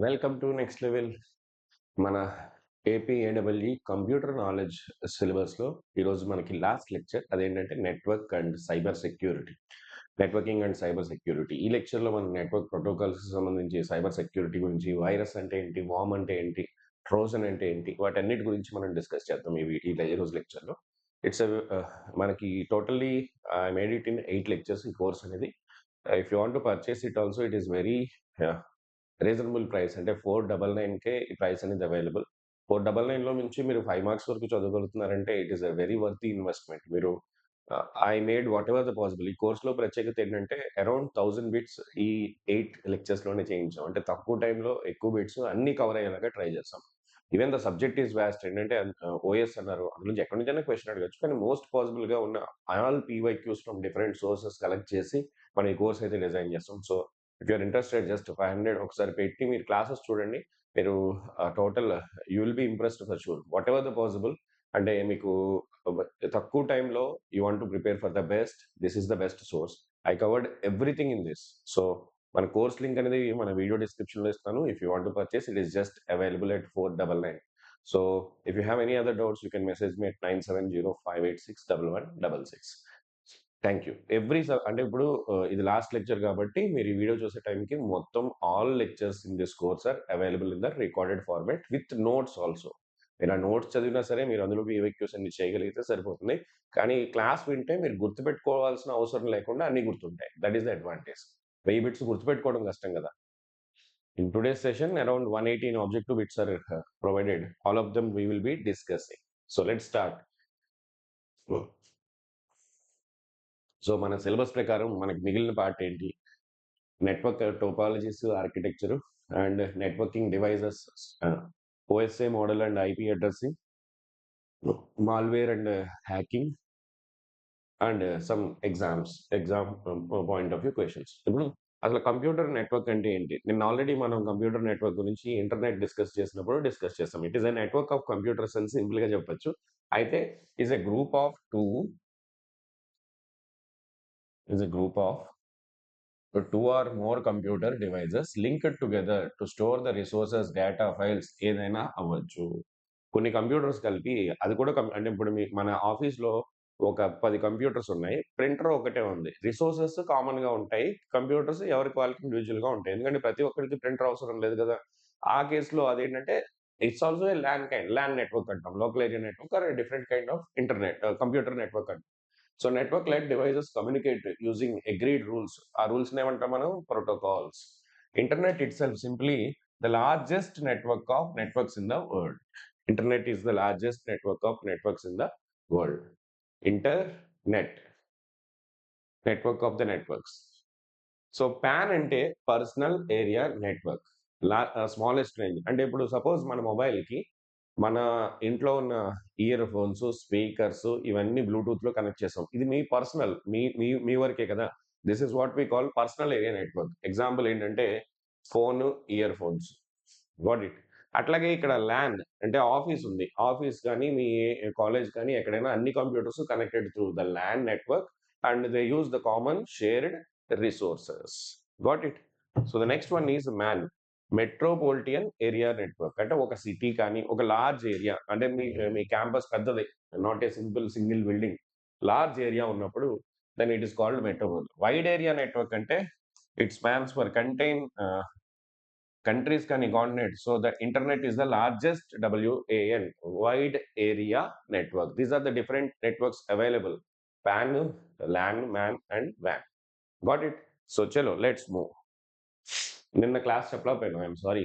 Welcome to next level మన ఏపీఏడబ్ల్ఈ computer knowledge సిలబస్లో ఈరోజు మనకి లాస్ట్ లెక్చర్ అదేంటంటే network and cyber security. Networking and cyber security ఈ లెక్చర్లో మనం నెట్వర్క్ ప్రోటోకాల్స్కి సంబంధించి సైబర్ సెక్యూరిటీ గురించి, వైరస్ అంటే ఏంటి, వామ్ అంటే ఏంటి, ట్రోజన్ అంటే ఏంటి, వాటన్నిటి గురించి మనం డిస్కస్ చేద్దాం ఈ రోజు లెక్చర్లో. ఇట్స్ మనకి totally made it in 8 lectures ఈ కోర్స్ అనేది. If you want to purchase it also it is very reasonable price. అంటే 499కే ఈ ప్రైస్ అనేది అవైలబుల్. 499లో నుంచి మీరు 5 మార్క్స్ వరకు చదవగలుగుతున్నారంటే it is a very worthy investment. మీరు I made whatever the possible. ఈ కోర్సులో ప్రత్యేకత ఏంటంటే అరౌండ్ 1000 బిట్స్ ఈ 8 లెక్చర్స్లోనే చేయించాం. అంటే తక్కువ టైంలో ఎక్కువ బిట్స్ అన్ని కవర్ అయ్యేలాగా ట్రై చేస్తాం. Even the subject is vast. ఏంటంటే ఓఎస్ అన్నారు, అందులో నుంచి ఎక్కడి నుంచైనా క్వశ్చన్ అడగచ్చు. కానీ మోస్ట్ పాసిబుల్గా ఉన్న all PYQs from different sources collect చేసి మనం ఈ కోర్స్ అయితే డిజైన్ చేస్తాం. So if you're interested just 500 ఒకసారి పెట్టి మీరు క్లాసెస్ చూడండి. మీరు total you will be impressed for sure. Whatever the possible. అంటే మీకు తక్కువ టైంలో you want to prepare for the best, this is the best source. I covered everything in this. So మన కోర్స్ లింక్ అనేది మన video డిస్క్రిప్షన్లో ఇస్తాను. If you want to purchase it is just available at 499. So if you have any other doubts you can message me at 9705861166. Thank you. అంటే ఇప్పుడు ఇది last lecture కాబట్టి మీరు ఈ వీడియో చూసే టైంకి మొత్తం all lectures in this course are available in the recorded format with notes also. మీరు ఆ నోట్స్ చదివినా సరే మీరు అందులో ఈవెక్యూస్ అన్ని చేయగలిగితే సరిపోతుంది. కానీ క్లాస్ వింటే మీరు గుర్తుపెట్టుకోవాల్సిన అవసరం లేకుండా అన్ని గుర్తుంటాయి. That is the advantage. 1000 bits గుర్తుపెట్టుకోవడం కష్టం కదా. In today's session, around 118 objective bits are provided. All of them we will be discussing. So let's start. So మన సిలబస్ ప్రకారం మనకి మిగిలిన పార్ట్ ఏంటి? Network topologies, architecture and networking devices, OSA model and IP addressing, malware and hacking and some exam point of view questions. ఇప్పుడు అసలు computer network అంటే ఏంటి? నిన్న ఆల్రెడీ మనం కంప్యూటర్ నెట్వర్క్ గురించి ఇంటర్నెట్ డిస్కస్ చేసినప్పుడు డిస్కస్ చేస్తాం. It is a network of computer cells, simple గా చెప్పొచ్చు. అయితే is a group of two or more computer devices linked together to store the resources, data, files ఏదైనా అవ్వచ్చు. కొన్ని కంప్యూటర్స్ కలిపి అది కూడా అంటే ఇప్పుడు మన ఆఫీస్లో ఒక 10 కంప్యూటర్స్ ఉన్నాయి, ప్రింటర్ ఒకటే ఉంది. రిసోర్సెస్ కామన్ గా ఉంటాయి, కంప్యూటర్స్ ఎవరికి వాళ్ళకి ఇండివిజువల్ గా ఉంటాయి. ఎందుకంటే ప్రతి ఒక్కరికి ప్రింటర్ అవసరం లేదు కదా. ఆ కేసులో అదేంటంటే it's also a LAN network అంటాం, local area network or different kind of internet computer network అంటాం. So network let devices communicate using agreed rules. ఆ రూల్స్ ఏమంటాం మనం? Protocols. Internet itself simply the largest network of networks in the world. Internet is the largest network of networks in the world. Internet network of the networks. So PAN అంటే personal area network, smallest range. అంటే ఇప్పుడు suppose మన మొబైల్కి మన ఇంట్లో ఉన్న earphones, speakers ఇవన్నీ Bluetooth లో కనెక్ట్ చేస్తాం. ఇది మీ పర్సనల్, మీ మీ మీ వరకే కదా. This is what we call personal area network. Example ఏంటంటే phone, earphones. Got it. అట్లాగే ఇక్కడ ల్యాన్ అంటే ఆఫీస్ ఉంది, ఆఫీస్ కానీ మీ కాలేజ్ కానీ ఎక్కడైనా అన్ని computers connected through the LAN network and they use the common shared resources. Got it. So the next one is MAN, metropolitan area network. అంటే ఒక సిటీ కానీ ఒక లార్జ్ ఏరియా, అంటే మీ క్యాంపస్ పెద్దది, not a single building, large area ఉన్నప్పుడు then it is called metropolitan. Wide area network అంటే it spans for contain countries కానీ continents. So the internet is the largest WAN, wide area network. These are the different networks available: PAN, LAN, MAN and WAN. Got it? So chalo, let's move. నిన్న class చెప్పలేకపోయాను, I'm sorry.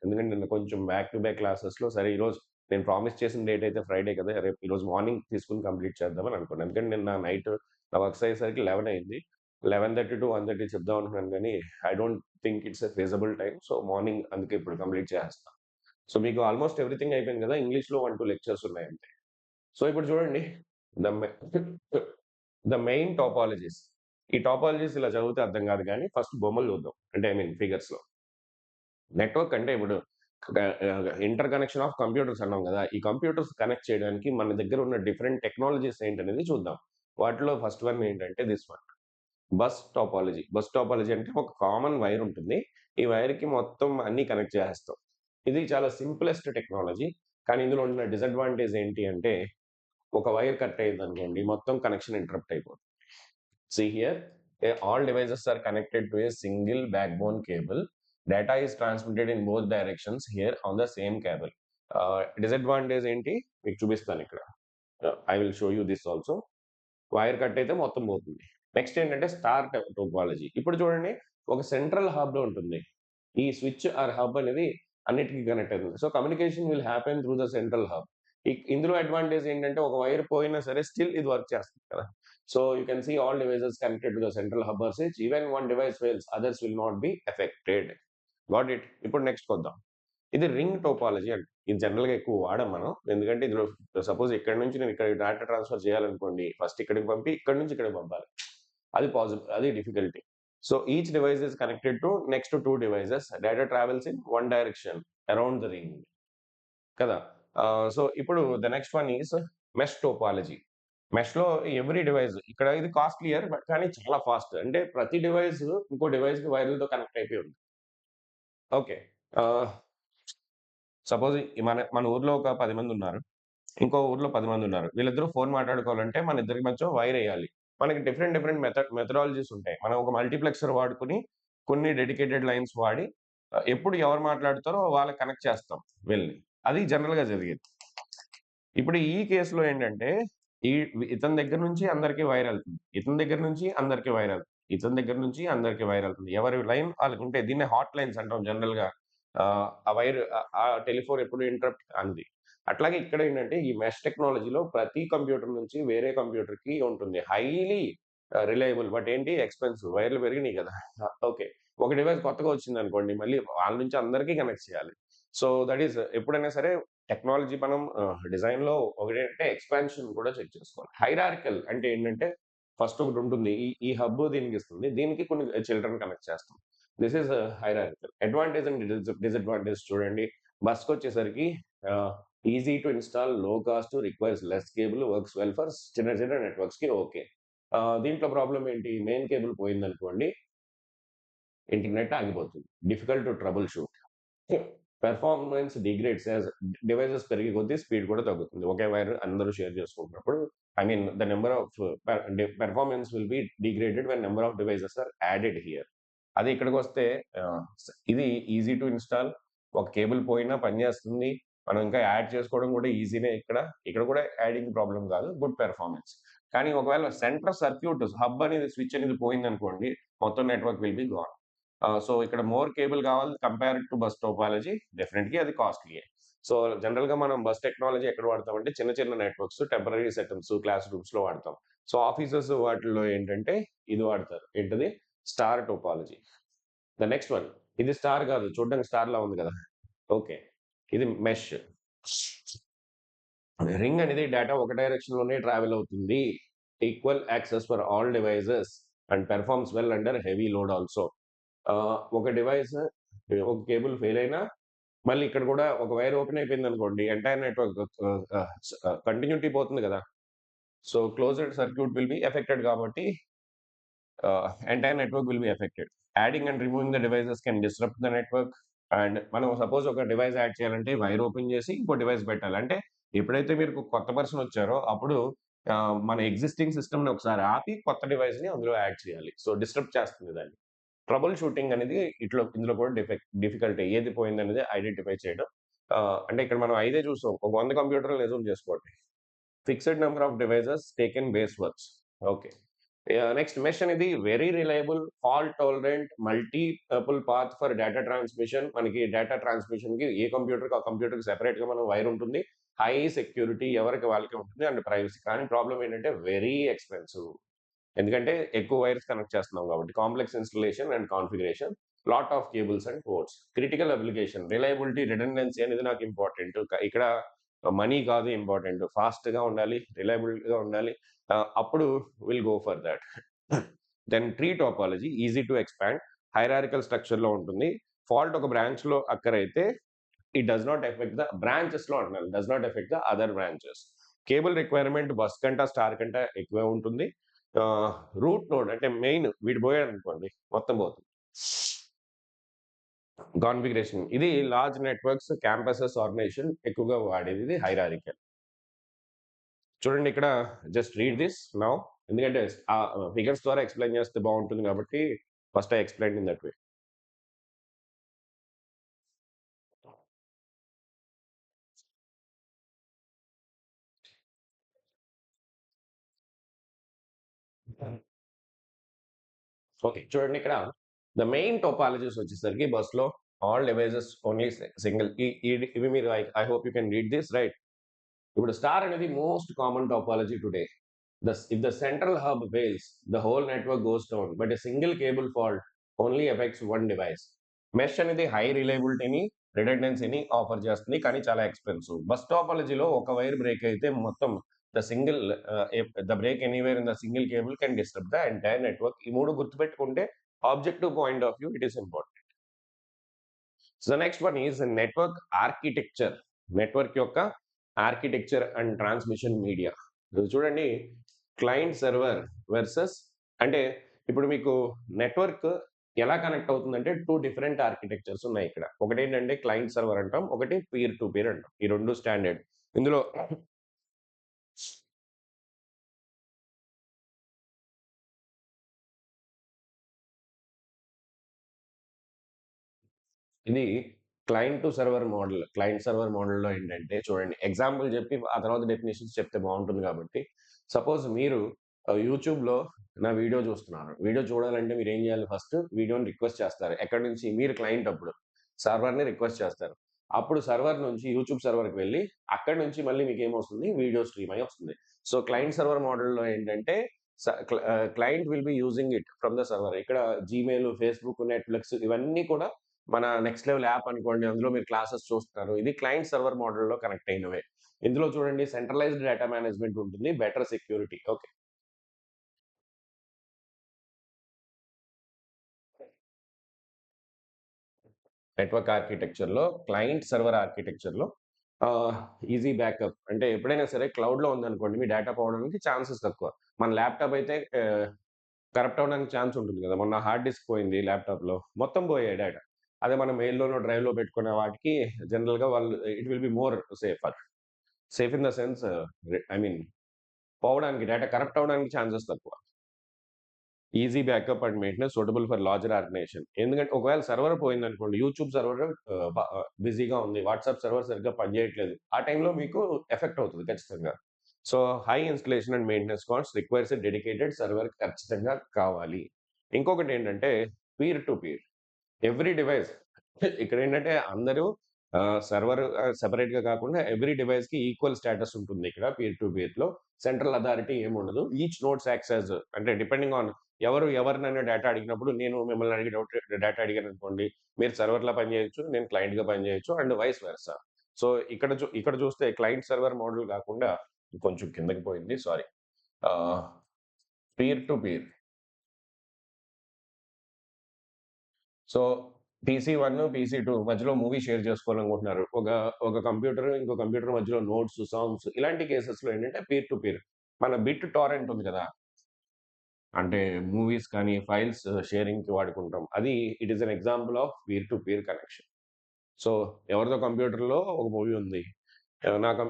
ఎందుకంటే నిన్న కొంచెం back to back క్లాసెస్లో. సరే ఈరోజు నేను promise చేసిన date అయితే ఫ్రైడే కదా, రేపు ఈరోజు మార్నింగ్ తీసుకుని కంప్లీట్ చేద్దామని అనుకున్నాను. ఎందుకంటే నిన్న నైట్ నా వర్క్స్ అయ్యేసరికి 11 అయింది. 11:30 to 1:30 చెప్దాం అనుకున్నాను, కానీ I don't think it's a feasible time. So morning అందుకే ఇప్పుడు కంప్లీట్ చేస్తాను. సో మీకు ఆల్మోస్ట్ ఎవ్రీథింగ్ అయిపోయింది కదా, ఇంగ్లీష్లో 1-2 లెక్చర్స్ ఉన్నాయి అంతే. సో ఇప్పుడు చూడండి ద మెయిన్ టాపాలజీస్. ఈ టాపాలజీస్ ఇలా చదివితే అర్థం కాదు, కానీ ఫస్ట్ బొమ్మలు చూద్దాం. అంటే ఐ మీన్ ఫిగర్స్ లో. నెట్వర్క్ అంటే ఇప్పుడు ఇంటర్ కనెక్షన్ ఆఫ్ కంప్యూటర్స్ అన్నాం కదా. ఈ కంప్యూటర్స్ కనెక్ట్ చేయడానికి మన దగ్గర ఉన్న డిఫరెంట్ టెక్నాలజీస్ ఏంటనేది చూద్దాం. వాటిలో ఫస్ట్ వన్ ఏంటంటే this one, bus topology. Bus topology అంటే ఒక కామన్ వైర్ ఉంటుంది, ఈ వైర్‌కి మొత్తం అన్నీ కనెక్ట్ చేసేస్తాం. ఇది చాలా సింప్లెస్ట్ టెక్నాలజీ. కానీ ఇందులో ఉన్న డిసడ్వాంటేజ్ ఏంటి అంటే, ఒక వైర్ కట్ అయిందనుకోండి, మొత్తం కనెక్షన్ ఇంటరప్ట్ అయిపోతుంది. See here, all devices are connected to a single backbone cable. Data is transmitted in both directions here on the same cable. Disadvantage ఏంటి మీకు చూపిస్తాను ఇక్కడ. I will show you this also. Wire cut అయితే మొత్తం పోతుంది. Next ఏంటంటే star topology. ఇప్పుడు చూడండి, ఒక సెంట్రల్ హబ్ ఉంటుంది. ఈ స్విచ్ ఆర్ హబ్ అనేది అన్నిటికి కనెక్ట్ అవుతుంది. So communication will happen through the central hub. ఇందులో అడ్వాంటేజ్ ఏంటంటే, ఒక వైర్ పోయినా సరే స్టిల్ ఇది వర్క్ చేస్తుంది కదా. So you can see all devices connected to the central hub or switch. Even one device fails, others will not be affected. Got it. ఇప్పుడు next కొద్దాం. ఇది రింగ్ టోపాలజీ అంట. ఇది జనరల్‌గా ఎక్కువ వాడం మనం. ఎందుకంటే ఇందులో సపోజ్ ఇక్కడి నుంచి నేను ఇక్కడ డేటా ట్రాన్స్‌ఫర్ చేయాలనుకోండి. ఫస్ట్ ఇక్కడికి పంపి, ఇక్కడి నుంచి ఇక్కడికి పంపాలి. అది difficulty. So each device is connected to next 2 devices. Data travels in one direction around the ring కదా. సో ఇప్పుడు the next one is mesh topology. మెష్‌లో ఎవ్రీ డివైస్ ఇక్కడ ఇది కాస్ట్‌లియర్ బట్ కానీ చాలా ఫాస్ట్. అంటే ప్రతి డివైస్ ఇంకో డివైస్‌కి వైర్‌లతో కనెక్ట్ అయిపోయి ఉంది. ఓకే. ఆహ్, సపోజ్ మన మన ఊర్లో ఒక 10 మందున్నారు. ఇంకో ఊర్లో 10 మందున్నారు. వీళ్ళిద్దరూ ఫోన్ మాట్లాడుకోవాలంటే మన ఇద్దరి మధ్య వైరెయ్యాలి. మనకి డిఫరెంట్ డిఫరెంట్ మెథడాలజీస్ ఉంటాయి. మనం ఒక మల్టీప్లెక్సర్ వాడుకొని, కొన్ని డెడికేటెడ్ లైన్స్ వాడి ఎప్పుడు ఎవరు మాట్లాడుతారో వాళ్ళకి కనెక్ట్ చేస్తాం వీళ్ళని. అది జనరల్‌గా జరిగేది. ఇప్పుడు ఈ కేస్‌లో ఏంటంటే, ఈ ఇతని దగ్గర నుంచి అందరికి వైరెళ్తుంది. ఇతని దగ్గర నుంచి అందరికి వైరెళ్తుంది. ఇతని దగ్గర నుంచి అందరికి వైరెళ్తుంది. ఎవరి లైన్ ఆళ్ళకుంటాయి. దీన్నే హాట్ లైన్స్ అంటాం జనరల్‌గా. ఆ వైర్ ఆ టెలిఫోన్ ఎప్పుడు ఇంటరప్ట్ కానిది. అట్లాగే ఇక్కడేంటంటే, ఈ మెష్ టెక్నాలజీలో ప్రతి కంప్యూటర్ నుంచి వేరే కంప్యూటర్‌కి ఉంటుంది. హైలీ రిలయబుల్ బట్ ఏంటి ఎక్స్‌పెన్సివ్. వైర్లు పెరిగినియి గదా. ఓకే. ఒక డివైస్ కొత్తగా వచ్చిందనుకోండి, మళ్ళీ వాళ్ళ నుంచి అందరికీ కనెక్ట్ చేయాలి. సో, దట్ ఈస్ ఎప్పుడైనా సరే టెక్నాలజీ మనం డిజైన్‌లో ఒకటేంటంటే ఎక్స్‌పాన్షన్ కూడా చెక్ చేసుకోవాలి. హైరార్కికల్ అంటే ఏంటంటే, ఫస్ట్ ఒకటుంటుంది. ఈ ఈ హబ్ దీనికిస్తుంది. దీనికి కొన్ని చిల్డ్రన్ కనెక్ట్ చేస్తాం. This is hierarchical. Advantage and disadvantage చూడండి. బస్‌కొచ్చేసరికి ah, easy to install, low cost, requires less cable, works well for చిన్న చిన్న నెట్వర్క్స్‌కి ఓకే. దీంట్లో ప్రాబ్లమ్ ఏంటి? మెయిన్ కేబుల్ పోయిందనుకోండి, ఇంటర్నెట్ ఆగిపోతుంది. Difficult to troubleshoot. Performance degrades as devices పెరిగే కొద్దీ స్పీడ్ కూడా తగ్గుతుంది. ఒకే వైర్ అందరూ షేర్ చేసుకుంటున్నప్పుడు I mean the number of performance will be degraded when number of devices are added here. అదే ఇక్కడికొస్తే ఇది ఈజీ టు ఇన్‌స్టాల్. ఒక కేబుల్ పోయినా పనిచేస్తుంది. మనం ఇంకా యాడ్ చేసుకోవడం కూడా ఈజీనే ఇక్కడ. ఇక్కడ కూడా యాడింగ్ ప్రాబ్లమ్ కాదు. Good performance. కానీ ఒకవేళ సెంటర్ సర్క్యూట్ హబ్ అనేది స్విచ్ అనేది పోయిందనుకోండి, మొత్తం network will be gone. So ఇక్కడ మోర్ కేబుల్ కావాలి compared to bus topology. Definitely అది కాస్ట్‌లీయే. సో జనరల్‌గా మనం బస్ టెక్నాలజీ ఎక్కడ వాడతామంటే చిన్న చిన్న నెట్వర్క్స్, టెంపరరీ సెటప్స్, క్లాస్ రూమ్స్‌లో వాడతాం. సో ఆఫీసెస్ వాటిల్లో ఏంటంటే ఇది వాడతారు. ఏంటిది? Star topology. The next one. ఇది స్టార్ కాదు. చూడ్డానికి స్టార్‌లా ఉంది కదా. ఓకే. ఇది మెష్. రింగ్ అనేది డేటా ఒక డైరెక్షన్‌లోనే ట్రావెల్ అవుతుంది. Equal access for all devices and performs well under heavy load also. ఒక డివైస్ ఒక కేబుల్ ఫెయిల్ అయినా, మళ్ళీ ఇక్కడ కూడా ఒక వైర్ ఓపెన్ అయిపోయిందనుకోండి, ఎంటైర్ నెట్వర్క్ కంటిన్యూటీ పోతుంది కదా. So closed circuit will be affected కాబట్టి entire network will be affected. Adding and removing the devices can disrupt the network. And మనం సపోజ్ ఒక డివైస్ యాడ్ చేయాలంటే వైర్ ఓపెన్ చేసి ఇంకో device పెట్టాలి. అంటే ఎప్పుడైతే మీరు కొత్త పర్సన్ వచ్చారో అప్పుడు మన ఎగ్జిస్టింగ్ సిస్టమ్‌ని ఒకసారి ఆపి కొత్త డివైస్‌ని అందులో యాడ్ చేయాలి. సో డిస్టర్బ్ చేస్తుంది దాన్ని. ట్రబుల్ షూటింగ్ అనేది ఇందులో కూడా డిఫికల్టీ. ఏది పోయిందనేది ఐడెంటిఫై చేయడం. అంటే ఇక్కడ మనం 5 చూసాం. ఒక 100 కంప్యూటర్‌లని అస్యూమ్ చేసుకోండి. Fixed number of devices taken base works. Okay. Next mesh అనేది very reliable, fault tolerant, multiple path for data transmission. మనకి డేటా ట్రాన్స్మిషన్‌కి ఏ కంప్యూటర్‌కి ఆ కంప్యూటర్‌కి సెపరేట్‌గా మనం వైర్ ఉంటుంది. హై సెక్యూరిటీ ఎవరికి వాళ్ళకే ఉంటుంది అండ్ ప్రైవసీ. కానీ ప్రాబ్లమ్ ఏంటంటే వెరీ ఎక్స్‌పెన్సివ్. ఎందుకంటే ఎక్కువ వైర్స్ కనెక్ట్ చేస్తున్నాం కాబట్టి. Complex installation and configuration, lot of cables and ports. Critical application, reliability, redundancy అనేది నాకు ఇంపార్టెంట్. ఇక్కడ మనీ కాదు ఇంపార్టెంట్. ఫాస్ట్‌గా ఉండాలి, రిలయబుల్‌గా ఉండాలి. అప్పుడు will go for that. Then tree topology easy to expand. Hierarchical స్ట్రక్చర్‌లో ఉంటుంది. ఫాల్ట్ ఒక బ్రాంచ్‌లో అక్కర్ అయితే it does not affect the బ్రాంచెస్‌లో అంటున్నాను. Does not affect the other branches. Cable requirement bus కంటే, స్టార్ కంటే ఎక్కువే ఉంటుంది. రూట్ నోడ్ అంటే మెయిన్ వీడు పోయాడనుకోండి మొత్తం పోతుంది. కాన్ఫిగరేషన్ ఇది లార్జ్ నెట్వర్క్స్, క్యాంపసెస్ ఆర్గనైజేషన్ ఎక్కువగా వాడేది ఇది హైరార్కికల్. చూడండి ఇక్కడ జస్ట్ రీడ్ దిస్ నౌ. ఎందుకంటే ఫిగర్స్ ద్వారా ఎక్స్ప్లెయిన్ చేస్తే బాగుంటుంది కాబట్టి first I explain in that way. Okay. చూడండి ఇక్కడ ద మెయిన్ టోపాలజీస్ వచ్చేసరికి బస్‌లో ఆల్ డివైసెస్ ఓన్లీ సింగిల్ ఇవి మీరు I hope you can read this right. ఇప్పుడు స్టార్ అనేది most common topology today. If the central hub fails, the whole network goes down, but a single cable fault only affects one device. Mesh అనేది high రిలయబిలిటీని, రిడెండెన్సీని offer చేస్తుంది, కానీ చాలా expensive. Bus టాపాలజీలో ఒక wire break అయితే మొత్తం single the break anywhere in the single cable can disturb the entire network. ఈ మూడు గుర్తుపెట్టుకుంటే objective point of view it is important. So next one is network architecture. Network యొక్క architecture and transmission media. చూడండి, client server versus, అంటే ఇప్పుడు మీకు network ఎలా connect అవుతుందంటే టూ డిఫరెంట్ ఆర్కిటెక్చర్స్ ఉన్నాయి ఇక్కడ. ఒకటి ఏంటంటే క్లయింట్ సర్వర్ అంటాం, ఒకటి పీర్ టు పీర్ అంటాం. ఈ రెండు స్టాండర్డ్. ఇందులో ఇది client to server model. Client server మోడల్లో ఏంటంటే చూడండి, ఎగ్జాంపుల్ చెప్పి ఆ తర్వాత డెఫినేషన్స్ చెప్తే బాగుంటుంది కాబట్టి, సపోజ్ మీరు యూట్యూబ్లో నా వీడియో చూస్తున్నారు. వీడియో చూడాలంటే మీరు ఏం చేయాలి? ఫస్ట్ వీడియోని రిక్వెస్ట్ చేస్తారు. ఎక్కడి నుంచి? మీరు క్లయింట్ అప్పుడు సర్వర్ని రిక్వెస్ట్ చేస్తారు. అప్పుడు సర్వర్ నుంచి యూట్యూబ్ సర్వర్కి వెళ్ళి అక్కడి నుంచి మళ్ళీ మీకు ఏమొస్తుంది? వీడియో స్ట్రీమ్ అయి వస్తుంది. సో క్లయింట్ సర్వర్ మోడల్లో ఏంటంటే client will be using it from the server. ఇక్కడ జీమెయిల్, ఫేస్బుక్, నెట్ఫ్లిక్స్ ఇవన్నీ కూడా మన నెక్స్ట్ లెవెల్ యాప్ అనుకోండి. అందులో మీరు క్లాసెస్ చూస్తున్నారు. ఇది క్లయింట్ సర్వర్ మోడల్లో కనెక్ట్ అయినవే. ఇందులో చూడండి, సెంట్రలైజ్డ్ డేటా మేనేజ్మెంట్ ఉంటుంది, బెటర్ సెక్యూరిటీ. ఓకే. నెట్వర్క్ ఆర్కిటెక్చర్లో, క్లయింట్ సర్వర్ ఆర్కిటెక్చర్లో ఈజీ బ్యాకప్. అంటే ఎప్పుడైనా సరే క్లౌడ్లో ఉందనుకోండి, మీ డేటా పోవడానికి ఛాన్సెస్ తక్కువ. మన ల్యాప్టాప్ అయితే కరప్ట్ అవ్వడానికి ఛాన్స్ ఉంటుంది కదా. మొన్న హార్డ్ డిస్క్ పోయింది ల్యాప్టాప్లో, మొత్తం పోయాయి డేటా. అదే మనం మెయిల్లోనో డ్రైవ్లో పెట్టుకునే వాటికి జనరల్గా వాళ్ళు it will be more safer. Safe in the sense, I mean పోవడానికి, డేటా కరప్ట్ అవ్వడానికి ఛాన్సెస్ తక్కువ. Easy backup and maintenance suitable for larger organisation. ఎందుకంటే ఒకవేళ సర్వర్ పోయిందనుకోండి, యూట్యూబ్ సర్వర్ బిజీగా ఉంది, వాట్సాప్ సర్వర్ సరిగ్గా పనిచేయట్లేదు, ఆ టైంలో మీకు ఎఫెక్ట్ అవుతుంది ఖచ్చితంగా. So high installation and maintenance cost requires a dedicated server ఖచ్చితంగా కావాలి. ఇంకొకటి ఏంటంటే peer to peer. Every device ఇక్కడ ఏంటంటే అందరూ సర్వర్ సెపరేట్‌గా కాకుండా ఎవ్రీ డివైస్‌కి ఈక్వల్ స్టేటస్ ఉంటుంది ఇక్కడ పీర్ టు పీర్‌లో. సెంట్రల్ అథారిటీ ఏముండదు. ఈచ్ నోడ్స్ యాక్ట్స్ యాస్, అంటే డిపెండింగ్ ఆన్ ఎవరినైనా డేటా అడిగినప్పుడు, నేను మిమ్మల్ని అడిగి డేటా అడిగాననుకోండి, మీరు సర్వర్‌లా పనిచేయొచ్చు, నేను క్లయింట్‌గా పనిచేయొచ్చు అండ్ వైస్ వెర్సా. సో ఇక్కడ చూస్తే క్లయింట్ సర్వర్ మోడల్ కాకుండా కొంచెం కిందకి పోయింది, సారీ. ఆహ్, peer to peer. So PC 1, PC 2 మధ్యలో మూవీ షేర్ చేసుకోవాలనుకుంటున్నారు. ఒక కంప్యూటర్, ఇంకో కంప్యూటర్ మధ్యలో నోట్స్, సాంగ్స్, ఇలాంటి కేసెస్‌లో ఏంటంటే పీర్ టు పీర్. మన బిట్ టొరెంట్ ఉంది కదా. అంటే మూవీస్ కానీ, ఫైల్స్ షేరింగ్‌కి వాడుకుంటాం. అది it is an example of peer to peer connection. So ఎవరిదో కంప్యూటర్‌లో ఒక మూవీ ఉంది.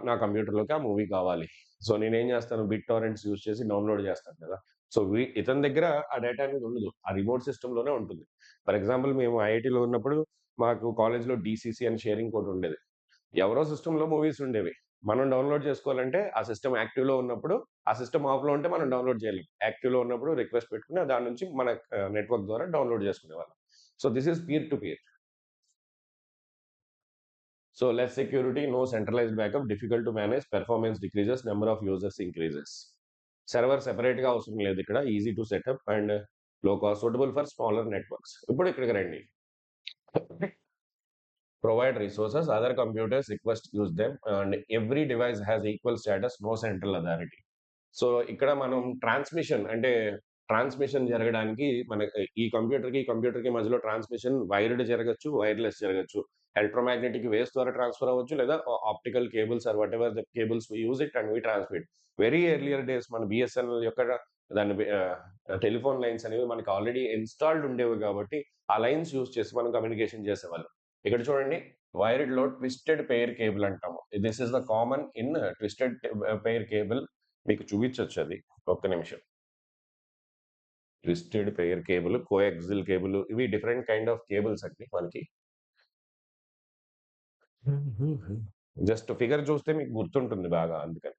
నా కంప్యూటర్‌లోకి ఆ మూవీ కావాలి. సో నేనేం చేస్తాను? బిట్ టొరెంట్స్ యూజ్ చేసి డౌన్‌లోడ్ చేస్తాను కదా. సో ఇతని దగ్గర ఆ డేటా అనేది ఉండదు. ఆ రిమోట్ సిస్టమ్‌లోనే ఉంటుంది. ఫర్ ఎగ్జాంపుల్ మేము ఐఐటీలో ఉన్నప్పుడు మాకు కాలేజ్‌లో డీసీసీ అని షేరింగ్ కోడ్ ఉండేది. ఎవరో సిస్టమ్‌లో మూవీస్ ఉండేవి. మనం డౌన్‌లోడ్ చేసుకోవాలంటే ఆ సిస్టమ్ యాక్టివ్‌లో ఉన్నప్పుడు, ఆ సిస్టమ్ ఆఫ్‌లో ఉంటే మనం డౌన్‌లోడ్ చేయలేం. యాక్టివ్‌లో ఉన్నప్పుడు రిక్వెస్ట్ పెట్టుకొని దాని నుంచి మన నెట్వర్క్ ద్వారా డౌన్‌లోడ్ చేసుకునేవాళ్ళం. So this is peer to peer. So less security, no centralized backup, difficult to manage, performance decreases, number of users increases. Server సెపరేట్‌గా అవసరం లేదు ఇక్కడ. ఈజీ టు సెటప్ అండ్ లో cost, suitable for smaller networks. ఇప్పుడు ఇక్కడికి రండి. Provide resources, other computers request use them, and every device has equal status, no central authority. So ఇక్కడ మనం ట్రాన్స్మిషన్ జరగడానికి ఈ కంప్యూటర్‌కి మధ్యలో ట్రాన్స్మిషన్ వైర్డ్ జరగొచ్చు, వైర్‌లెస్ జరగొచ్చు. ఎలక్ట్రోమాగ్నెటిక్ వేవ్స్ ద్వారా ట్రాన్స్‌ఫర్ అవ్వచ్చు, లేదా optical cables or whatever the cables we use it and we transmit. Very earlier days మన బీఎస్ఎన్ఎల్ యొక్క దాన్ని టెలిఫోన్ లైన్స్ అనేవి మనకి ఆల్రెడీ ఇన్‌స్టాల్డ్ ఉండేవి కాబట్టి, ఆ లైన్స్ యూజ్ చేసి మనం కమ్యూనికేషన్ చేసేవాళ్ళం. ఇక్కడ చూడండి వైర్డ్‌లో ట్విస్టెడ్ పెయిర్ కేబుల్ అంటాము. This is the common in twisted pair cable. మీకు చూపించొచ్చు అది. ఒక్క నిమిషం. Twisted pair cable, coaxial cable ఇవి డిఫరెంట్ కైండ్ ఆఫ్ కేబుల్స్ అండి మనకి. జస్ట్ ఫిగర్ చూస్తే మీకు గుర్తుంటుంది బాగా అందుకని.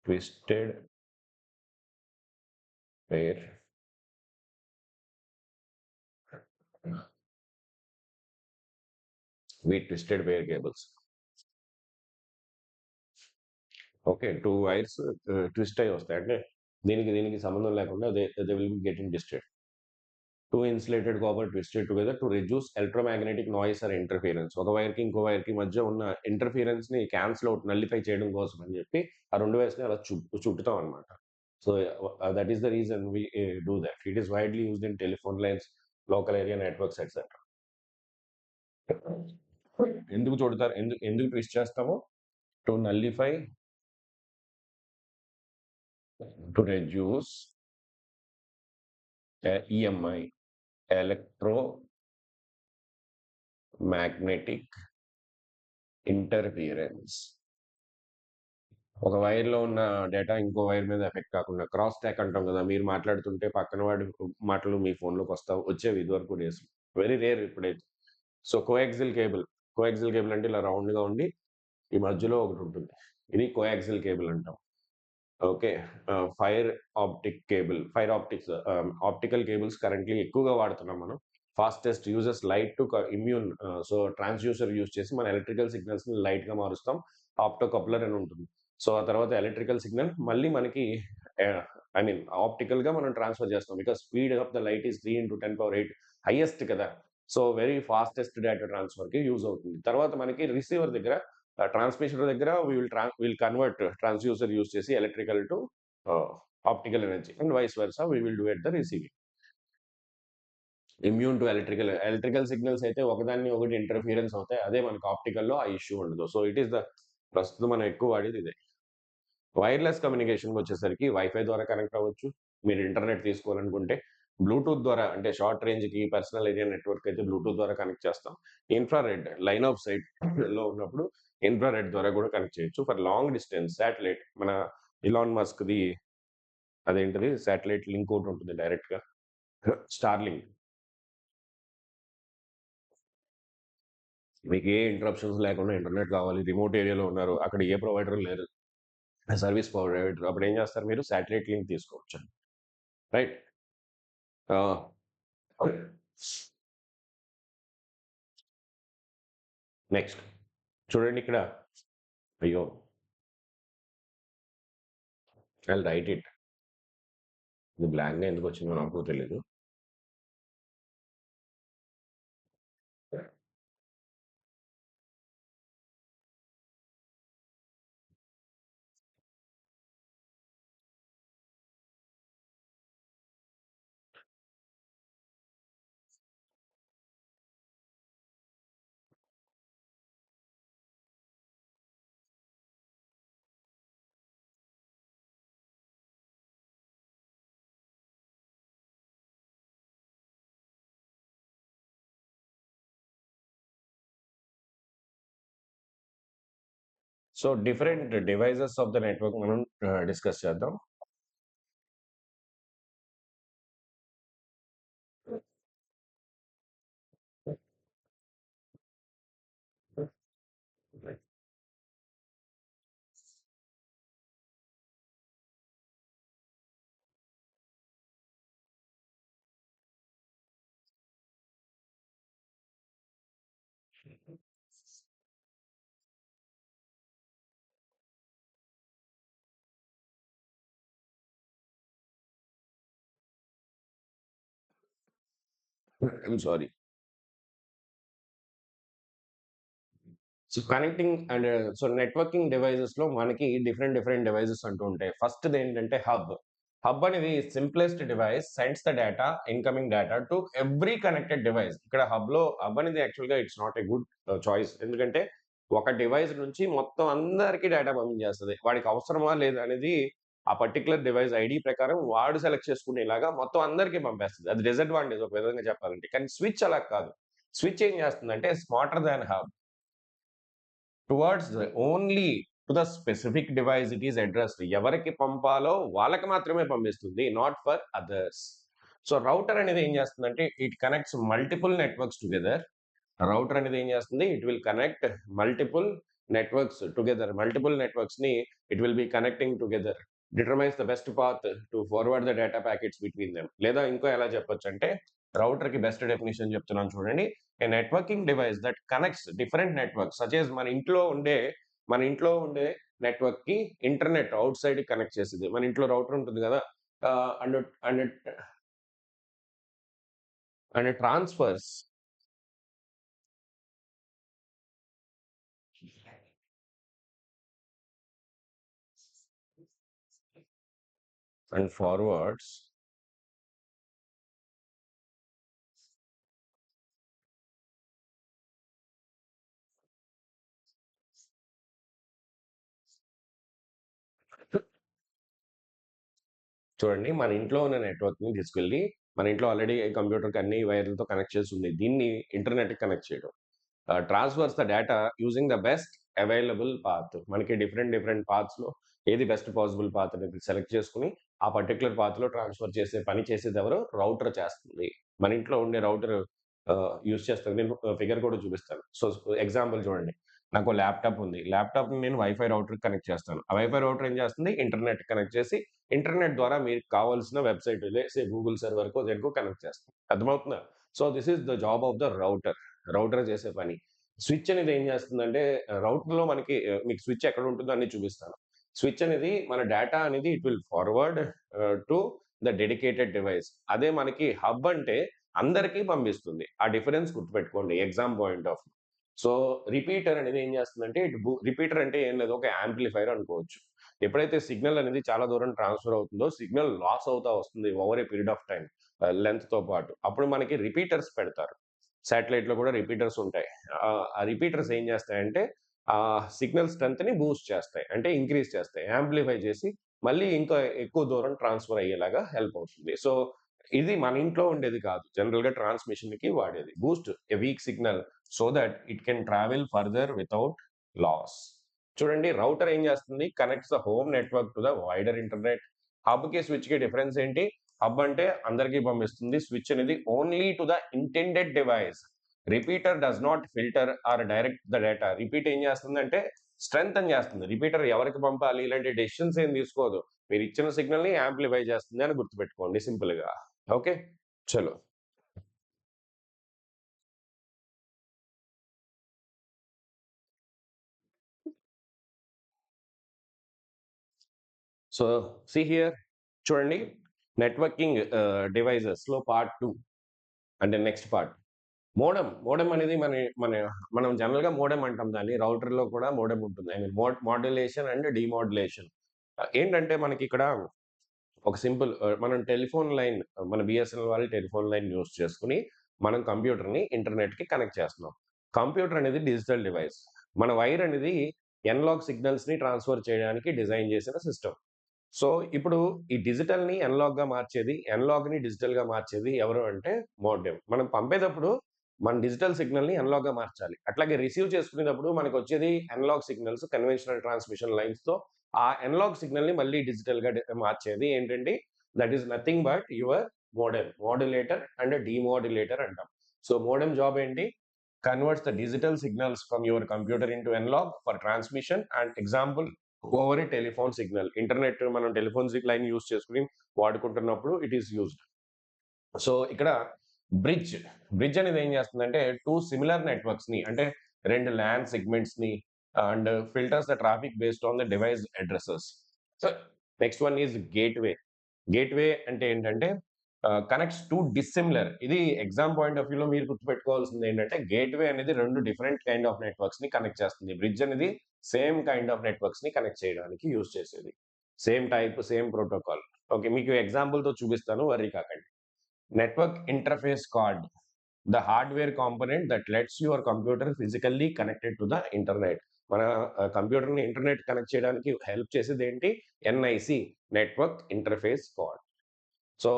Twisted pair twisted pair cables. Okay. 2 wires twist అయ్యి వస్తాయి. అంటే దీనికి సంబంధం లేకుండా they will be getting twisted. 2 insulated copper twisted together to reduce electromagnetic noise are interference. ఒక వైర్‌కి ఇంకో వైర్‌కి మధ్య ఉన్న ఇంటర్ఫియరెన్స్‌ని క్యాన్సెల్ ఔట్, నల్లిఫై చేయడం కోసం అని చెప్పి ఆ 2 వైర్స్‌ని అలా చుట్టుతాం అన్నమాట. So, that is the reason we do that. It is widely used in telephone lines, local area networks etcetera. ఎందుకు చుడతారు? ఎందుకు ట్విస్ట్ చేస్తాము? To nullify, to reduce EMI, electromagnetic interference. ఒక వైర్‌లో ఉన్న డేటా ఇంకో వైర్ మీద ఎఫెక్ట్ కాకుండా క్రాస్ టాక్ అంటాం కదా! మీరు మాట్లాడుతుంటే పక్కన వాడి మాటలు మీ ఫోన్‌లోకి వచ్చేవి ఇదివరకు డేస్‌లో. వెరీ రేర్ ఇప్పుడైతే. సో, కోయాక్సిల్ కేబుల్ అంటే ఇలా రౌండ్‌గా ఉండి ఈ మధ్యలో ఒకటుంటుంది. ఇది కోయాక్సిల్ కేబుల్ అంటాం. Okay. Fire optics, optical cables currently ఎక్కువగా వాడుతున్నాం మనం. Fastest uses light to immune, so, transducer use చేసి మన ఎలక్ట్రికల్ సిగ్నల్స్‌ని లైట్‌గా మారుస్తాం. ఆప్టో కప్లర్ అని ఉంటుంది. సో, ఆ తర్వాత ఎలక్ట్రికల్ సిగ్నల్ మళ్ళీ మనకి ఆహ్, ఐ మీన్ ఆప్టికల్‌గా మనం ట్రాన్స్‌ఫర్ చేస్తాం. Because speed of the light is 3 × 10⁸ highest కదా! సో, వెరీ ఫాస్టెస్ట్ డేటా ట్రాన్స్‌ఫర్‌కి యూజ్ అవుతుంది. తర్వాత మనకి రిసీవర్ దగ్గర, ట్రాన్స్మిటర్ దగ్గర విల్ కన్వర్ట్ ట్రాన్స్‌డ్యూసర్ యూజ్ చేసి electrical to optical energy and vice versa we will do at the receiving. Immune to electrical signals అయితే ఒకదాన్ని ఒకటి ఇంటర్ఫియరెన్స్ అవుతాయి. అదే మనకు ఆప్టికల్‌లో ఆ ఇష్యూ ఉండదు. సో, ఇట్ ఈస్ ద ప్రస్తుతం మనం ఎక్కువ వాడేది ఇదే. వైర్‌లెస్ కమ్యూనికేషన్‌కొచ్చేసరికి వైఫై ద్వారా కనెక్ట్ అవ్వచ్చు. మీరు ఇంటర్నెట్ తీసుకోవాలనుకుంటే బ్లూటూత్ ద్వారా, అంటే షార్ట్ రేంజ్‌కి పర్సనల్ ఏరియా నెట్వర్క్ అయితే బ్లూటూత్ ద్వారా కనెక్ట్ చేస్తాం. ఇన్‌ఫ్రారెడ్ లైన్ ఆఫ్ సైట్‌లో ఉన్నప్పుడు ఇన్‌ఫ్రారెడ్ ద్వారా కూడా కనెక్ట్ చేయొచ్చు. ఫర్ లాంగ్ డిస్టెన్స్ శాటిలైట్, మన ఇలాన్ మస్క్‌ది అదేంటిది శాటిలైట్ లింక్ ఒకటి ఉంటుంది డైరెక్ట్‌గా. స్టార్‌లింక్. మీకు ఏ ఇంటరప్షన్స్ లేకుండా ఇంటర్నెట్ కావాలి. రిమోట్ ఏరియాలో ఉన్నారు. అక్కడ ఏ ప్రొవైడర్ లేరు. Service provider. అప్పుడు ఏం చేస్తారు మీరు? శాటిలైట్ లింక్ తీసుకోవచ్చు. రైట్. ఆ! నెక్స్ట్ చూడండి ఇక్కడ. అయ్యో! I will write it. ఇది బ్లాంక్‌గా ఎందుకొచ్చిందో నాకు తెలీదు. So, different devices of the network మనం డిస్కస్ చేద్దాం. I'm sorry. So, connecting and so, networking డివైసెస్‌లో మనకి డిఫరెంట్ డివైసెస్ అంటూ ఉంటాయి. ఫస్ట్‌దేంటంటే హబ్. హబ్ అనేది simplest device sends the data, incoming data to every connected device. ఇక్కడ హబ్ అనేది యాక్చువల్‌గా it's not a good choice. ఎందుకంటే ఒక డివైస్ నుంచి మొత్తం అందరికి డేటా పంపించేస్తది. వాడికి అవసరమా లేదా అనేది ఆ పర్టిక్యులర్ డివైస్ ఐడి ప్రకారం వాడు సెలెక్ట్ చేసుకునేలాగా మొత్తం అందరికీ పంపేస్తుంది. అది డిసడ్వాంటేజ్ ఒక విధంగా చెప్పాలంటే. కానీ స్విచ్ అలా కాదు. స్విచ్ ఏం చేస్తుందంటే smarter than hub towards only to the specific device it is addressed. ఎవరికి పంపాలో వాళ్ళకి మాత్రమే పంపిస్తుంది. Not for others. So router అనేది ఏం చేస్తుందంటే it connects multiple networks together. Router అనేది ఏం చేస్తుంది? It will connect multiple networks together. Multiple networks ని it will be connecting together. Determines the best path to forward the data packets between them. లేదా ఇంకో ఎలా చెప్పొచ్చు అంటే రౌటర్ కి బెస్ట్ డెఫినేషన్ చెప్తున్నాను చూడండి. A networking device that connects different networks such as మన ఇంట్లో ఉండే నెట్వర్క్ కి ఇంటర్నెట్ అవుట్ సైడ్ కనెక్ట్ చేసేది. మన ఇంట్లో రౌటర్ ఉంటుంది కదా, and and and transfers and forwards చూడండి. మన ఇంట్లో ఉన్న నెట్వర్క్‌ని తీసుకెళ్ళి, మన ఇంట్లో ఆల్రెడీ కంప్యూటర్‌కి అన్ని వైర్లతో కనెక్ట్ చేసి ఉంది. దీన్ని ఇంటర్నెట్‌కి కనెక్ట్ చేయడం. Transfers the data using the best available path. మనకి డిఫరెంట్ పాత్స్‌లో ఏది బెస్ట్ పాసిబుల్ పాత్ అనేది సెలెక్ట్ చేసుకొని, ఆ పర్టిక్యులర్ పాత్‌లో ట్రాన్స్‌ఫర్ చేసే పని చేసేది ఎవరు? రౌటర్ చేస్తుంది. మన ఇంట్లో ఉండే రౌటర్ యూజ్ చేస్తది. నేను ఫిగర్ కూడా చూపిస్తాను. సో, ఎగ్జాంపుల్ చూడండి. నాకో ల్యాప్‌టాప్ ఉంది. ల్యాప్‌టాప్‌ని నేను వైఫై రౌటర్‌కి కనెక్ట్ చేస్తాను. ఆ వైఫై రౌటర్ ఏం చేస్తుంది? ఇంటర్నెట్‌కి కనెక్ట్ చేసి, ఇంటర్నెట్ ద్వారా మీకు కావాల్సిన వెబ్‌సైట్ గూగుల్ సర్వర్‌కో దేనికో కనెక్ట్ చేస్తుంది. అర్థమవుతుందా? So, this is the job of the router. Router చేసే పని. స్విచ్ అనేది ఏం చేస్తుందంటే రౌటర్‌లో మనకి మీకు స్విచ్ ఎక్కడ ఉంటుందో అన్ని చూపిస్తాను. స్విచ్ అనేది మన డేటా అనేది it will forward to the dedicated device. అదే మనకి హబ్ అంటే అందరికీ పంపిస్తుంది. ఆ డిఫరెన్స్ గుర్తుపెట్టుకోండి exam point of view. So, repeater అనేది ఏం చేస్తుందంటే రిపీటర్ అంటే ఏం లేదు, ఒక యాంప్లిఫైయర్ అనుకోవచ్చు. ఎప్పుడైతే సిగ్నల్ అనేది చాలా దూరం ట్రాన్స్‌ఫర్ అవుతుందో సిగ్నల్ లాస్ అవుతా వస్తుంది over a period of time లెంగ్త్‌తో పాటు. అప్పుడు మనకి రిపీటర్స్ పెడతారు. శాటిలైట్‌లో కూడా రిపీటర్స్ ఉంటాయి. ఆ రిపీటర్స్ ఏం చేస్తాయంటే సిగ్నల్ స్ట్రెంగ్త్‌ని బూస్ట్ చేస్తాయి. అంటే ఇంక్రీజ్ చేస్తాయి. యాంప్లిఫై చేసి మళ్ళీ ఇంకా ఎక్కువ దూరం ట్రాన్స్‌ఫర్ అయ్యేలాగా హెల్ప్ అవుతుంది. సో, ఇది మన ఇంట్లో ఉండేది కాదు. జనరల్‌గా ట్రాన్స్‌మిషన్‌కి వాడేది. Boost a weak signal so that it can travel further without loss. చూడండి రౌటర్ ఏం చేస్తుంది? Connects the home network to the wider internet. హబ్‌కి, స్విచ్‌కి డిఫరెన్స్ ఏంటి? హబ్ అంటే అందరికీ పంపిస్తుంది. స్విచ్ అనేది only to the intended device. Repeater does not filter or direct the data. Repeat ఏం చేస్తుందంటే స్ట్రెంగ్తెన్ చేస్తుంది. రిపీటర్ ఎవరికి పంపాలి ఇలాంటి డెసిషన్స్ ఏం తీసుకోదు. మీరు ఇచ్చిన సిగ్నల్‌ని యాంప్లిఫై చేస్తుంది అని గుర్తుపెట్టుకోండి సింపుల్‌గా. ఓకే. చలో. సో సీ హియర్ చూడండి. నెట్వర్కింగ్ డివైజెస్‌లో పార్ట్ 2 అంటే నెక్స్ట్ పార్ట్. మోడెమ్ అనేది మన మనం జనరల్‌గా మోడెమ్ అంటాం దాన్ని. రౌటర్‌లో కూడా మోడెమ్ ఉంటుంది. I mean modulation and demodulation. ఏంటంటే మనకిక్కడ ఒక సింపుల్ మనం టెలిఫోన్ లైన్ మన బిఎస్ఎన్ఎల్ వాళ్ళు టెలిఫోన్ లైన్ యూజ్ చేసుకొని మనం కంప్యూటర్‌ని ఇంటర్నెట్‌కి కనెక్ట్ చేస్తున్నాం. కంప్యూటర్ అనేది డిజిటల్ డివైస్. మన వైర్ అనేది ఎనలాగ్ సిగ్నల్స్‌ని ట్రాన్స్‌ఫర్ చేయడానికి డిజైన్ చేసిన సిస్టమ్. సో, ఇప్పుడు ఈ డిజిటల్‌ని అనలాగ్‌గా మార్చేది, అనలాగ్‌ని డిజిటల్‌గా మార్చేది ఎవరు అంటే మోడెమ్. మనం పంపేటప్పుడు మన డిజిటల్ సిగ్నల్‌ని అనలాగ్‌గా మార్చాలి. అట్లాగే రిసీవ్ చేసుకునేటప్పుడు మనకొచ్చేది అనలాగ్ సిగ్నల్స్ కన్వెన్షనల్ ట్రాన్స్‌మిషన్ లైన్స్‌తో ఆ అనలాగ్ సిగ్నల్‌ని మళ్ళీ డిజిటల్‌గా మార్చేది ఏంటండి? That is nothing but your modem. Modulator and demodulator అంటాం. సో, మోడెమ్ జాబ్ ఏంటి? Converts the digital signals from your computer into analog for transmission and example over a telephone signal. Internet మనం telephone line use చేసుకొని వాడుకుంటున్నప్పుడు it is used. So, ఇక్కడ bridge, bridge అనేది ఏం చేస్తుందంటే 2 similar నెట్వర్క్స్‌ని అంటే 2 లాన్ సెగ్మెంట్స్‌ని and filters the traffic based on the device addresses. So, next one is gateway. Gateway అంటే ఏంటంటే కనెక్ట్స్ 2 డిస్సిమిలర్. ఇది ఎగ్జామ్ పాయింట్ ఆఫ్ వ్యూలో మీరు గుర్తుపెట్టుకోవాల్సింది ఏంటంటే గేట్‌వే అనేది 2 డిఫరెంట్ కైండ్ ఆఫ్ నెట్వర్క్స్‌ని కనెక్ట్ చేస్తుంది. బ్రిడ్జ్ అనేది సేమ్ కైండ్ ఆఫ్ నెట్వర్క్స్‌ని కనెక్ట్ చేయడానికి యూజ్ చేసేది. Same type, same protocol. Okay. మీకు ఎగ్జాంపుల్‌తో చూపిస్తాను వర్రీ కాకండి. Network interface card, the hardware component that lets your computer physically connected to the internet. మన కంప్యూటర్‌ని ఇంటర్నెట్ కనెక్ట్ చేయడానికి హెల్ప్ చేసేదేంటి? NIC network interface card. So,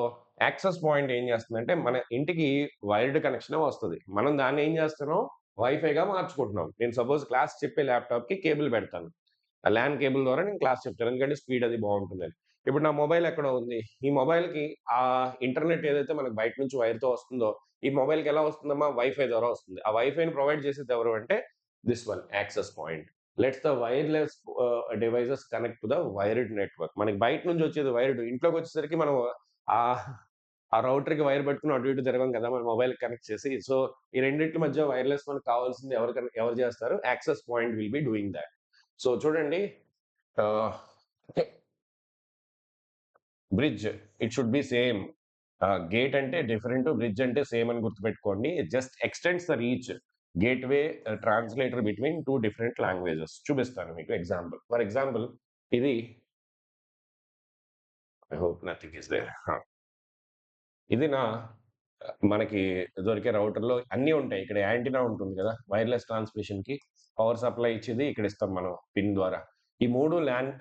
access point ఏం చేస్తుందంటే, మన ఇంటికి వైర్డ్ కనెక్షనే వస్తది. మనం దాన్ని ఏం చేస్తున్నాం? వైఫైగా మార్చుకుంటున్నాం. నేను సపోజ్ క్లాస్ చెప్పే ల్యాప్‌టాప్‌కి కేబుల్ పెడతాను. ఆ ల్యాన్ కేబుల్ ద్వారా నేను క్లాస్ చెప్తాను. ఎందుకంటే స్పీడ్ అది బావుంటుందని. ఇప్పుడు నా మొబైల్ ఎక్కడో ఉంది. ఈ మొబైల్‌కి ఇంటర్నెట్ ఏదైతే మనకు బయట నుంచి వైర్‌తో వస్తుందో, ఈ మొబైల్‌కి ఎలా వస్తుందమ్మా? వైఫై ద్వారా వస్తుంది. ఆ వైఫైని ప్రొవైడ్ చేసేది ఎవరు అంటే, this one access point. Let's the wireless devices connect to the wired network. మనకి బయట నుంచి వచ్చేది వైర్డ్. ఇంట్లోకొచ్చేసరికి మనం ఆహ్, ఆ రౌటర్‌కి వైర్ పట్టుకొని అటు ఇటు తిరగం కదా! మన మొబైల్‌కి కనెక్ట్ చేసి. సో, ఈ రెండిట్ల మధ్య వైర్‌లెస్ మనకు కావాల్సింది ఎవరు చేస్తారు? Access point will be doing that. So, చూడండి ah, bridge it should be same. Gate అంటే డిఫరెంట్, బ్రిడ్జ్ అంటే సేమ్ అని గుర్తుపెట్టుకోండి. Just extends the reach. Gateway translator between 2 different languages. చూపిస్తాను మీకు ఎగ్జాంపుల్. ఫర్ ఎగ్జాంపుల్ ఇది I hope nothing is there. ఇది మనకి దొరికే రౌటర్‌లో అన్నీ ఉంటాయి. ఇక్కడ యాంటెన్నా ఉంటుంది గదా! వైర్‌లెస్ ట్రాన్స్‌మిషన్‌కి పవర్ సప్లై ఇచ్చేది ఇక్కడ ఇస్తాం మనం పిన్ ద్వారా. ఈ 3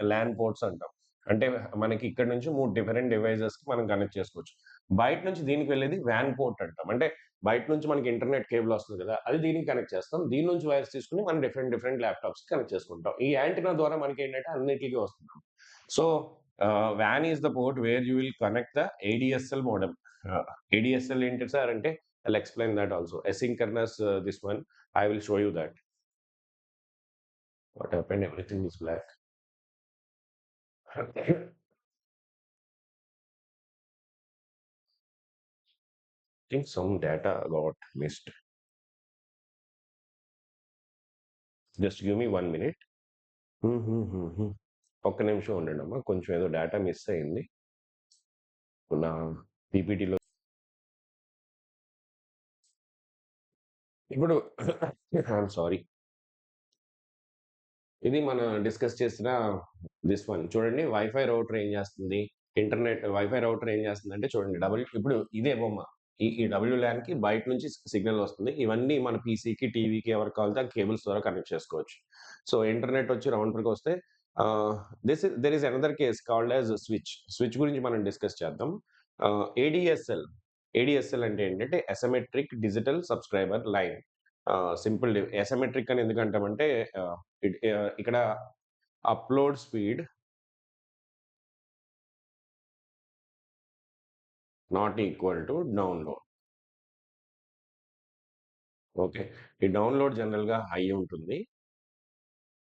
ల్యాన్ పోర్ట్స్ అంటాం. అంటే మనకి ఇక్కడ నుంచి 3 డిఫరెంట్ డివైసెస్‌కి మనం కనెక్ట్ చేసుకోవచ్చు. బయట నుంచి దీనికి వెళ్ళేది వాన్ పోర్ట్ అంటాం. అంటే బయట నుంచి మనకి ఇంటర్నెట్ కేబుల్ వస్తుంది గదా! అది దీనికి కనెక్ట్ చేస్తాం. దీని నుంచి వైర్స్ తీసుకొని మనం డిఫరెంట్ డిఫరెంట్ ల్యాప్‌టాప్స్‌కి కనెక్ట్ చేసుకుంటాం. ఈ యాంటెన్నా ద్వారా మనకేంటంటే అన్నిట్లికి వస్తుంది. సో, వాన్ is the port where you will connect the ADSL modem. ADSL ఏంటి సార్ అంటే, I'll explain that also. Asynchronous, this one, I will show you that. What happened? Everything is black. I think some data got missed. Just give me 1 minute. హుహుహుహు. ఒక్క నిమిషం ఉండండమ్మా. కొంచెం ఏదో data miss అయింది. నా పీపీటీలో ఇప్పుడు ఐయామ్ సారీ. ఇది మనం డిస్కస్ చేసిన దిస్ వన్. చూడండి వైఫై రౌటర్ ఏం చేస్తుంది? వైఫై రౌటర్ ఏం చేస్తుందంటే చూడండి ఇప్పుడు ఇదే బొమ్మ. ఈ డబ్ల్యూలాన్‌కి బయట నుంచి సిగ్నల్ వస్తుంది. ఇవన్నీ మన పీసీకి, టీవీకి ఎవరికి కావాలితే ఆ కేబుల్స్ ద్వారా కనెక్ట్ చేసుకోవచ్చు. సో, ఇంటర్నెట్ వచ్చి రౌటర్‌కొస్తే ah, there is another case called as switch. Switch గురించి మనం డిస్కస్ చేద్దాం. ఏడీఎస్ఎల్. ఏడీఎస్ఎల్ అంటే ఏంటంటే asymmetric digital subscriber line. Asymmetric అని ఎందుకంటామంటే ఆహ్, ఇక్కడ upload speed not equal to download. Okay. ఈ డౌన్‌లోడ్ జనరల్‌గా హై ఉంటుంది.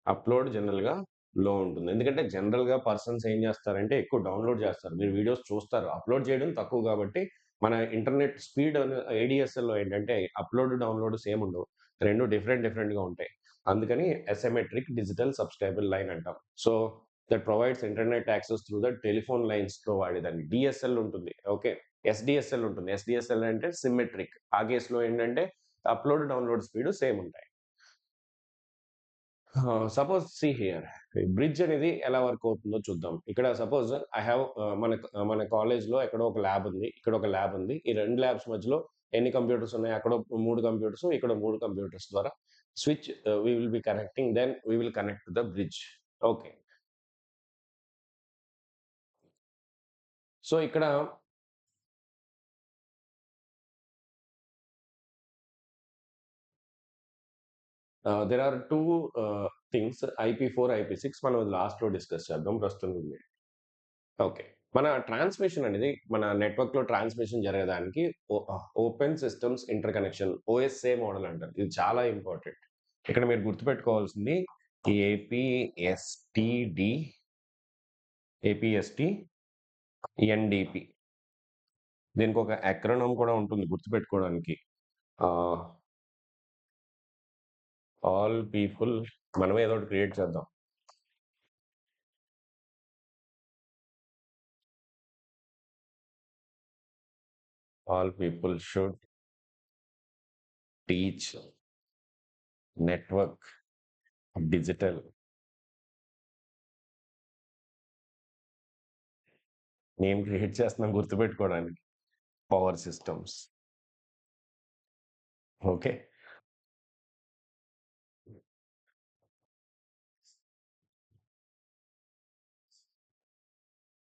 అప్‌లోడ్ జనరల్‌గా లో ఉంటుంది. ఎందుకంటే జనరల్‌గా పర్సన్స్ ఏం చేస్తారంటే ఎక్కువ డౌన్‌లోడ్ చేస్తారు. మీరు వీడియోస్ చూస్తారు. అప్‌లోడ్ చేయడం తక్కువ కాబట్టి మన ఇంటర్నెట్ స్పీడ్ ఏడీఎస్ఎల్‌లో ఏంటంటే అప్‌లోడ్, డౌన్‌లోడ్ సేమ్ ఉండవు. 2 డిఫరెంట్‌గా ఉంటాయి. అందుకని అసిమెట్రిక్ డిజిటల్ సబ్స్క్రైబర్ లైన్ అంటాం. So, that provides internet access through the telephone లైన్స్‌లో వాడేదాన్ని. డీఎస్ఎల్ ఉంటుంది. ఓకే. ఎస్‌డీఎస్ఎల్ ఉంటుంది. ఎస్‌డీఎస్ఎల్ అంటే సిమెట్రిక్. ఆ కేస్‌లో ఏంటంటే అప్‌లోడ్, డౌన్‌లోడ్ స్పీడ్ సేమ్ ఉంటాయి. సపోజ్ సీ హియర్ బ్రిడ్జ్ అనేది ఎలా వర్క్ అవుతుందో చూద్దాం. ఇక్కడ సపోజ్ ఐ హావ్ మన కాలేజ్‌లో ఎక్కడో ఒక ల్యాబ్ ఉంది. ఇక్కడ ఒక ల్యాబ్ ఉంది. ఈ 2 ల్యాబ్స్ మధ్యలో ఎన్ని కంప్యూటర్స్ ఉన్నాయి? అక్కడ 3 కంప్యూటర్స్, ఇక్కడ 3 కంప్యూటర్స్ ద్వారా switch we will be connecting. Then we will connect to the bridge. Okay. So, ఇక్కడ దేర్ ఆర్ 2 థింగ్స్ ఐపీ4, ఐపీ6 మనం లాస్ట్‌లో డిస్కస్ చేద్దాం. ప్రస్తుతం ఇది. ఓకే. మన ట్రాన్స్‌మిషన్ అనేది మన నెట్వర్క్‌లో ట్రాన్స్‌మిషన్ జరగడానికి open systems inter connection OSA model అంటారు. ఇది చాలా ఇంపార్టెంట్. ఇక్కడ మీరు గుర్తుపెట్టుకోవాల్సింది ఏపీఎస్టీడీ, ఏపీఎస్టీ, ఎన్‌డీపీ. దీనికొక అక్రోనిమ్ కూడా ఉంటుంది గుర్తుపెట్టుకోవడానికి. ఆహ్, ఆల్ పీపుల్ మనమే ఏదో ఒకటి క్రియేట్ చేద్దాం. All people should teach network digital. Name create చేస్తున్నాం గుర్తుపెట్టుకోవడానికి. Power systems. Okay.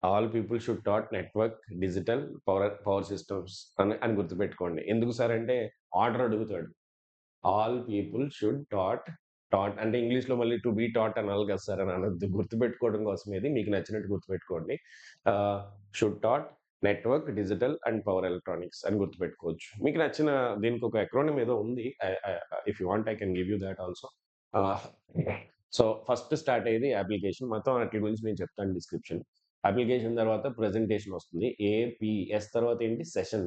All people should taught network digital power systems అని గుర్తుపెట్టుకోండి. ఎందుకు సార్ అంటే ఆర్డర్ అడుగుతాడు. ఆల్ పీపుల్ షుడ్ టాట్ అంటే ఇంగ్లీష్‌లో మళ్ళీ టు బి టాట్ అనాలి కదా సార్ అని అనొద్దు. గుర్తుపెట్టుకోవడం కోసం ఇది మీకు నచ్చినట్టు గుర్తుపెట్టుకోండి. Should taught network, digital and power electronics అని గుర్తుపెట్టుకోవచ్చు. మీకు నచ్చిన దీనికి ఒక ఎక్రోనిమ్ ఏదో ఉంది. If you want I can give you that also. Ah, so first start అయ్యేది అప్లికేషన్. మొత్తం వాటి గురించి నేను చెప్తాను డిస్క్రిప్షన్. అప్లికేషన్ తర్వాత ప్రెజెంటేషన్ వస్తుంది. ఏపీఎస్ తర్వాత ఏంటి session.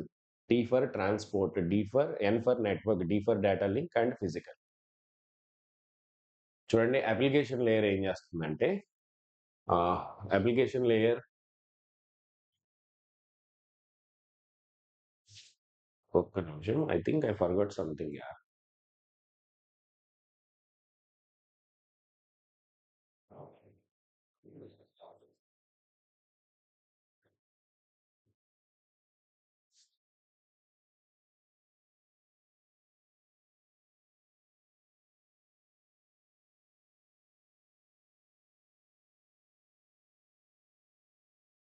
T for transport, N for network, D for data link and physical. చూడండి అప్లికేషన్ లేయర్ ఏం చేస్తుందంటే ఆహ్, అప్లికేషన్ లేయర్ ఒక్క నిమిషం. I think I forgot something yeah!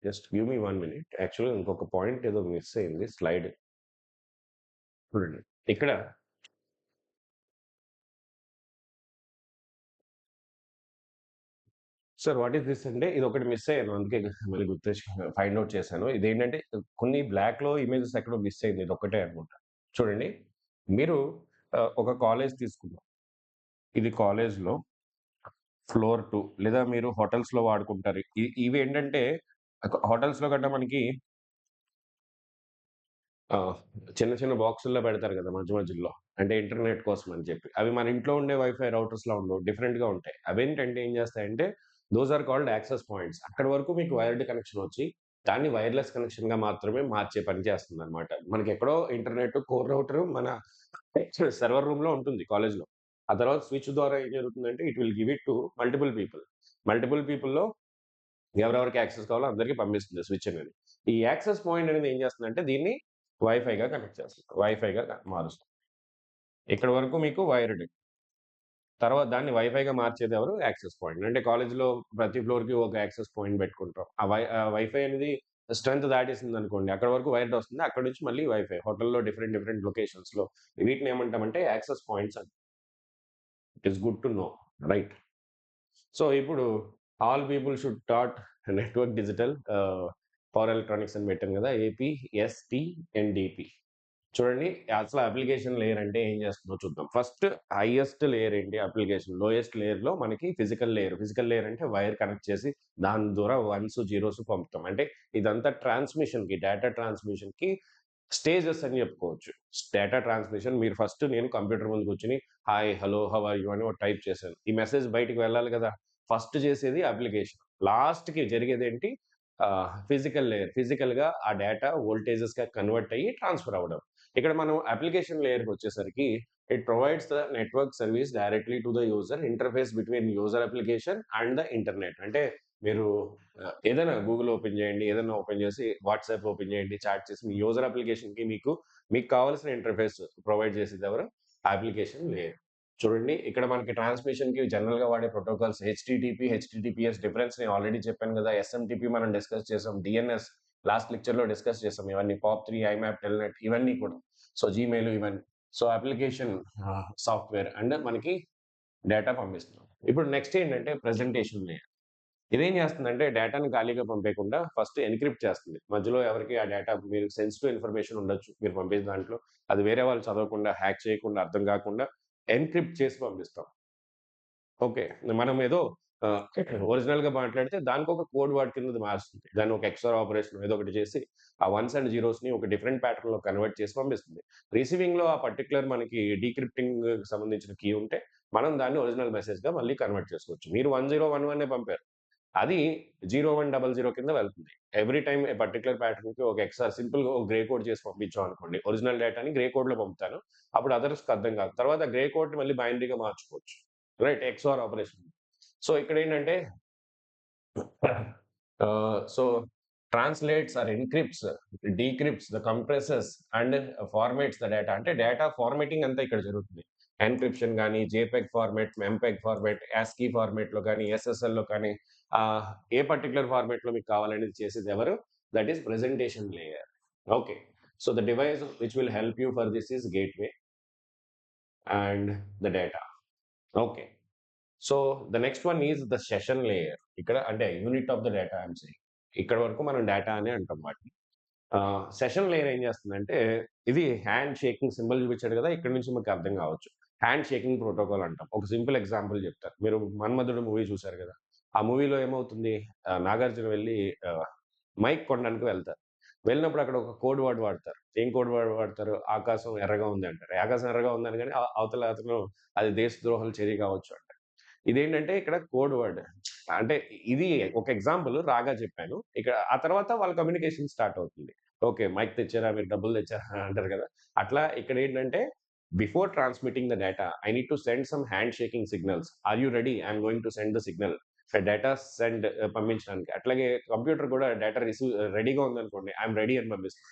Just give me 1 minute. యాక్చువల్‌గా ఇంకొక పాయింట్ ఏదో మిస్ అయింది స్లైడ్. చూడండి. ఇక్కడ సార్ వాట్ ఈస్ దిస్ అంటే ఇదొకటి మిస్ అయ్యాను. అందుకే మళ్ళీ ఫైండ్ ఔట్ చేశాను. ఇదేంటంటే కొన్ని బ్లాక్‌లో ఇమేజెస్ ఎక్కడో మిస్ అయింది. ఇదొక్కటే అనుకుంటా. చూడండి. మీరు ఒక కాలేజ్ తీసుకుందాం. ఇది కాలేజ్‌లో ఫ్లోర్ 2 లేదా మీరు హోటల్స్‌లో వాడుకుంటారు. ఇవేంటంటే హోటల్స్‌లో గట్టా మనకి చిన్న చిన్న బాక్సుల్లో పెడతారు గదా! మధ్య మధ్యలో. అంటే ఇంటర్నెట్ కోసం అని చెప్పి. అవి మన ఇంట్లో ఉండే వైఫై రౌటర్స్‌లా ఉండవు. డిఫరెంట్‌గా ఉంటాయి. అవేంటంటే ఏం చేస్తాయంటే those are called access points. అక్కడి వరకు మీకు వైర్డ్ కనెక్షన్ వచ్చి దాన్ని వైర్‌లెస్ కనెక్షన్‌గా మాత్రమే మార్చే పని చేస్తుందన్నమాట. మనకెక్కడో ఇంటర్నెట్ కోర్ రౌటర్ మన సర్వర్ రూమ్‌లో ఉంటుంది కాలేజ్‌లో. ఆ తర్వాత స్విచ్ ద్వారా ఏం జరుగుతుందంటే it will give it to multiple people. మల్టిపుల్ పీపుల్‌లో ఎవరెవరికి యాక్సెస్ కావాలో అందరికి పంపిస్తుంది స్విచ్ అనేది. ఈ యాక్సెస్ పాయింట్ అనేది ఏం చేస్తుందంటే దీన్ని వైఫైగా కనెక్ట్ చేస్తుంది. వైఫైగా మారుస్తుంది. ఇక్కడి వరకు మీకు వైర్డ్. తర్వాత దాన్ని వైఫైగా మార్చేది ఎవరు? Access point. అంటే కాలేజ్‌లో ప్రతి ఫ్లోర్‌కి ఒక యాక్సెస్ పాయింట్ పెట్టుకుంటాం. వైఫై అనేది స్ట్రెంత్ దాటేసిందనుకోండి. అక్కడి వరకు వైర్డ్ వస్తుంది. అక్కడి నుంచి మళ్ళీ వైఫై. హోటల్‌లో డిఫరెంట్ డిఫరెంట్ లొకేషన్స్‌లో వీటిని ఏమంటామంటే యాక్సెస్ పాయింట్స్ అని. It is good to know. Right. So, ఇప్పుడు all people should taught network digital power electronics అని పెట్టాను కదా! ఏపీఎస్‌టీఎన్‌డిపి. చూడండి అసలు అప్లికేషన్ లేయర్ అంటే ఏం చేస్తుందో చూద్దాం. ఫస్ట్ హైయెస్ట్ లేయర్ ఏంటి అప్లికేషన్ లోయెస్ట్ లేయర్‌లో మనకి ఫిజికల్ లేయర్. ఫిజికల్ లేయర్ అంటే వైర్ కనెక్ట్ చేసి దాని ద్వారా వన్స్, జీరోస్ పంపుతాం. అంటే ఇదంతా ట్రాన్స్‌మిషన్‌కి డేటా ట్రాన్స్‌మిషన్‌కి స్టేజెస్ అని చెప్పుకోవచ్చు. డేటా ట్రాన్స్‌మిషన్ మీరు ఫస్ట్ నేను కంప్యూటర్ ముందు కూర్చొని hi, hello, how are you అని ఒక టైప్ చేశాను. ఈ మెసేజ్ బయటికి వెళ్ళాలి కదా! ఫస్ట్ చేసేది అప్లికేషన్. లాస్ట్‌కి జరిగేదేంటి ఫిజికల్ లేయర్. ఫిజికల్‌గా ఆ డేటా వోల్టేజెస్‌గా కన్వర్ట్ అయ్యి ట్రాన్స్‌ఫర్ అవ్వడం. ఇక్కడ మనం అప్లికేషన్ లేయర్‌కొచ్చేసరికి it provides the network service directly to the user. Interface between user application and the internet. అంటే మీరు ఏదైనా గూగుల్ ఓపెన్ చేయండి. ఏదైనా ఓపెన్ చేసి వాట్సాప్ ఓపెన్ చేయండి. చాట్ చేసి మీ యూజర్ అప్లికేషన్‌కి మీకు కావాల్సిన ఇంటర్ఫేస్ ప్రొవైడ్ చేసేదెవరు? Application layer. చూడండి ఇక్కడ మనకి ట్రాన్స్‌మిషన్‌కి జనరల్‌గా వాడే ప్రోటోకాల్స్ హెచ్‌టిటిపి, హెచ్‌టిటిపిఎస్ డిఫరెన్స్ నేను ఆల్రెడీ చెప్పాను కదా! ఎస్ఎంటిపి మనం డిస్కస్ చేసాం. డీఎన్ఎస్ లాస్ట్ లెక్చర్‌లో డిస్కస్ చేసాం. ఇవన్నీ పాప్3, ఐమాప్, టెల్‌నెట్ ఇవన్నీ కూడా. సో, జీమెయిల్ ఇవన్నీ. సో, అప్లికేషన్ సాఫ్ట్‌వేర్ అండ్ మనకి డేటా పంపిస్తున్నాం. ఇప్పుడు నెక్స్ట్ ఏంటంటే ప్రెజెంటేషన్ లేయర్. ఇదేం చేస్తుందంటే డేటాని ఖాళీగా పంపేయకుండా ఫస్ట్ ఎన్క్రిప్ట్ చేస్తుంది. మధ్యలో ఎవరికీ ఆ డేటా మీరు సెన్సిటివ్ ఇన్ఫర్మేషన్ ఉండొచ్చు. మీరు పంపించిన దాంట్లో. అది వేరే వాళ్ళు చదవకుండా, హ్యాక్ చేయకుండా, అర్థం కాకుండా ఎన్క్రిప్ట్ చేసి పంపిస్తాం. ఓకే. మనం ఏదో ఆహ్, ఒరిజినల్‌గా మాట్లాడితే దానికొక కోడ్ వర్డ్ కిందది మారుస్తుంది. దాన్ని ఒక ఎక్స్‌ఆర్ ఆపరేషన్ ఏదో ఒకటి చేసి ఆ వన్స్ అండ్ జీరోస్‌ని ఒక డిఫరెంట్ ప్యాటర్న్‌లో కన్వర్ట్ చేసి పంపిస్తుంది. రిసీవింగ్‌లో ఆ పర్టిక్యులర్ మనకి డీక్రిప్టింగ్‌కి సంబంధించిన కీ ఉంటే మనం దాన్ని ఒరిజినల్ మెసేజ్‌గా మళ్ళీ కన్వర్ట్ చేసుకోవచ్చు. మీరు 1011 పంపారు. అది 0100 కింద వెళ్తుంది. ఎవ్రీ టైమ్ ఏ పర్టిక్యులర్ ప్యాటర్న్‌కి ఒక ఎక్స్‌ఆర్ సింపుల్‌గా ఒక గ్రే కోడ్ చేసి పంపించాం అనుకోండి. ఒరిజినల్ డేటాని గ్రే కోడ్‌లో పంపుతాను. అప్పుడు అదర్స్‌కి అర్థం కాదు. తర్వాత గ్రే కోడ్‌ని మళ్ళీ బైనరీగా మార్చుకోవచ్చు. రైట్. XOR operation. సో, ఇక్కడేంటంటే so, translates or encrypts, decrypts, the compresses and formats the data. అంటే డేటా ఫార్మాటింగ్ అంతా ఇక్కడ జరుగుతుంది. ఎన్క్రిప్షన్ గానీ, JPEG format, MPEG format, ASCII ఫార్మాట్‌లో గానీ, ఎస్ఎస్ఎల్‌లో కానీ ఏ పర్టిక్యులర్ ఫార్మాట్‌లో మీకు కావాలనేది చేసేది ఎవరు? That is presentation layer. Okay. So, the device which will help you for this is gateway and the data. Okay. So, the next one is the session layer. ఇక్కడ అంటే unit of the data I am saying. ఇక్కడ వరకు మనం data అనే అంటాం వాటిని. Session layer ఏం చేస్తుందంటే, ఇది హ్యాండ్ షేకింగ్ సింబల్ చూపించాడు కదా! ఇక్కడి నుంచి మీకు అర్థం కావచ్చు. హ్యాండ్ షేకింగ్ ప్రోటోకాల్ అంటాం. ఒక సింపుల్ ఎగ్జాంపుల్ చెప్తా. మీరు 'మన్మధుడు' మూవీ చూసారు కదా! ఆ మూవీలో ఏమవుతుంది, నాగార్జున వెళ్లి ఆహ్, మైక్ కొనడానికి వెళ్తారు. వెళ్ళినప్పుడు అక్కడ ఒక కోడ్ వర్డ్ వాడతారు. ఏం కోడ్ వర్డ్ వాడతారు? ఆకాశం ఎర్రగా ఉంది అంటారు. ఆకాశం ఎర్రగా ఉంది అనగానే అవతల అతను అది దేశద్రోహుల చర్య కావచ్చు అంటారు. ఇదేంటంటే ఇక్కడ కోడ్ వర్డ్. అంటే ఇది ఒక ఎగ్జాంపుల్ రాగా చెప్పాను. ఇక్కడ ఆ తర్వాత వాళ్ళ కమ్యూనికేషన్ స్టార్ట్ అవుతుంది. ఓకే. మైక్ తెచ్చారా? మీరు డబ్బులు తెచ్చారా? అంటారు కదా! అట్లా ఇక్కడేంటంటే before transmitting the data I need to send some hand shaking signals. Are you ready? I am going to send the signal. Data send పంపించడానికి. అట్లాగే కంప్యూటర్ కూడా డేటా రెడీగా ఉందనుకోండి. ఐ యామ్ రెడీ అని పంపిస్తుంది.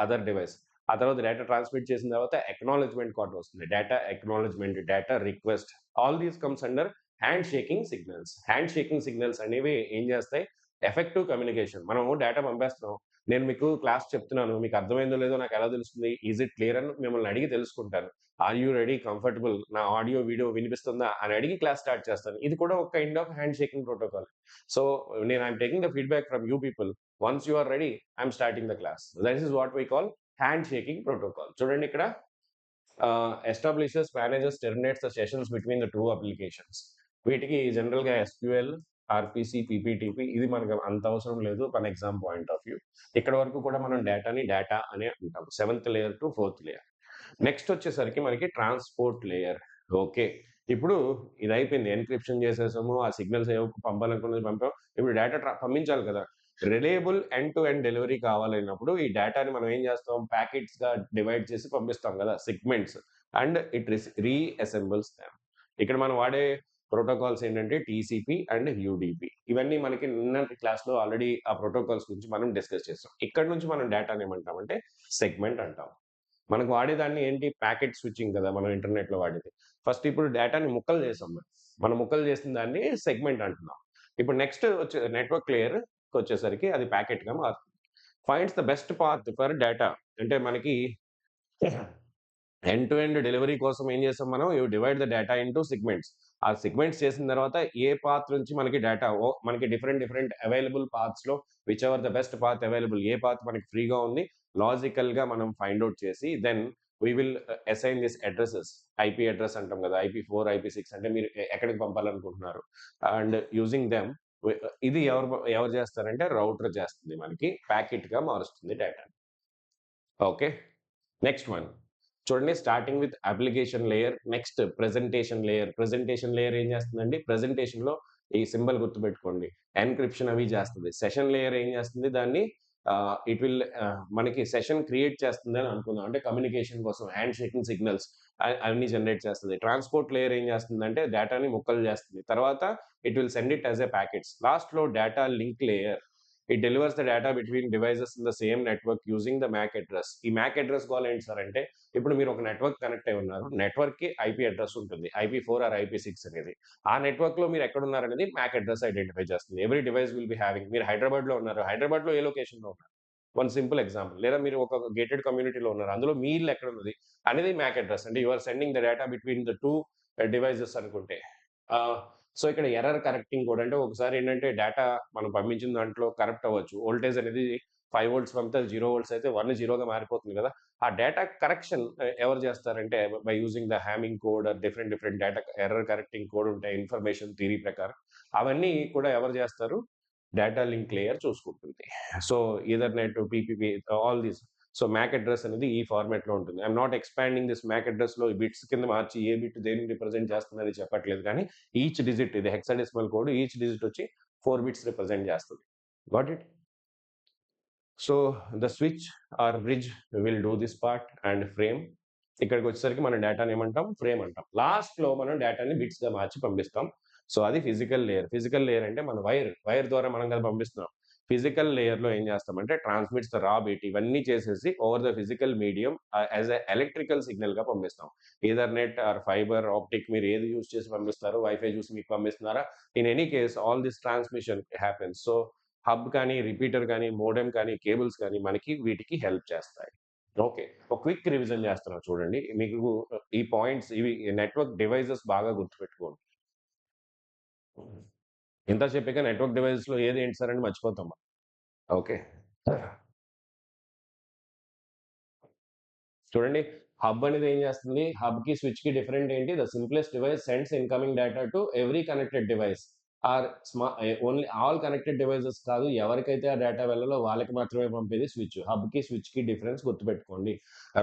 Other device. ఆ తర్వాత data transmit చేసిన తర్వాత అక్నాలెడ్జ్‌మెంట్ కోడ్ వస్తుంది. Data acknowledgement, data request all these comes under hand shaking signals. Hand shaking signals అనేవి ఏం చేస్తాయి? Effective communication. మనము డేటా పంపేస్తున్నాం. నేను మీకు క్లాస్ చెప్తున్నాను. మీకు అర్థమైందో లేదో నాకు ఎలా తెలుస్తుంది? ఈజ్ ఇట్ క్లియర్ అని మిమ్మల్ని అడిగి తెలుసుకుంటాను. Are you ready? కంఫర్టబుల్? నా ఆడియో, వీడియో వినిపిస్తుందా? అని అడిగి క్లాస్ స్టార్ట్ చేస్తాను. ఇది కూడా ఒక kind of hand shaking protocol. So, నేను I am taking the feedback from you people. Once you are ready, I am starting the class. This is what we call hand shaking protocol. చూడండి ఇక్కడ establishes, manages, terminates the sessions between the 2 applications. వీటికి జనరల్‌గా SQL, RPC, పీపీటీపీ ఇది మనకు అంత అవసరం లేదు from exam point of view. ఇక్కడ వరకు కూడా మనం డేటాని డేటా అనే అంటాం. 7th layer to 4th layer. Next వచ్చేసరికి మనకి ట్రాన్స్‌పోర్ట్ లేయర్. ఓకే. ఇప్పుడు ఇదయిపోయింది. ఎన్‌క్రిప్షన్ చేసేసాము. ఆ సిగ్నల్స్ ఏవో పంపాలనుకున్నది పంపాం. ఇప్పుడు డేటా పంపించాలి కదా! Reliable end to end delivery కావాలన్నప్పుడు ఈ డేటాని మనం ఏం చేస్తాం? ప్యాకెట్స్‌గా డివైడ్ చేసి పంపిస్తాం కదా! Segments and it reassembles them. ఇక్కడ మనం వాడే ప్రోటోకాల్స్ ఏంటంటే టీసీపీ అండ్ యూడీపీ. ఇవన్నీ మనకి నిన్నటి క్లాస్‌లో ఆల్రెడీ ఆ ప్రోటోకాల్స్ గురించి మనం డిస్కస్ చేసాం. ఇక్కడ నుంచి మనం డేటాని ఏమంటామంటే సెగ్మెంట్ అంటాం. మనకు వాడేదాన్ని ఏంటి? ప్యాకెట్ స్విచ్చింగ్ కదా! మనం ఇంటర్నెట్‌లో వాడేది. ఫస్ట్ ఇప్పుడు డేటాని ముక్కలు చేసాం మనం. మనం ముక్కలు చేసిన దాన్ని సెగ్మెంట్ అంటున్నాం. ఇప్పుడు నెక్స్ట్ వచ్చే నెట్వర్క్ లేయర్‌కొచ్చేసరికి అది ప్యాకెట్‌గా మారుతుంది. Finds the best path for data. అంటే మనకి ఎండ్ టు ఎండ్ డెలివరీ కోసం ఏం చేసాం మనం? You divide the data into segments. ఆ సెగ్మెంట్స్ చేసిన తర్వాత ఏ పాత్ నుంచి మనకి డేటా మనకి డిఫరెంట్ అవైలబుల్ పాత్స్‌లో which ever the best path available ఏ పాత్ మనకి ఫ్రీగా ఉంది. లాజికల్‌గా మనం ఫైండ్ ఔట్ చేసి then we will assign this addresses. IP address అంటాం కదా! ఐపీ4, ఐపీ6 అంటే మీరు ఎక్కడికి పంపాలనుకుంటున్నారు. అండ్ యూజింగ్ దెమ్ ఇది ఎవరు చేస్తారంటే రౌటర్ చేస్తుంది మనకి. ప్యాకెట్‌గా మారుస్తుంది డేటాని. ఓకే. Next one. చూడండి starting with application layer. Next presentation layer. Presentation layer ఏం చేస్తుందండి? ప్రెజెంటేషన్‌లో ఈ సింబల్ గుర్తుపెట్టుకోండి. ఎన్‌క్రిప్షన్ అవి చేస్తది. సెషన్ లేయర్ ఏం చేస్తుంది? దాన్ని ఇట్ విల్ మనకి సెషన్ క్రియేట్ చేస్తుందని అనుకుందాం. అంటే కమ్యూనికేషన్ కోసం హ్యాండ్ షేకింగ్ సిగ్నల్స్ అవన్నీ జనరేట్ చేస్తది. ట్రాన్స్‌పోర్ట్ లేయర్ ఏం చేస్తుందంటే డేటాని ముక్కలు చేస్తుంది. తర్వాత it will send it as a packets. లాస్ట్‌లో data link layer. It delivers the data between devices in the same network using the MAC address. ఈ MAC అడ్రెస్ గోల ఏంటి సార్ అంటే, ఇప్పుడు మీరు ఒక నెట్వర్క్ కనెక్ట్ అయి ఉన్నారు. నెట్వర్క్‌కి ఐపీ అడ్రెస్ ఉంటుంది. ఐపీ4 ఆర్ ఐపీ6 అనేది. ఆ నెట్వర్క్‌లో మీరు ఎక్కడున్నారనేది MAC అడ్రెస్ ఐడెంటిఫై చేస్తుంది. Every device will be having. మీరు హైదరాబాద్‌లో ఉన్నారు. హైదరాబాద్‌లో ఏ లొకేషన్‌లో ఉన్నారు? One simple example. లేదా మీరు ఒక గేటెడ్ కమ్యూనిటీలో ఉన్నారు. అందులో మీ ఇల్లు ఎక్కడున్నది అనేది MAC అడ్రెస్. అంటే you are sending the data between the 2 devices అనుకుంటే. ఆహ్, సో, ఇక్కడ ఎర్రర్ కరెక్టింగ్ కూడా అంటే ఒకసారి ఏంటంటే డేటా మనం పంపించిన దాంట్లో కరప్ట్ అవ్వచ్చు. వోల్టేజ్ అనేది 5 వోల్ట్స్ పంపితే అది 0 వోల్ట్స్ అయితే 1 జీరోగా మారిపోతుంది కదా! ఆ డేటా కరెక్షన్ ఎవరు చేస్తారంటే by using the hamming code or different data error correcting code ఉంటాయి ఇన్ఫర్మేషన్ థియరీ ప్రకారం. అవన్నీ కూడా ఎవరు చేస్తారు? డేటా లింక్ లేయర్ చూసుకుంటుంది. So, ethernet, PPP all these. So, MAC address అనేది ఈ ఫార్మాట్‌లో ఉంటుంది. I'm not expanding this MAC అడ్రెస్‌లో ఈ బిట్స్ కింద మార్చి ఏ బిట్ దేనిని రిప్రజెంట్ చేస్తుందని చెప్పట్లేదు కానీ, ఈచ్ డిజిట్ ఇది హెక్సాడెసిమల్ కోడ్. ఈచ్ డిజిట్ వచ్చి 4 బిట్స్ రిప్రజెంట్ చేస్తది. Got it? So, the switch or bridge will do this part and frame. ఇక్కడికొచ్చేసరికి మనం డేటాని ఏమంటాం? ఫ్రేమ్ అంటాం. లాస్ట్‌లో మనం డేటాని బిట్స్‌గా మార్చి పంపిస్తాం. సో, అది ఫిజికల్ లేయర్. ఫిజికల్ లేయర్ అంటే మన వైర్ ద్వారా మనం కదా పంపిస్తున్నాం. ఫిజికల్ లేయర్‌లో ఏం చేస్తామంటే ట్రాన్స్మిట్స్ ద రా బిట్ ఇవన్నీ చేసేసి over the physical medium as a electrical సిగ్నల్‌గా పంపిస్తాం. ఈథర్‌నెట్ ఆర్ ఫైబర్ ఆప్టిక్ మీరు ఏది యూజ్ చేసి పంపిస్తారు, వైఫై చూసి మీకు పంపిస్తున్నారా? In any case all this transmission happens. So, hub కానీ, రిపీటర్ కానీ, మోడెమ్ కానీ, కేబుల్స్ కానీ మనకి వీటికి హెల్ప్ చేస్తాయి. ఓకే. ఒక క్విక్ రివిజన్ చేస్తున్నా చూడండి. మీకు ఈ పాయింట్స్ ఇవి నెట్వర్క్ డివైసెస్ బాగా గుర్తుపెట్టుకోండి. ఇంత చెప్పాక నెట్వర్క్ డివైసెస్‌లో ఏది ఏంటి సార్ అని మర్చిపోతాం మనం. ఓకే. చూడండి హబ్ అనేది ఏం చేస్తుంది? హబ్‌కి, స్విచ్‌కి డిఫరెంట్ ఏంటి? The simplest device sends incoming data to every connected device are only all connected devices కాదు. ఎవరికైతే ఆ డేటా వెళ్ళాలో వాళ్ళకి మాత్రమే పంపేది స్విచ్. హబ్‌కి, స్విచ్‌కి డిఫరెన్స్ గుర్తుపెట్టుకోండి.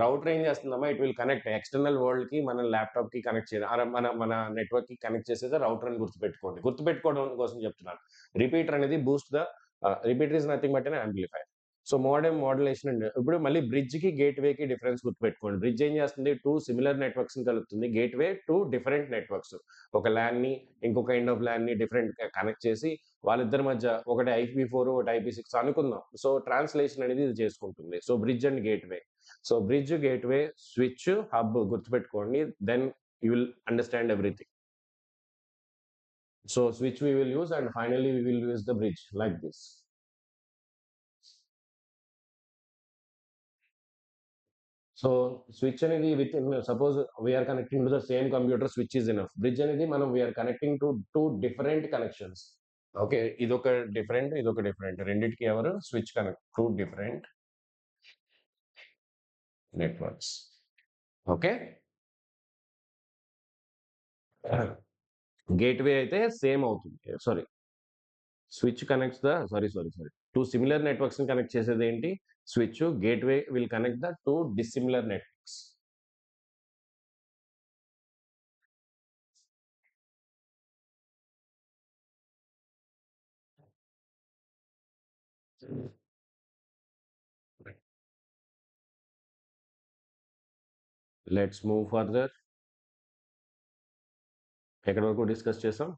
రౌటర్ ఏం చేస్తుందమ్మా? ఇట్ విల్ కనెక్ట్ ఎక్స్టర్నల్ వరల్డ్‌కి మన ల్యాప్‌టాప్‌కి కనెక్ట్ చేయాలి. మన మన నెట్వర్క్‌కి కనెక్ట్ చేసేది రౌటర్ అని గుర్తుపెట్టుకోండి. గుర్తుపెట్టుకోవడం కోసం చెప్తున్నాను. రిపీటర్ అనేది boost the repeater is nothing but an amplifier. So modem modulation అండి. ఇప్పుడు మళ్ళీ బ్రిడ్జ్‌కి, గేట్‌వేకి డిఫరెన్స్ గుర్తుపెట్టుకోండి. బ్రిడ్జ్ ఏం చేస్తుంది? 2 సిమిలర్ నెట్వర్క్స్‌ని కలుపుతుంది. Gateway 2 different networks. ఒక ల్యాన్‌ని, ఇంకో కైండ్ ఆఫ్ ల్యాన్‌ని డిఫరెంట్ కనెక్ట్ చేసి వాళ్ళిద్దరి మధ్య ఒకటి ఐపీ4, ఒకటి ఐపీ6 అనుకుందాం. సో ట్రాన్స్‌లేషన్ అనేది ఇది చేసుకుంటుంది. So bridge and gateway. So bridge, gateway, switch, hub గుర్తుపెట్టుకోండి. Then you will understand everything. So switch we will use and finally we will use the bridge like this. So switch అనేది with in suppose we are connecting to the same computer switch is enough. Bridge అనేది మనం we are connecting to 2 different connections. Okay. ఇదొక different, ఇదొక different. రెండిటికి ఎవరు switch connect 2 different networks. Okay. Gateway అయితే same అవుతుంది. Sorry switch connects the sorry. 2 similar నెట్వర్క్స్‌ని connect చేసేదేంటి? Switch. Gateway will connect the 2 dissimilar networks. Let's move further. ఎక్కడి వరకు డిస్కస్ చేసాం?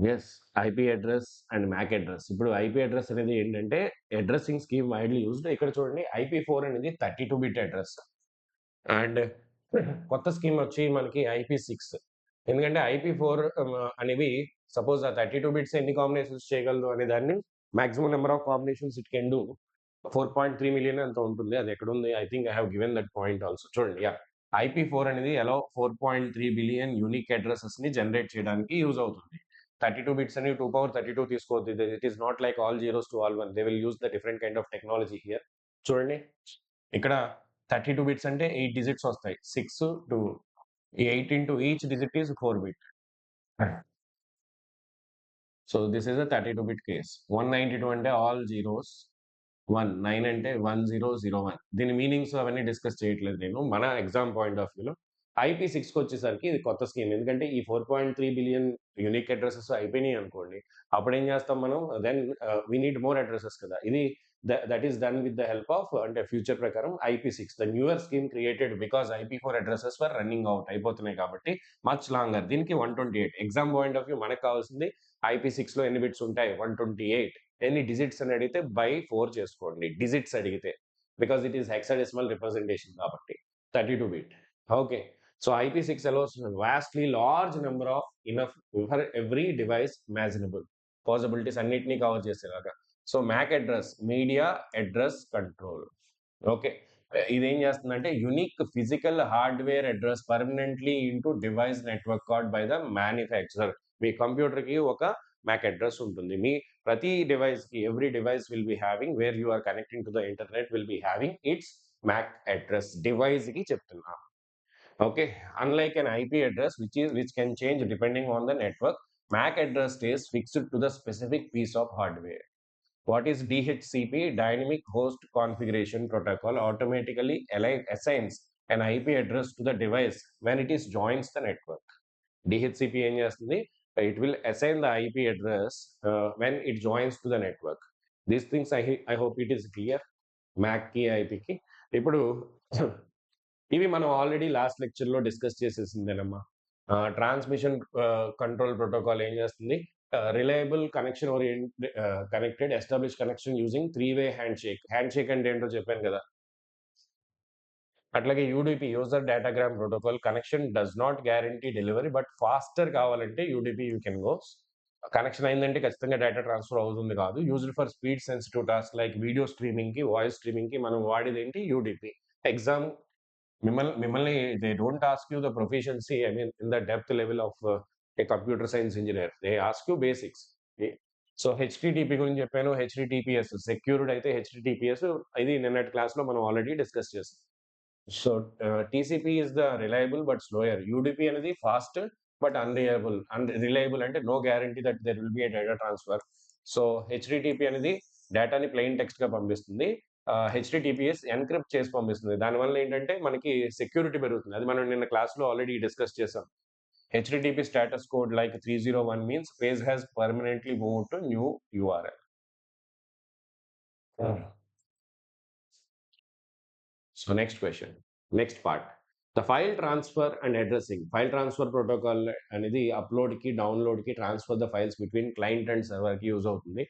Yes. IP address and MAC address. ఇప్పుడు IP address అనేది ఏంటంటే అడ్రెస్సింగ్ స్కీమ్ వైడ్‌లీ యూజ్డ్. ఇక్కడ చూడండి ఐపీ4 అనేది 32 బిట్ అడ్రెస్. అండ్ కొత్త స్కీమ్ వచ్చి మనకి ఐపీ6. ఎందుకంటే ఐపీ4 అనేవి సపోజ్ ఆ 32 బిట్స్ ఎన్ని కాంబినేషన్స్ చేయగలదు అనే దాన్ని maximum number of combinations it can do 4.3 million ఎంతో ఉంటుంది. అది ఎక్కడుంది? I think I have given that point also. చూడండి యాహ్! ఐపీ4 అనేది అలౌ 4.3 బిలియన్ యూనిక్ అడ్రెసెస్‌ని జనరేట్ చేయడానికి యూజ్ అవుతుంది. 32 బిట్స్ అని 2 పవర్ 32 తీసుకోవద్దు. It is not like all zeros to all one. They will use the different kind of technology here. చూడండి ఇక్కడ 32 bits అంటే 8 digits వస్తాయి. 6, 2 ఈ 8 into each digit is 4 bit. So this is a 32 bit case. 192 అంటే all zeros. 1 9 అంటే 1001. దీని meanings అవన్నీ discuss చేయట్లేదు నేను. మన ఎగ్జామ్ పాయింట్ ఆఫ్ వ్యూలో ఐపీ6కి వచ్చేసరికి ఇది కొత్త స్కీమ్. ఎందుకంటే ఈ 4.3 బిలియన్ యూనిక్ అడ్రెసెస్ అయిపోయినాయి అనుకోండి. అప్పుడేం చేస్తాం మనం? Then we need more addresses కదా! ఇది that is done with the help of అంటే ఫ్యూచర్ ప్రకారం ఐపీ6 the newer scheme created because IP four addresses were running out అయిపోతున్నాయి కాబట్టి మచ్ లాంగర్. దీనికి 128 ఎగ్జామ్ పాయింట్ ఆఫ్ వ్యూ మనకు కావాల్సింది ఐపీ6లో ఎన్ని బిట్స్ ఉంటాయి? 128. ఎన్ని డిజిట్స్ అని అడిగితే బై 4 చేసుకోండి. డిజిట్స్ అడిగితే. Because it is hexadecimal representation కాబట్టి 32 bit. Okay. So IP6 allows vastly large number of enough for every device imaginable. Possibilities అన్నిటిని కవర్ చేసేలాగా. So MAC address media address control. Okay. ఇదేం చేస్తుందంటే unique physical hardware address permanently into device network card by the manufacturer. మీ కంప్యూటర్‌కి ఒక MAC address ఉంటుంది. మీ ప్రతి డివైస్‌కి every device will be having where you are connecting to the internet will be having its MAC address. డివైస్‌కి చెప్తున్నా. Okay, unlike an IP address, which can change depending on the network, MAC address stays fixed to the specific piece of hardware. What is DHCP? Dynamic Host Configuration Protocol automatically assigns an IP address to the device when it is joins the network. DHCP ఏం చేస్తుంది? It will assign the IP address when it joins to the network. These things I hope it is clear. MAC కి IP కి. ఇప్పుడు ఇవి మనం already last లెక్చర్‌లో discuss చేసేసిందేనమ్మా. Transmission control protocol ఏం చేస్తుంది? Reliable connection connected establish connection using 3-వే హ్యాండ్‌షేక్. హ్యాండ్‌షేక్ అంటే ఏంటో చెప్పాను కదా! అట్లాగే UDP user datagram protocol connection does not guarantee delivery but faster కావాలంటే UDP you can go. Connection అయిందంటే ఖచ్చితంగా డేటా ట్రాన్స్ఫర్ అవుతుంది కాదు. Used for speed sensitive task like video స్ట్రీమింగ్‌కి, వాయిస్ స్ట్రీమింగ్‌కి మనం వాడేదేంటి? యూడీపీ. ఎగ్జామ్ మిమ్మల్ని they don't ask you the proficiency I mean in the depth level of A computer science engineer. They ask you basics. So HTTP గురించి చెప్పాను. HTTPS secured అయితే HTTPS ఇది నిన్నటి క్లాస్‌లో మనం ఆల్రెడీ డిస్కస్ చేసాం. So TCP is the reliable but slower. UDP అనేది fast but unreliable. Reliable అంటే no guarantee that there will be a data transfer. So HTTP అనేది డేటాని ప్లెయిన్ టెక్స్ట్‌గా పంపిస్తుంది. హెచ్‌టిటిపిఎస్ ఎన్‌క్రిప్ట్ చేసి పంపిస్తుంది. దానివల్ల ఏంటంటే మనకి సెక్యూరిటీ పెరుగుతుంది. అది మనం నిన్న క్లాస్‌లో ఆల్రెడీ డిస్కస్ చేసాం. HTTP status code like 301 means page has permanently moved to new URL. So next question, next part. The file transfer and addressing. File transfer protocol అనేది upload కి, download కి, transfer the files between client and server కి use అవుతుంది.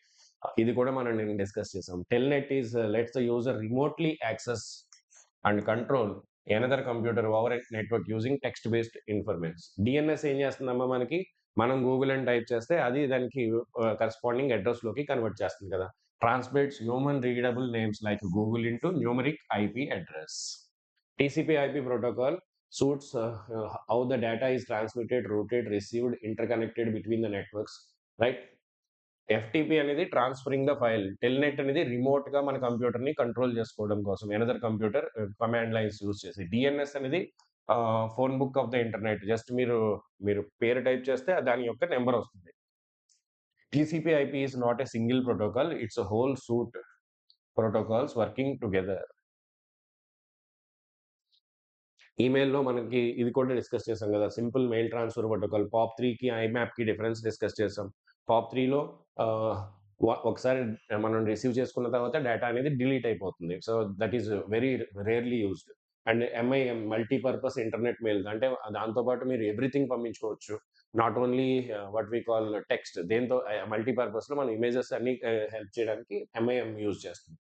ఇది కూడా మనం నేను discuss చేసాం. Telnet is lets the user remotely access and control another computer over a network using text based information. DNS ఏం చేస్తుందమ్మా మనకి? మనం గూగుల్ అని టైప్ చేస్తే అది దానికి కరెస్పాండింగ్ అడ్రస్ లోకి కన్వర్ట్ చేస్తుంది కదా. Transmits human readable names like Google into numeric IP address. TCP/IP protocol suits how the data is transmitted, routed, received, interconnected between the networks, right? FTP అనేది transferring the file. Telnet అనేది remote గా మన computer ని control చేసుకోవడం కోసం another computer command lines use చేసి. DNS అనేది phone book of the internet. Just మీరు మీరు పేరు టైప్ చేస్తే దాని యొక్క నెంబర్ వస్తుంది. TCP/IP is not a single protocol, it's a whole suite protocols working together. ఈమెయిల్‌లో మనకి ఇది కూడా డిస్కస్ చేసాం కదా. సింపుల్ మెయిల్ ట్రాన్స్ఫర్ ప్రోటోకాల్ POP3కి, IMAP‌కి డిఫరెన్స్ డిస్కస్ చేసాం. POP3లో ఒకసారి మనం రిసీవ్ చేసుకున్న తర్వాత డేటా అనేది డిలీట్ అయిపోతుంది. So that is very rarely used. And MIM multipurpose internet mails అంటే దాంతో పాటు మీరు ఎవ్రీథింగ్ పంపించుకోవచ్చు. Not only what we call text. దేంతో మల్టీపర్పస్‌లో మనం ఇమేజెస్ అన్ని హెల్ప్ చేయడానికి MIM యూజ్ చేస్తాం.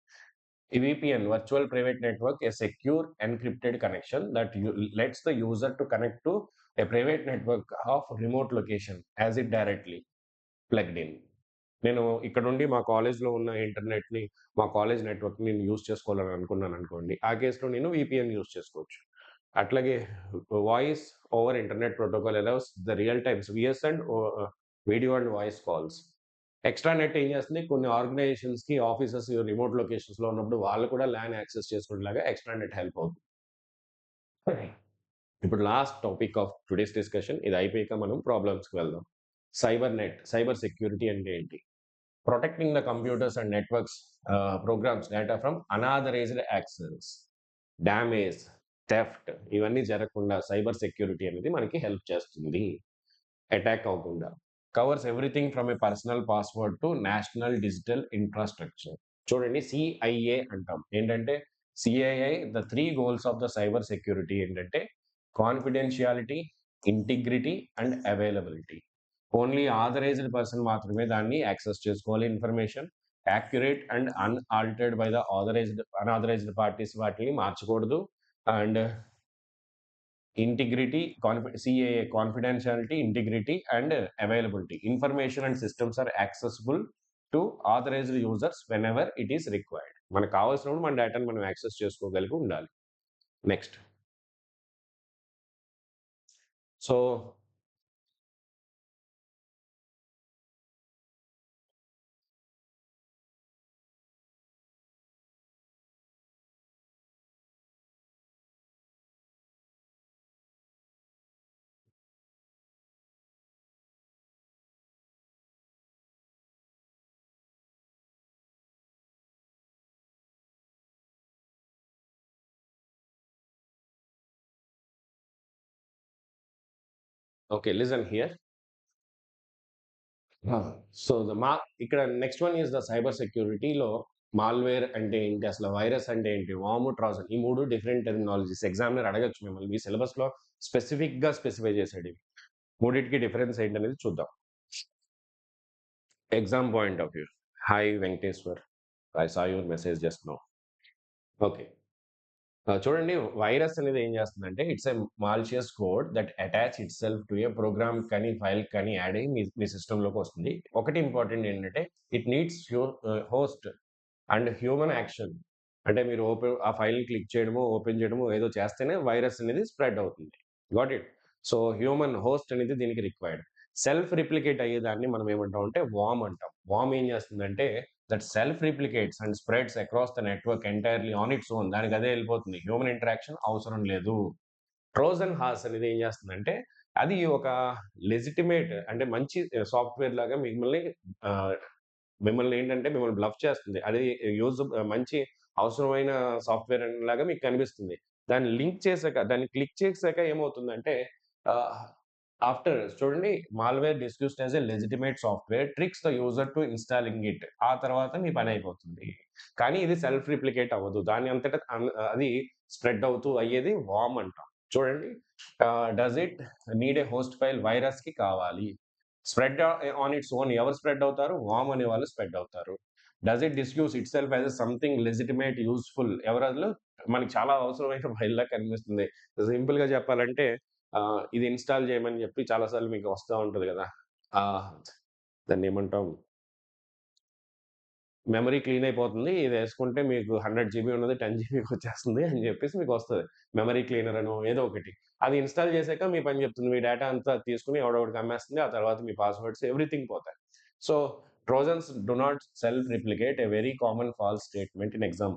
VPN, virtual private network, a secure encrypted connection that lets the user to connect to a private network of remote location as it directly plugged in. నేను ఇక్కడ నుండి మా కాలేజ్‌లో ఉన్న ఇంటర్నెట్‌ని, మా కాలేజ్ నెట్వర్క్‌ని నేను యూజ్ చేసుకోవాలని అనుకున్నాను అనుకోండి. ఆ కేస్‌లో నేను VPN యూజ్ చేసుకోవచ్చు. అట్లాగే voice over internet protocol allows the real times VS and video and voice calls. Extra net ఏం చేస్తుంది? కొన్ని ఆర్గనైజేషన్స్‌కి ఆఫీసెస్ రిమోట్ లొకేషన్స్‌లో ఉన్నప్పుడు వాళ్ళు కూడా ల్యాన్ యాక్సెస్ చేసుకునేలాగా ఎక్స్ట్రా నెట్ హెల్ప్ అవుతుంది. ఇప్పుడు last topic of today's discussion ఇది అయిపోయాక మనం ప్రాబ్లమ్స్‌కి వెళ్దాం. సైబర్ నెట్, సైబర్ సెక్యూరిటీ అంటే ఏంటి? Protecting the computers and networks programs data from unauthorised access, damage, theft ఇవన్నీ జరగకుండా సైబర్ సెక్యూరిటీ అనేది మనకి హెల్ప్ చేస్తుంది. అటాక్ అవ్వకుండా. Covers everything from a personal password to national digital infrastructure. చూడండి సిఐఏ అంటాం. ఏంటంటే CIA the 3 goals of the cyber security ఏంటంటే confidentiality, integrity and availability. Only authorised person మాత్రమే దాన్ని యాక్సెస్ చేసుకోవాలి information. Accurate and unaltered by the unauthorised parties వాటిని మార్చకూడదు. And integrity, CAA confidentiality, integrity and availability. Information and systems are accessible to authorized users whenever it is required. మనకు కావాల్సినప్పుడు మన డేటాను మనం యాక్సెస్ చేసుకోగలిగి ఉండాలి. Next so okay listen here. So ఇక్కడ next one is the cyber సెక్యూరిటీలో malware అంటే ఏంటి, అసలు వైరస్ అంటే ఏంటి, వాము, ట్రాజన్ ఈ 3 డిఫరెంట్ టెర్మినాలజీస్. ఎగ్జామినర్ అడగచ్చు మిమ్మల్ని. మీ సిలబస్లో స్పెసిఫిక్గా స్పెసిఫై చేసాడు. మూడిటికి డిఫరెన్స్ ఏంటనేది చూద్దాం. Exam point of view. Hi Venkateshwar. I saw your message just now. Okay. చూడండి, వైరస్ అనేది ఏం చేస్తుందంటే it's a malicious code that attach itself to a program కానీ, ఫైల్ కానీ యాడ్ అయ్యి మీ మీ సిస్టమ్‌లోకి వస్తుంది. ఒకటి ఇంపార్టెంట్ ఏంటంటే it needs host and human action. అంటే మీరు ఆ ఫైల్‌ని క్లిక్ చేయడమో, ఓపెన్ చేయడమో ఏదో చేస్తేనే వైరస్ అనేది స్ప్రెడ్ అవుతుంది. Got it? So, human host అనేది దీనికి రిక్వైర్డ్. సెల్ఫ్ రిప్లికేట్ అయ్యేదాన్ని మనం ఏమంటాం అంటే వార్మ్ అంటాం. వార్మ్ ఏం చేస్తుందంటే that self replicates and spreads across the network entirely on its own. దానికి అదే ఎళ్ళిపోతుంది. హ్యూమన్ ఇంటరాక్షన్ అవసరం లేదు. ట్రోజన్ హార్స్ అనేది ఏం చేస్తుందంటే అది ఒక లెజిటిమేట్ అంటే మంచి సాఫ్ట్‌వేర్ లాగా ఆహ్, మిమ్మల్ని బ్లఫ్ చేస్తుంది. అది మంచి అవసరమైన సాఫ్ట్‌వేర్ లాగా మీకు కనిపిస్తుంది. దాన్ని క్లిక్ చేసాక ఏమవుతుందంటే ఆహ్, ఆఫ్టర్ చూడండి, malware disguised as a legitimate software tricks the user to installing it. ఆ తర్వాత మీ పనయిపోతుంది. కానీ ఇది సెల్ఫ్ రిప్లికేట్ అవ్వదు. దాని అంతట అది స్ప్రెడ్ అవుతూ అయ్యేది వార్మ్ అంటాం. చూడండి, does it need a host file? వైరస్‌కి కావాలి. స్ప్రెడ్ ఆన్ ఇట్స్ ఓన్ ఎవరు స్ప్రెడ్ అవుతారు? వార్మ్ అనేవాళ్ళు స్ప్రెడ్ అవుతారు. Does it disguise itself as something legitimate, useful? ఎవరదులో మనకి చాలా అవసరమైన ఫైల్‌లా కనిపిస్తుంది. సింపుల్‌గా చెప్పాలంటే ఇది ఇన్‌స్టాల్ చేయమని చెప్పి చాలా సార్లు మీకు వస్తా ఉంటది గదా! ఆహ్, దాన్నేమంటాం? మెమరీ క్లీన్ అయిపోతుంది. ఇదేసుకుంటే మీకు 100 జీబీ ఉన్నది 10 జీబీకొచ్చేస్తుంది అని జెప్పేసి మీకొస్తది. మెమరీ క్లీనర్ అనో ఏదో ఒకటి. అది ఇన్‌స్టాల్ చేసాక మీ పని జెప్తుంది. మీ డేటా అంతా తీసుకొని ఎవడో ఒకడికి అమ్మేస్తుంది. ఆ తర్వాత మీ పాస్వర్డ్స్ ఎవ్రీథింగ్ పోతాయి. So, trojans do not self replicate, a very common false statement in exam.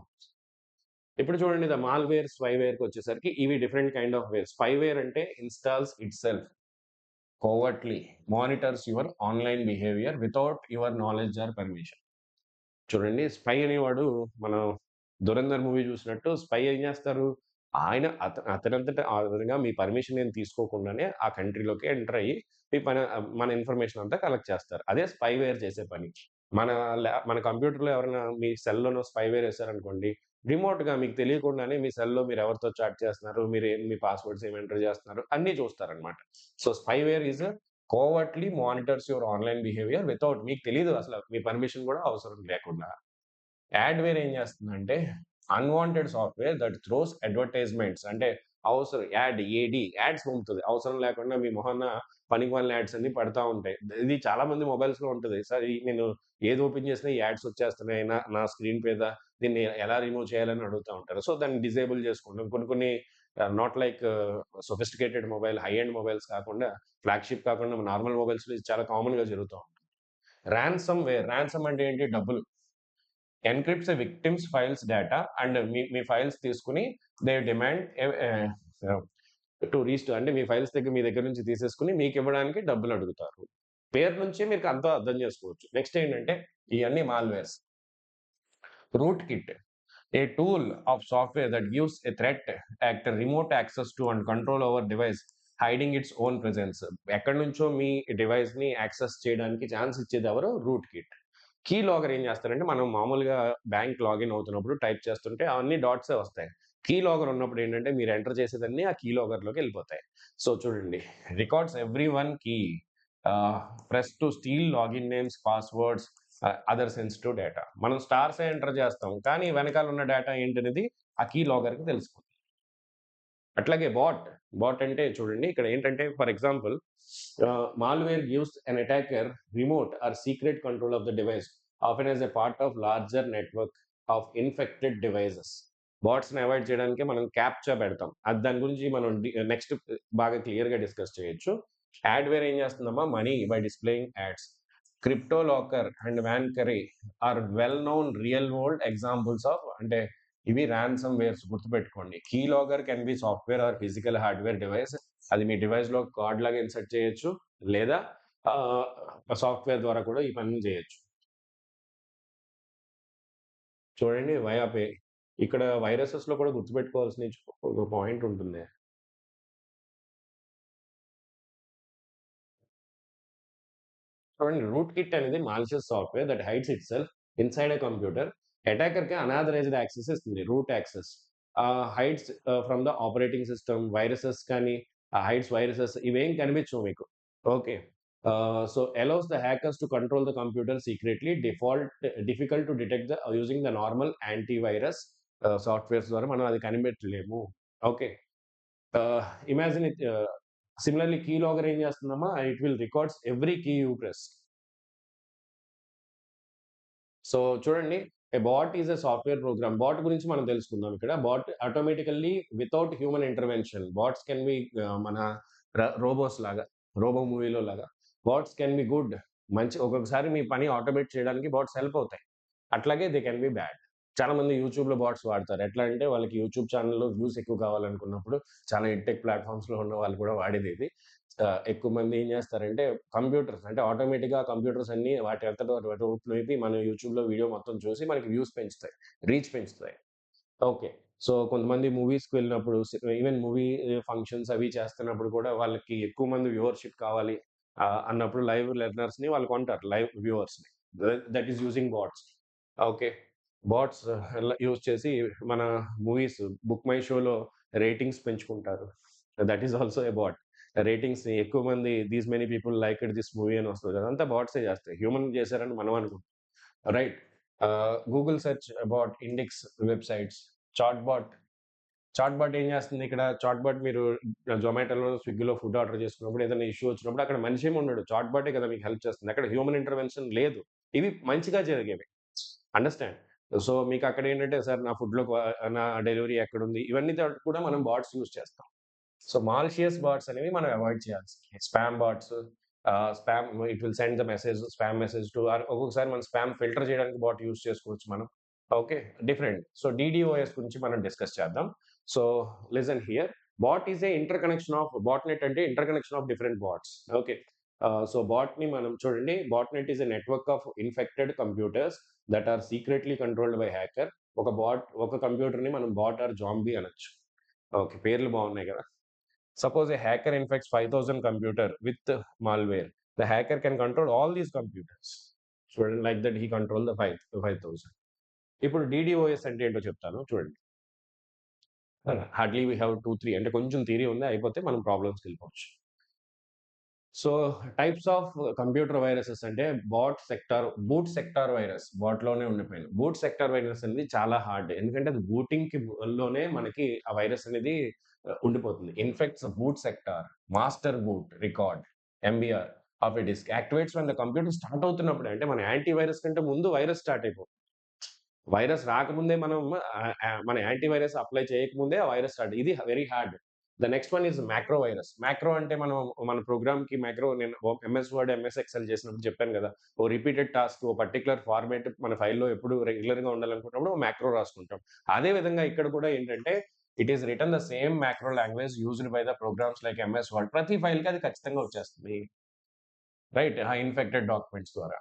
ఇప్పుడు చూడండి, ద మాల్‌వేర్, స్పైవేర్‌కొచ్చేసరికి ఇవి different kind of ware. Spyware అంటే installs itself covertly, monitors your online behaviour without your knowledge or permission. చూడండి, spy అనేవాడు మనం 'Dhurandhar' movie చూసినట్టు spy ఏం చేస్తారు? అతనంతట అతనుగా మీ పర్మిషన్ ఏం తీసుకోకుండానే ఆ కంట్రీలోకి ఎంటర్ అయ్యి మన ఇన్ఫర్మేషన్ అంతా కలెక్ట్ చేస్తారు. అదే స్పైవేర్ చేసే పని. మన కంప్యూటర్‌లో ఎవరైనా మీ సెల్‌లోనో స్పైవేర్ ఎసారనుకోండి, రిమోట్‌గా మీకు తెలియకుండానే మీ సెల్‌లో మీరు ఎవరితో చాట్ చేస్తున్నారు, మీ పాస్వర్డ్స్ ఏమి ఎంటర్ చేస్తున్నారు అన్నీ చూస్తారనమాట. So, spyware is covertly monitors your online behaviour without మీకు తెలీదు అసల మీ పర్మిషన్ కూడా అవసరం లేకుండా. యాడ్‌వేర్ ఏం చేస్తుందంటే unwanted software that throws advertisements అంటే యాడ్స్ పంపుతది. అవసరం లేకుండా మీ మొహాన పనికిమాలిన యాడ్స్ అన్నీ పడతా ఉంటాయి. ఇది చాలా మంది మొబైల్స్‌లో ఉంటది. సార్ నేను ఏది ఓపెన్ చేసినా ఈ యాడ్స్ వచ్చేస్తున్నాయి నా నా స్క్రీన్ మీద. దీన్ని ఎలా రిమూవ్ చేయాలని అడుగుతా ఉంటారు. సో, దాన్ని డిజేబుల్ చేసుకుంటాం. కొన్ని కొన్ని not like sophisticated mobile, high end mobiles కాకుండా, ఫ్లాగ్‌షిప్ కాకుండా నార్మల్ మొబైల్స్‌లో ఇది చాలా కామన్‌గా జరుగుతా ఉంటుంది. రాన్సమ్ అంటే ఏంటి? డబ్బులు. Encrypts a victims files data and మీ ఫైల్స్ తీసుకొని దే డిమాండ్ టు రీస్టోర్ అంటే మీ దగ్గర నుంచి తీసేసుకొని మీకివ్వడానికి డబ్బులడుగుతారు. పేరు నుంచే మీకు అంతా అర్థం చేసుకోవచ్చు. నెక్స్ట్ ఏంటంటే ఇయన్నీ malwares. Root kit, a tool of software that gives a threat actor remote access to and control over device hiding its own presence. ఎక్కడి నుంచో మీ డివైస్‌ని యాక్సెస్ చేయడానికి ఛాన్స్ ఇచ్చేది ఎవరు? Root kit. కీ లాగర్ ఏం చేస్తారంటే మనం మామూలుగా బ్యాంక్ లాగిన్ అవుతున్నప్పుడు టైప్ చేస్తుంటే అవన్నీ డాట్సే వస్తాయి. కీ లాగర్ ఉన్నప్పుడు ఏంటంటే మీరు ఎంటర్ చేసేదన్నీ ఆ కీ లాగర్‌లోకి వెళ్ళిపోతాయి. సో చూడండి, రికార్డ్స్ ఎవ్రీ వన్ కీ ఆహ్, press to steal login names, passwords, other sensitive data. మనం స్టార్సే ఎంటర్ చేస్తాం. కానీ వెనకాల ఉన్న డేటా ఏంటనేది ఆ కీ లాగర్‌కి తెలిసిపోతుంది. అట్లాగే బాట్ అంటే చూడండి, ఇక్కడ ఏంటంటే for example malware gives an attacker remote or secret control of the device often as a part of larger network of infected devices. బాట్స్‌ని అవాయిడ్ చేయడానికి మనం క్యాప్చా పెడతాం. అది దాని గురించి మనం నెక్స్ట్ బాగా క్లియర్‌గా డిస్కస్ చేయొచ్చు. యాడ్‌వేర్ ఏం చేస్తుందమ్మా? Money by displaying ads. Crypto locker and WannaCry are well known real world examples of అంటే ఇవి రాన్సమ్ వేర్స్ గుర్తుపెట్టుకోండి. Key logger can be software or physical hardware device. అది మీ డివైస్‌లో కార్డ్ లాగా ఇన్సర్ట్ చేయొచ్చు. లేదా ఆహ్, సాఫ్ట్‌వేర్ ద్వారా కూడా ఈ పనిని చేయొచ్చు. చూడండి, వయా పే. ఇక్కడ వైరసెస్‌లో కూడా గుర్తుపెట్టుకోవాల్సిన ఒక పాయింట్ ఉంటుంది. చూడండి, రూట్ కిట్ అనేది malicious software that hides itself inside a computer. అటాకర్‌కి అనాథరైజ్డ్ యాక్సెస్ ఇస్తుంది. Root access. Hides from the operating system. Viruses కానీ, హైడ్స్ వైరసెస్ ఇవేం కనిపించవు మీకు. Okay. So allows the hackers to control the computer secretly. Difficult to detect the using the normal antivirus softwares ద్వారా మనం అది కనిపెట్టలేము. Okay. Imagine it similarly key logger ఏం చేస్తుందమ్మా, it will records every key you press. So చూడండి, a bot is a software program. Bot గురించి మనం తెలుసుకుందాం ఇక్కడ. Bot automatically without human intervention. Bots can be మన రోబోస్ లాగా, రోబో మూవీలో లాగా బాట్స్ కెన్ బి గుడ్. మంచి ఒక్కొక్కసారి మీ పని ఆటోమేట్ చేయడానికి బాట్స్ హెల్ప్ అవుతాయి. అట్లాగే దే కెన్ బి బ్యాడ్. చాలా మంది యూట్యూబ్ లో బాట్స్ వాడతారు. ఎట్లా అంటే వాళ్ళకి యూట్యూబ్ ఛానల్లో వ్యూస్ ఎక్కువ కావాలనుకున్నప్పుడు, చాలా ఎడ్టెక్ ప్లాట్ఫామ్స్ లో ఉన్న వాళ్ళు కూడా వాడేది ఇది. ఎక్కువ మంది ఏం చేస్తారంటే కంప్యూటర్స్ అంటే ఆటోమేటిక్‌గా కంప్యూటర్స్ అన్నీ వాటి అంతట వాటి వైపు మన యూట్యూబ్‌లో వీడియో మొత్తం చూసి మనకి వ్యూస్ పెంచుతాయి. రీచ్ పెంచుతాయి. ఓకే. సో, కొంతమంది మూవీస్‌కి వెళ్ళినప్పుడు ఈవెన్ మూవీ ఫంక్షన్స్ అవి చేస్తున్నప్పుడు కూడా వాళ్ళకి ఎక్కువ మంది వ్యూవర్‌షిప్ కావాలి అన్నప్పుడు లైవ్ లెర్నర్స్‌ని వాళ్ళు కొంటారు. లైవ్ వ్యూవర్స్‌ని. That is using bots. Okay. Bots use చేసి మన మూవీస్ బుక్ మై షోలో రేటింగ్స్ పెంచుకుంటారు. దట్ ఈస్ ఆల్సో ఎ బాట్. రేటింగ్స్‌ని ఎక్కువ మంది these many people liked this movie అని వస్తది కదా! అదంతా బాట్సే చేస్తాయి. హ్యూమన్ చేశారని మనం అనుకుంటాం. Right. Google search about index websites. Chat bot. Chat bot ఏం చేస్తుంది ఇక్కడ? చాట్ బాట్ మీరు జొమాటోలో, స్విగ్గీలో ఫుడ్ ఆర్డర్ చేసుకున్నప్పుడు ఏదైనా ఇష్యూ వచ్చినప్పుడు అక్కడ మనిషేమి ఉండడు. చాట్ బాటే కదా మీకు హెల్ప్ చేస్తుంది. అక్కడ హ్యూమన్ ఇంటర్వెన్షన్ లేదు. ఇవి మంచిగా జరిగేవి. అండర్‌స్టాండ్. సో, మీకక్కడేంటంటే, సార్ నా ఫుడ్‌లో నా డెలివరీ ఎక్కడుంది? ఇవన్నీ కూడా మనం బాట్స్ యూజ్ చేస్తాం. సో, మాలిషియస్ బాట్స్ అనేవి మనం అవాయిడ్ చేయాల్సింది. Spam bots, spam it will send the message, spam message to ఒక్కొక్కసారి మనం స్పామ్ ఫిల్టర్ చేయడానికి బాట్ యూజ్ చేసుకోవచ్చు మనం. ఓకే. డిఫరెంట్. సో, డీడీఓఎస్ గురించి మనం డిస్కస్ చేద్దాం. So, listen here. Bot is a interconnection of botnet అంటే interconnection of different bots. Okay. So, బాట్‌ని మనం చూడండి, botnet is a network of infected computers that are secretly controlled by hacker. ఒక కంప్యూటర్‌ని మనం బాట్ ఆర్ జాంబీ అనొచ్చు. Okay. పేర్లు బాగున్నాయి కదా! Suppose a hacker infects 5,000 computer with malware. The hacker can control all these computers. చూడండి, like that he control the 5,000. ఇప్పుడు DDoS అంటే ఏంటో చెప్తాను చూడండి. హార్డ్లీ వి హావ్ 2, 3 అంటే కొంచెం థియరీ ఉంది, అయిపోతే మనం ప్రాబ్లమ్స్‌కి వెళ్ళిపోవచ్చు. So, types of computer viruses అంటే బూట్ సెక్టార్ వైరస్. బాట్‌లోనే ఉండిపోయింది. బూట్ సెక్టార్ వైరస్ అనేది చాలా హార్డ్. ఎందుకంటే అది బూటింగ్‌కి లోనే మనకి ఆ వైరస్ అనేది ఉండిపోతుంది. Infects boot sector, master boot record, MBR of a disk activates when the computer start అవుతున్నప్పుడే. అంటే మన యాంటీ వైరస్ కంటే ముందు వైరస్ స్టార్ట్ అయిపోతుంది. వైరస్ రాకముందే మనం మన యాంటీ వైరస్ అప్లై చేయకముందే ఆ వైరస్ స్టార్ట్. ఇది very hard. The next one is macro virus. Macro అంటే మనం మన ప్రోగ్రామ్‌కి మ్యాక్రో నేను ఎంఎస్ వర్డ్, ఎంఎస్ ఎక్సెల్ చేసినప్పుడు చెప్పాను కదా! ఓ రిపీటెడ్ టాస్క్, ఓ పర్టిక్యులర్ ఫార్మాట్ మన ఫైల్‌లో ఎప్పుడు రెగ్యులర్‌గా ఉండాలనుకున్నప్పుడు ఓ మ్యాక్రో రాసుకుంటాం. అదే విధంగా ఇక్కడ కూడా ఏంటంటే, it is written the same macro language used by the programs like MS Word. ప్రతి ఫైల్‌కి అది ఖచ్చితంగా వచ్చేస్తుంది. రైట్. ఆ ఇన్ఫెక్టెడ్ డాక్యుమెంట్స్ ద్వారా.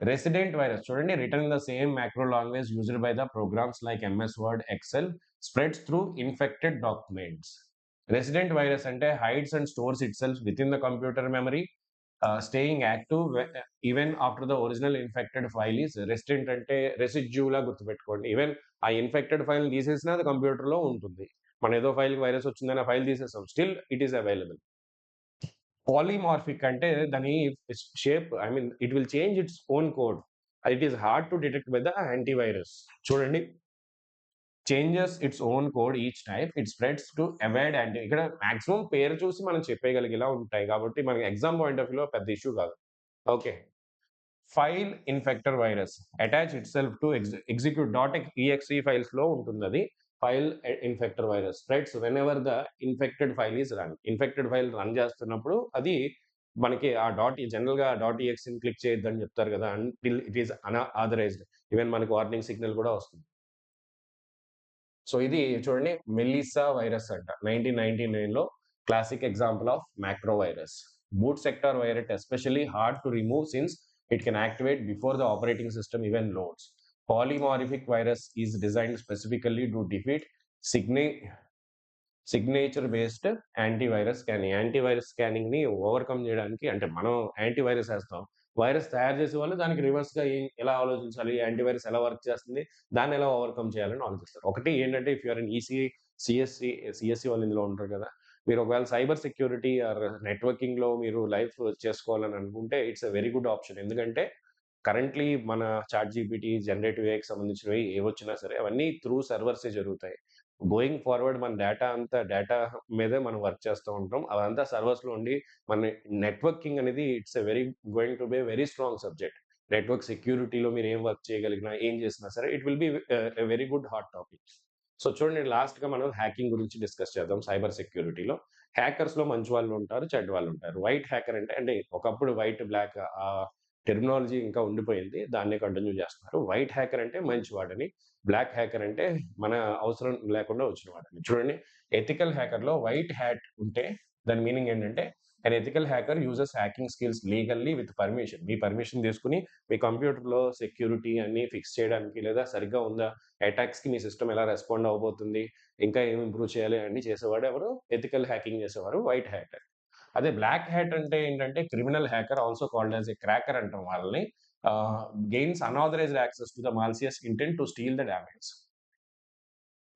రెసిడెంట్ వైరస్ చూడండి, written in the same macro language used by the programs like MS Word, Excel, spreads through infected documents. Resident virus అంటే hides and stores itself with in the computer memory, staying active even after the original infected file is resident అంటే residue లా గుర్తుపెట్టుకోండి. Even ఆ infected file తీసేసినా అది computer లో ఉంటుంది. మనం ఏదో file virus వచ్చిందని ఆ ఫైల్ తీసేసాం, still it is available. Polymorphic అంటే దాని shape, I mean it will change its own code. It is hard to detect by the antivirus. చూడండి, changes its own code each type, it spreads to avoid anti. ఇక్కడ maximum పేరు చూసి మనం చెప్పగలిగేలా ఉంటాయి కాబట్టి మనకి ఎగ్జామ్ పాయింట్ ఆఫ్ వ్యూలో పెద్ద ఇష్యూ కాదు. Okay. File infector virus attach itself to execute dot exe files లో ఉంటుంది అది. File infector virus spreads whenever the infected file is run. Infected file run చేస్తున్నప్పుడు అది మనకి ఆ జనరల్ గా .exe క్లిక్ చేయొద్దని చెప్తారు కదా, until it is unauthorised. Even మనకి వార్నింగ్ సిగ్నల్ కూడా వస్తుంది. సో, ఇది చూడండి, మెల్లిసా వైరస్ అంట. 1999లో classic example of macro virus. Boot sector virus especially hard to remove since it can activate before the operating system even loads. Polymorphic virus is designed specifically to defeat signature based antivirus scanning. Antivirus scanning ని overcome చేయడానికి, అంటే మనం antivirus వేస్తాం, virus తయారు చేసే వాళ్ళు దానికి reverse గా ఎలా ఆలోచించాలి, యాంటీవైరస్ ఎలా వర్క్ చేస్తుంది, దాన్ని ఎలా ఓవర్కమ్ చేయాలని ఆలోచిస్తారు. ఒకటి ఏంటంటే, if you're in EC, CSC వాళ్ళు ఇందులో ఉంటారు కదా, మీరు ఒకవేళ సైబర్ సెక్యూరిటీ ఆర్ నెట్వర్కింగ్‌లో మీరు లైఫ్ చేసుకోవాలని అనుకుంటే it's a very good option. ఎందుకంటే కరెంట్‌లీ మన చాట్‌జీపీటీ, జనరేటివ్ ఏఐకి సంబంధించినవి ఏవొచ్చినా సరే అవన్నీ త్రూ సర్వర్సే జరుగుతాయి. గోయింగ్ ఫార్వర్డ్ మన డేటా మీదే మనం వర్క్ చేస్తూ ఉంటాం. అదంతా సర్వర్స్‌లో ఉండి మన నెట్వర్కింగ్ అనేది it's a going to be very strong subject. Network సెక్యూరిటీలో మీరు ఏం వర్క్ చేయగలిగినా, ఏం చేసినా సరే it will be a very good hot topic. So చూడండి, లాస్ట్‌గా మనం హ్యాకింగ్ గురించి డిస్కస్ చేద్దాం సైబర్ సెక్యూరిటీలో. హ్యాకర్స్‌లో మంచి వాళ్ళు ఉంటారు, చెడ్డ వాళ్ళు ఉంటారు. వైట్ హ్యాకర్ అంటే ఒకప్పుడు వైట్, బ్లాక్ టెర్మినాలజీ ఇంకా ఉండిపోయింది. దాన్నే కంటిన్యూ చేస్తున్నారు. వైట్ హ్యాకర్ అంటే మంచివాడని, బ్లాక్ హ్యాకర్ అంటే మన అవసరం లేకుండా వచ్చినవాడని. చూడండి, ఎథికల్ హ్యాకర్‌లో వైట్ హ్యాట్ ఉంటే దాని మీనింగ్ ఏంటంటే, an ethical hacker uses hacking skills legally with permission. మీ పర్మిషన్ తీసుకొని మీ కంప్యూటర్‌లో సెక్యూరిటీ అన్నీ ఫిక్స్ చేయడానికి, లేదా సరిగ్గా ఉందా, అటాక్స్‌కి మీ సిస్టమ్ ఎలా రెస్పాండ్ అవ్వబోతుంది, ఇంకా ఏమి ఇంప్రూవ్ చేయాలి అన్నీ చేసేవాడు ఎవరు? ఎథికల్ హ్యాకింగ్ చేసేవారు వైట్ హ్యాకర్. అదే బ్లాక్ హ్యాట్ అంటే ఏంటంటే, criminal hacker also called as a cracker అంటాం వాళ్ళని. Gains unauthorised access to the malicious intent to steal the damage.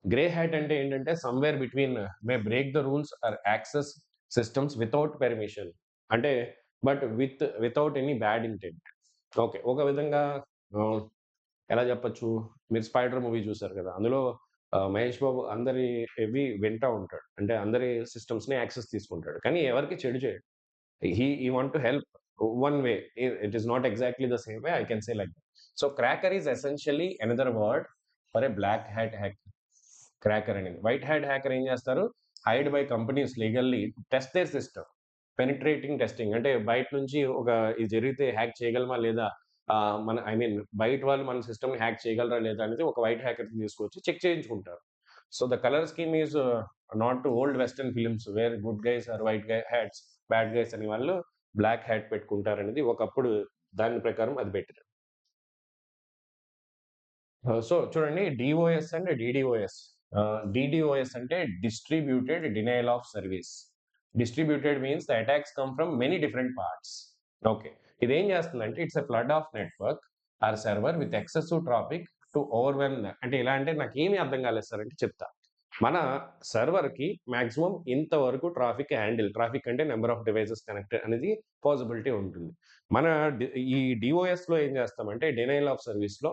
Grey hat అంటే ఏంటంటే, somewhere between may break the rules or access systems without permission. అంటే but without any bad intent. Okay. ఒక విధంగా ఆహ్, ఎలా చెప్పొచ్చు? మీరు 'స్పైడర్' మూవీ చూసారు కదా! అందులో మహేష్ బాబు వింటా ఉంటాడు. అంటే అందరి సిస్టమ్స్‌ని యాక్సెస్ తీసుకుంటాడు. కానీ ఎవరికీ చెడు చేయడు. he want to help one way. It is not exactly the same way, I can say like that. So cracker is essentially another word for a black hat hacker. Cracker అనేది. White hat hacker ఏం చేస్తారు? Hired by companies legally test their system. Penetrating testing అంటే బయట నుంచి ఇది జరిగితే hack చేయగలమా లేదా? మన ఐ మీన్ బయట వాళ్ళు మన సిస్టమ్‌ని హ్యాక్ చేయగలరా లేదా అనేది ఒక వైట్ హ్యాకర్‌ని తీసుకొచ్చి చెక్ చేయించుకుంటారు. So, the colour scheme is not old western films where good guys are hats, bad guys అని వాళ్ళు బ్లాక్ హ్యాట్ పెట్టుకుంటారనేది ఒకప్పుడు దాని ప్రకారం అది పెట్టారు. సో చూడండి, డీఓఎస్ అండ్ డీడీఓఎస్. డీడీఓఎస్ అంటే distributed denial of service. Distributed means the attacks come from many different parts. Okay. ఇదేం చేస్తుందంటే it's a flood of network or server with excessive traffic to overwhelm అంటే ఎలా అంటే నాకేమి అర్థం కాలేదు సార్ అంటే చెప్తా. మన సర్వర్‌కి మాక్సిమం ఇంతవరకు ట్రాఫిక్ అంటే నంబర్ ఆఫ్ డివైసెస్ కనెక్టెడ్ అనేది పాసిబిలిటీ ఉంటుంది. మన ఈ డీఓఎస్‌లో ఏం చేస్తామంటే డినయల్ ఆఫ్ సర్వీస్‌లో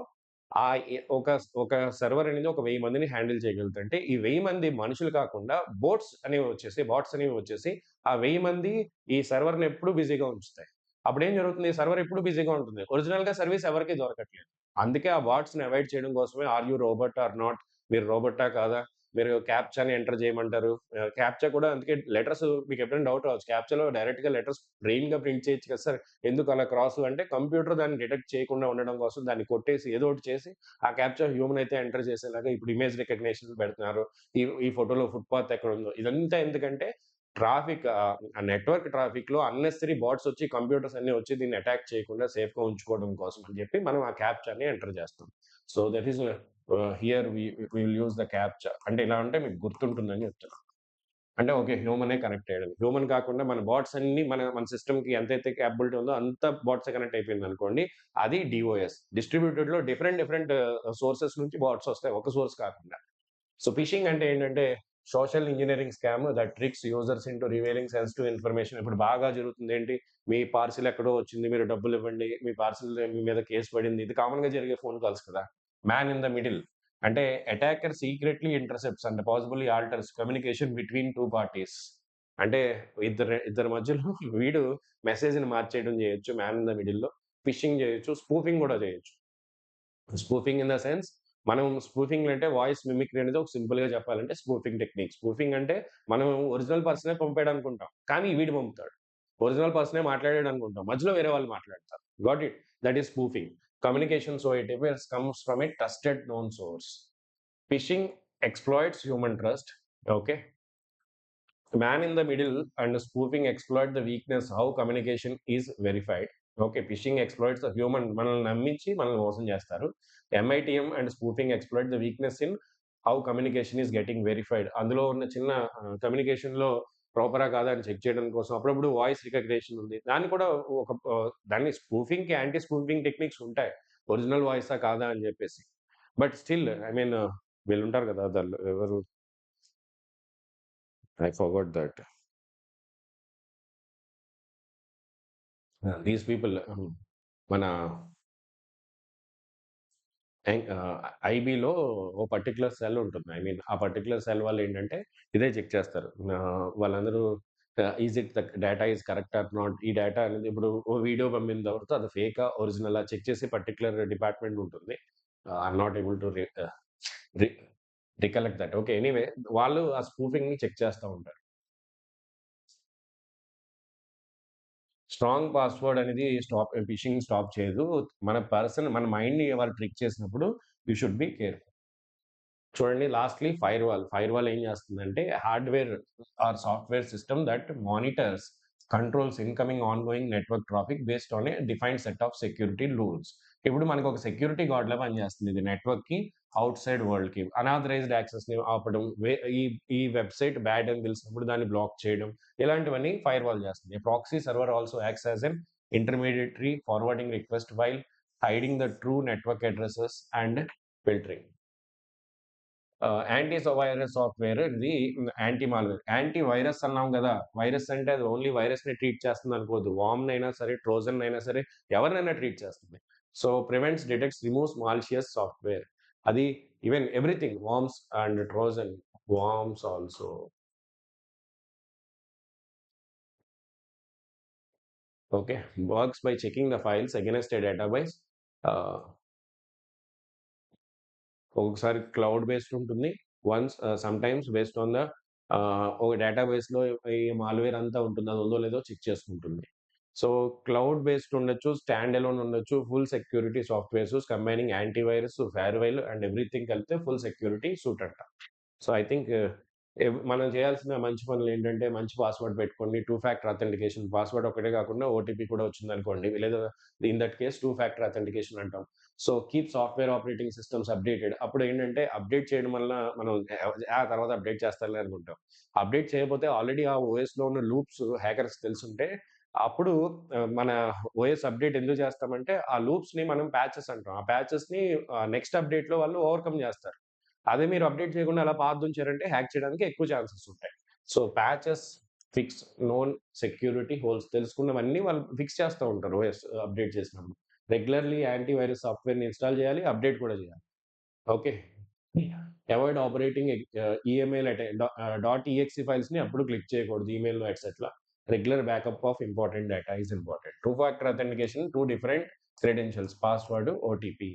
ఆహ్, ఎ ఒక ఒక సర్వర్ అనేది ఒక 1000 మందిని హ్యాండిల్ చేయగలుగుతది. అంటే ఈ 1000 మంది మనుషులు కాకుండా బాట్స్ అనేవి వచ్చేసి ఆ 1000 మంది ఈ సర్వర్‌ని ఎప్పుడు బిజీగా ఉంచుతాయి. అప్పుడేం జరుగుతుంది? సర్వర్ ఎప్పుడు బిజీగా ఉంటుంది. ఒరిజినల్‌గా సర్విస్ ఎవరికీ దొరకట్లేదు. అందుకే ఆ బాట్స్‌ని అవాయిడ్ చేయడం కోసమే are you robot or not, మీరు రోబోటా కాదా? మీరు క్యాప్చాని ఎంటర్ చేయమంటారు. క్యాప్చా కూడా అందుకే లెటర్స్ మీకెప్పుడైనా డౌట్ రావచ్చు. క్యాప్చాలో డైరెక్ట్‌గా లెటర్స్ ప్లెయిన్‌గా ప్రింట్ చేయొచ్చు కదా సార్! ఎందుకు అలా క్రాసు అంటే కంప్యూటర్ దాన్ని డిటెక్ట్ చేయకుండా ఉండడం కోసం దాన్ని కొట్టేసి ఏదో ఒకటి చేసి ఆ క్యాప్చా హ్యూమన్ అయితే ఎంటర్ చేసేలాగా ఇప్పుడు ఇమేజ్ రికగ్నిషన్ పెడుతున్నారు. ఈ ఈ ఫోటోలో ఫుట్‌పాత్ ఎక్కడుందో ఇదంతా ఎందుకంటే ఆ నెట్వర్క్ ట్రాఫిక్‌లో అన్నెసెసరీ బాట్స్ వచ్చి కంప్యూటర్స్ అన్నీ వచ్చి దీన్ని అటాక్ చేయకుండా సేఫ్‌గా ఉంచుకోవడం కోసం అని చెప్పి మనం ఆ క్యాప్చాని ఎంటర్ చేస్తాం. So, that is here we will use the captcha. అంటే ఇలా అంటే మీకు గుర్తుంటుందని చెప్తున్నా. అంటే ఓకే. హ్యూమనే కనెక్ట్ అయ్యాడని. హ్యూమన్ కాకుండా మన బాట్స్ అన్నీ మన మన సిస్టమ్‌కి ఎంతైతే కేపబిలిటీ ఉందో అంత బాట్సే కనెక్ట్ అయిపోయిందనుకోండి. అది డీఓఎస్. డిస్ట్రిబ్యూటెడ్‌లో డిఫరెంట్ సోర్సెస్ నుంచి బాట్స్ వస్తాయి. ఒక సోర్స్ కాకుండా. సో, ఫిషింగ్ అంటే ఏంటంటే social engineering scam that tricks users into revealing sensitive information. ఇప్పుడు బాగా జరుగుతుంది ఏంటి? మీ పార్సెల్ ఎక్కడో వచ్చింది. మీరు డబ్బులివ్వండి. మీ పార్సెల్ మీ మీద కేస్ పడింది. ఇది కామన్‌గా జరిగే ఫోన్ కాల్స్ కదా! Man in the middle. అంటే attacker secretly intercepts and possibly alters communication between 2 parties. అంటే ఇద్దరి మధ్యలో వీడు మెసేజ్‌ని మార్చేయడం చేయొచ్చు మ్యాన్ ఇన్ ద మిడిల్‌లో. ఫిషింగ్ చేయొచ్చు. స్పూఫింగ్ కూడా చేయొచ్చు. స్పూఫింగ్ ఇన్ ద సెన్స్, మనం స్పూఫింగ్ అంటే వాయిస్ మిమిక్రీ అనేది ఒక సింపుల్‌గా చెప్పాలంటే స్పూఫింగ్ టెక్నిక్. స్పూఫింగ్ అంటే మనం ఒరిజినల్ పర్సనే పంపాడనుకుంటాం. కానీ వీడు పంపుతాడు. ఒరిజినల్ పర్సనే మాట్లాడాడనుకుంటాం. మధ్యలో వేరే వాళ్ళు మాట్లాడతారు. Got it. That is spoofing. Communication so it ఎవర్స్ comes from a trusted known source. Phishing exploits human trust. Okay. Man in the middle and spoofing exploit the weakness how communication is verified. Okay. Phishing exploits the human మనల్ని నమ్మించి మనల్ని మోసం చేస్తారు. MITM and spoofing exploit the weakness in how communication is getting verified. అందులో ఉన్న చిన్న కమ్యూనికేషన్‌లో ప్రాపరా కాదా అని చెక్ చేయడం కోసం అప్పుడప్పుడు వాయిస్ రికగ్నిషన్ ఉంది. దాన్ని కూడా దాన్ని స్పూఫింగ్‌కి యాంటీ స్పూఫింగ్ టెక్నిక్స్ ఉంటాయి. ఒరిజినల్ వాయిసా కాదా అని చెప్పేసి. బట్ స్టిల్ ఐ మీన్ వీళ్ళుంటారు కదా! ఎవరు I forgot that. These people, మన ఐబీలో ఓ పర్టిక్యులర్ సెల్ ఉంటుంది. ఐ మీన్ ఆ పర్టిక్యులర్ సెల్ వాళ్ళు ఏంటంటే ఇదే చెక్ చేస్తారు. వాళ్ళందరూ is it the data is correct or not, ఈ డేటా అనేది ఇప్పుడు ఓ వీడియో పంపిన తర్వాత అది ఫేకా ఒరిజినల్ చెక్ చేసి పర్టిక్యులర్ డిపార్ట్మెంట్ ఉంటుంది. I'm not able to recollect that. Okay, anyway వాళ్ళు ఆ స్పూఫింగ్ ని చెక్ చేస్తూ ఉంటారు. స్ట్రాంగ్ పాస్వర్డ్ అనేది ఫిషింగ్ స్టాప్ చేయదు. మన మైండ్ ని వాళ్ళు ట్రిక్ చేసినప్పుడు యూ షుడ్ బి కేర్ఫుల్. చూడండి, లాస్ట్‌లీ ఫైర్‌వాల్. ఫైర్‌వాల్ ఏం చేస్తుందంటే hardware are software system that monitors, controls incoming, ongoing network traffic based on a defined set of security rules. ఇప్పుడు మనకు ఒక సెక్యూరిటీ గార్డ్‌లా పనిచేస్తుంది ఇది నెట్వర్క్‌కి, ఔట్‌సైడ్ వరల్డ్‌కి. అనాథరైజ్డ్ యాక్సెస్‌ని ఆపడం, ఈ ఈ వెబ్‌సైట్ బ్యాడ్ అని తెలిసినప్పుడు దాన్ని బ్లాక్ చేయడం, ఇలాంటివన్నీ ఫైర్‌వాల్ చేస్తుంది. A proxy server also acts as an intermediary forwarding request while hiding the true network addresses and filtering. Anti virus software ఇది యాంటీ మాల్‌వేర్. యాంటీ వైరస్ అన్నాం గదా! వైరస్ అంటే అది ఓన్లీ వైరస్‌ని ట్రీట్ చేస్తుంది అనుకోవద్దు. వార్మ్‌నైనా సరే, ట్రోజన్‌నైనా సరే, ఎవరినైనా ట్రీట్ చేస్తుంది. So, prevents, detects, removes malicious software. అది even everything worms and trojan, worms also. Okay. Works by checking the files against a database. Ah ఒక్కొక్కసారి క్లౌడ్ బేస్డ్ ఉంటుంది. సమ్‌టైమ్స్ బేస్డ్ ఆన్ ద ఒక డేటాబేస్‌లో ఈ మాల్‌వేర్ అంతా ఉంటుంది. అది ఉందో లేదో చెక్ చేసుకుంటుంది. సో, క్లౌడ్ బేస్డ్ ఉండొచ్చు, స్టాండ్ అలోన్ ఉండొచ్చు. Full security softwares combining antivirus, firewall and everything కలిపితే ఫుల్ సెక్యూరిటీ సూట్ అంట. సో, ఐ థింక్ మనం చేయాల్సిన మంచి పనులేంటంటే, మంచి పాస్వర్డ్ పెట్టుకోండి. టూ ఫ్యాక్టర్ అథెంటికేషన్, పాస్వర్డ్ ఒకటే కాకుండా ఓటీపీ కూడా వచ్చిందనుకోండి, లేదా in that case two factor authentication అంటాం. So, keep software operating systems updated. అప్పుడేంటంటే అప్‌డేట్ చేయడం వలన మనం తర్వాత అప్‌డేట్ చేస్తారులే అనుకుంటాం. అప్‌డేట్ చేయకపోతే ఆల్రెడీ ఆ ఓఎస్‌లో ఉన్న లూప్స్ హ్యాకర్స్‌కి తెలిసుంటే, అప్పుడు మన ఓఎస్ అప్‌డేట్ ఎందుకు చేస్తామంటే, ఆ లూప్స్‌ని మనం ప్యాచెస్ అంటాం. ఆ ప్యాచెస్‌ని నెక్స్ట్ అప్‌డేట్‌లో వాళ్ళు ఓవర్‌కమ్ చేస్తారు. అదే మీరు అప్‌డేట్ చేయకుండా అలా పాతదుంచారంటే హ్యాక్ చేయడానికి ఎక్కువ ఛాన్సెస్ ఉంటాయి. So, patches, fix known security holes తెలుసుకున్నవన్నీ వాళ్ళు ఫిక్స్ చేస్తా ఉంటారు ఓఎస్ అప్‌డేట్ చేసినప్పుడు. రెగ్యులర్‌లీ యాంటీ వైరస్ సాఫ్ట్‌వేర్‌ని ఇన్‌స్టాల్ చేయాలి. అప్‌డేట్ కూడా చేయాలి. Okay. Avoid operating email dot EXE ఫైల్స్‌ని అప్పుడు క్లిక్ చేయకూడదు ఈమెయిల్‌లో etcetera. Regular backup of important data is important. Two factor authentication, 2 different credentials, password, OTP.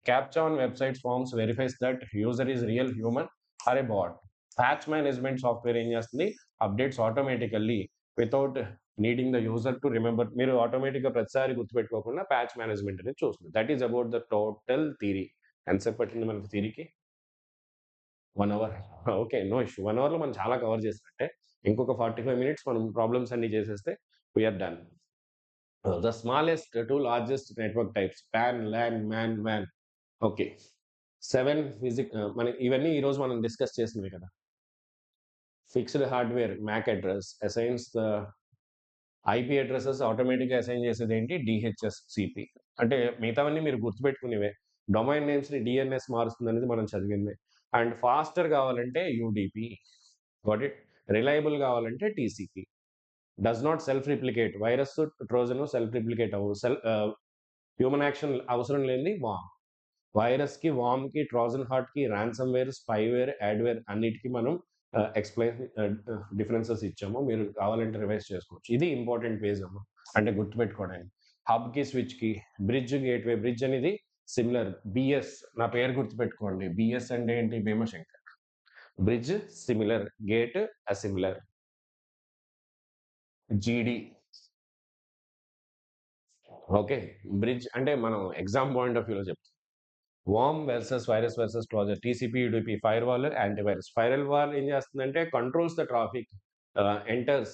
CAPTCHA on websites forms verifies that user is real human or a bot. Patch management software ఏం చేస్తుంది, updates automatically without needing the user to remember. మీరు ఆటోమేటిక్గా ప్రతిసారి గుర్తుపెట్టుకోకుండా patch management అనేది చూస్తుంది. That is about the total theory. ఎంతసేపు పట్టింది మనకి థియరీకి? 1 అవర్. Okay, no issue. 1 అవర్లో మనం చాలా కవర్ చేసినట్టే. ఇంకొక 45 మినిట్స్ మనం ప్రాబ్లమ్స్ అన్ని చేసేస్తే we're done. The smallest to largest network types PAN, LAN, MAN, వ్యాన్. ఓకే. 7 మనకి ఇవన్నీ ఈరోజు మనం డిస్కస్ చేసినవే కదా! Fixed hardware MAC address assigns the IP addresses ఆటోమేటిక్‌గా అసైన్ చేసేదేంటి? డీహెచ్ఎస్‌సిపి. అంటే మిగతావన్నీ మీరు గుర్తుపెట్టుకునేవే. డొమైన్ నేమ్స్‌ని డీఎన్ఎస్ మారుస్తుందనేది మనం చదివిందే. అండ్ ఫాస్టర్ కావాలంటే యూడీపీ. Got it? రిలయబుల్ కావాలంటే TCP. Does not self replicate. Virus, trojan self replicate అవ్వవు. హ్యూమన్ యాక్షన్ అవసరం లేనిది వార్మ్. వైరస్‌కి, వార్మ్‌కి, ట్రోజన్ హార్ట్‌కి, రాన్సమ్‌వేర్, స్పైవేర్, యాడ్‌వేర్ అన్నిటికి మనం ఎక్స్‌ప్లెయిన్ డిఫరెన్సెస్ ఇచ్చాము. మీరు కావాలంటే రివైజ్ చేసుకోవచ్చు. ఇది ఇంపార్టెంట్ పేజ్ అమ్మ. అంటే గుర్తుపెట్టుకోవడానికి. హబ్‌కి, స్విచ్‌కి, బ్రిడ్జ్, గేట్‌వే. బ్రిడ్జ్ అనేది సిమిలర్. బీఎస్ నా పేరు గుర్తుపెట్టుకోండి. బీఎస్ అంటే ఏంటి? Bhimashankar. Bridge similar, gate dissimilar. GD. Okay. Bridge అంటే మనం ఎగ్జామ్ పాయింట్ ఆఫ్ వ్యూలో చెప్తాం. Worm versus virus versus closure, TCP, UDP, firewall, antivirus. Firewall ఏం చేస్తుందంటే controls the traffic, enters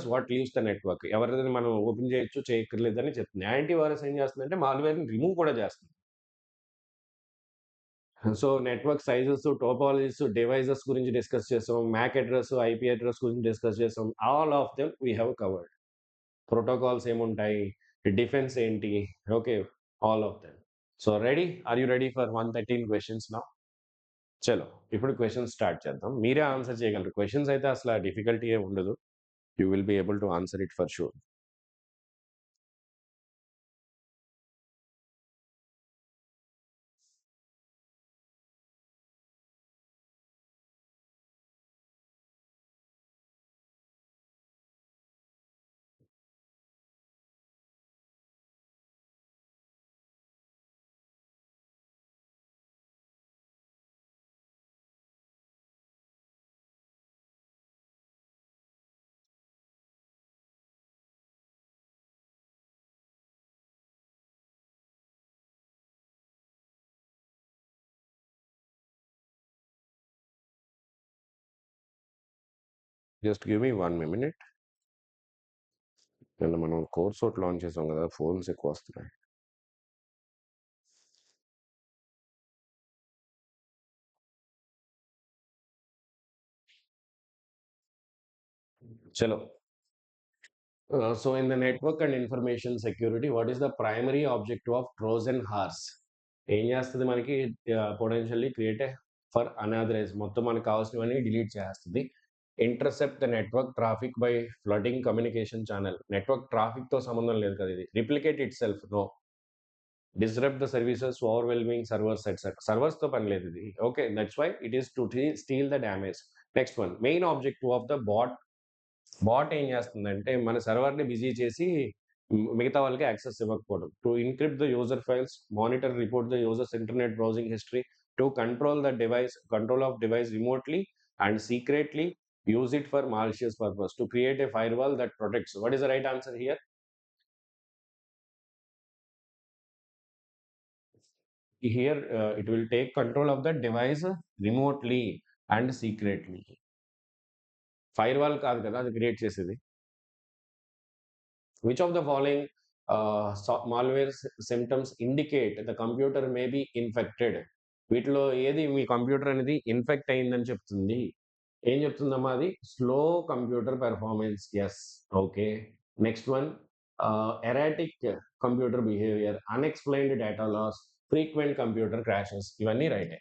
what leaves the network. ఎవరిదైనా మనం ఓపెన్ చేయొచ్చు, చేయక్కర్లేదని చెప్తుంది. యాంటీవైరస్ ఏం చేస్తుందంటే మాల్‌వేర్‌ని రిమూవ్ కూడా చేస్తుంది. So, network sizes, topologies, devices గురించి డిస్కస్ చేసాం. మ్యాక్ అడ్రెస్, ఐపీ అడ్రెస్ గురించి డిస్కస్ చేసాం. All of them we have covered. Protocols ఏముంటాయి? డిఫెన్స్ ఏంటి? Okay. All of them. So, ready? Are you ready for 113 questions now? చలో ఇప్పుడు questions start చేద్దాం. మీరే ఆన్సర్ చేయగలరు. క్వెషన్స్ అయితే అసల డిఫికల్టీ ఏమి ఉండదు. You will be able to answer it for sure. Just give me 1 minute. నిన్న మనం కోర్స్ ఒకటి లాంచ్ చేసాం కదా! ఫోన్స్ ఎక్కువ వస్తున్నాయి. చలో. So in the network and information security, what is the primary objective of Trojan horse? ఏం చేస్తది మనకి పొటెన్షియల్లీ క్రియేట్ ఫర్ అనాథరైజ్ మొత్తం మనకు కావాల్సినవన్నీ డిలీట్ చేస్తుంది. Intercept the network traffic by flooding communication channel. Network traffic తో సంబంధం లేదు కదా ఇది. Replicate it self no. Disrupt the services overwhelming servers etcetera. Servers తో పని లేదు ఇది. Okay, that's why it is to steal the damage. Next one, main objective of the bot ఏం చేస్తుందంటే మన సర్వర్ని బిజీ చేసి మిగతా వాళ్ళకి యాక్సెస్ ఇవ్వకపోవడం. To encrypt the user files, monitor report the users internet browsing history, to control of device remotely and secretly use it for malicious purpose, to create a firewall that protects. What is the right answer here? Here it will take control of the device remotely and secretly. Firewall కాదు కదా అది create చేసేది. Which of the following malware symptoms indicate the computer may be infected? వీటిలో ఏది మీ computer అనేది infect అయిందని చెప్తుంది? ఏం చెప్తుందమ్మా అది? Slow computer performance. Yes, okay. Next one, erratic computer behaviour, unexplained data loss, frequent computer crashes. ఇవన్నీ రైటే.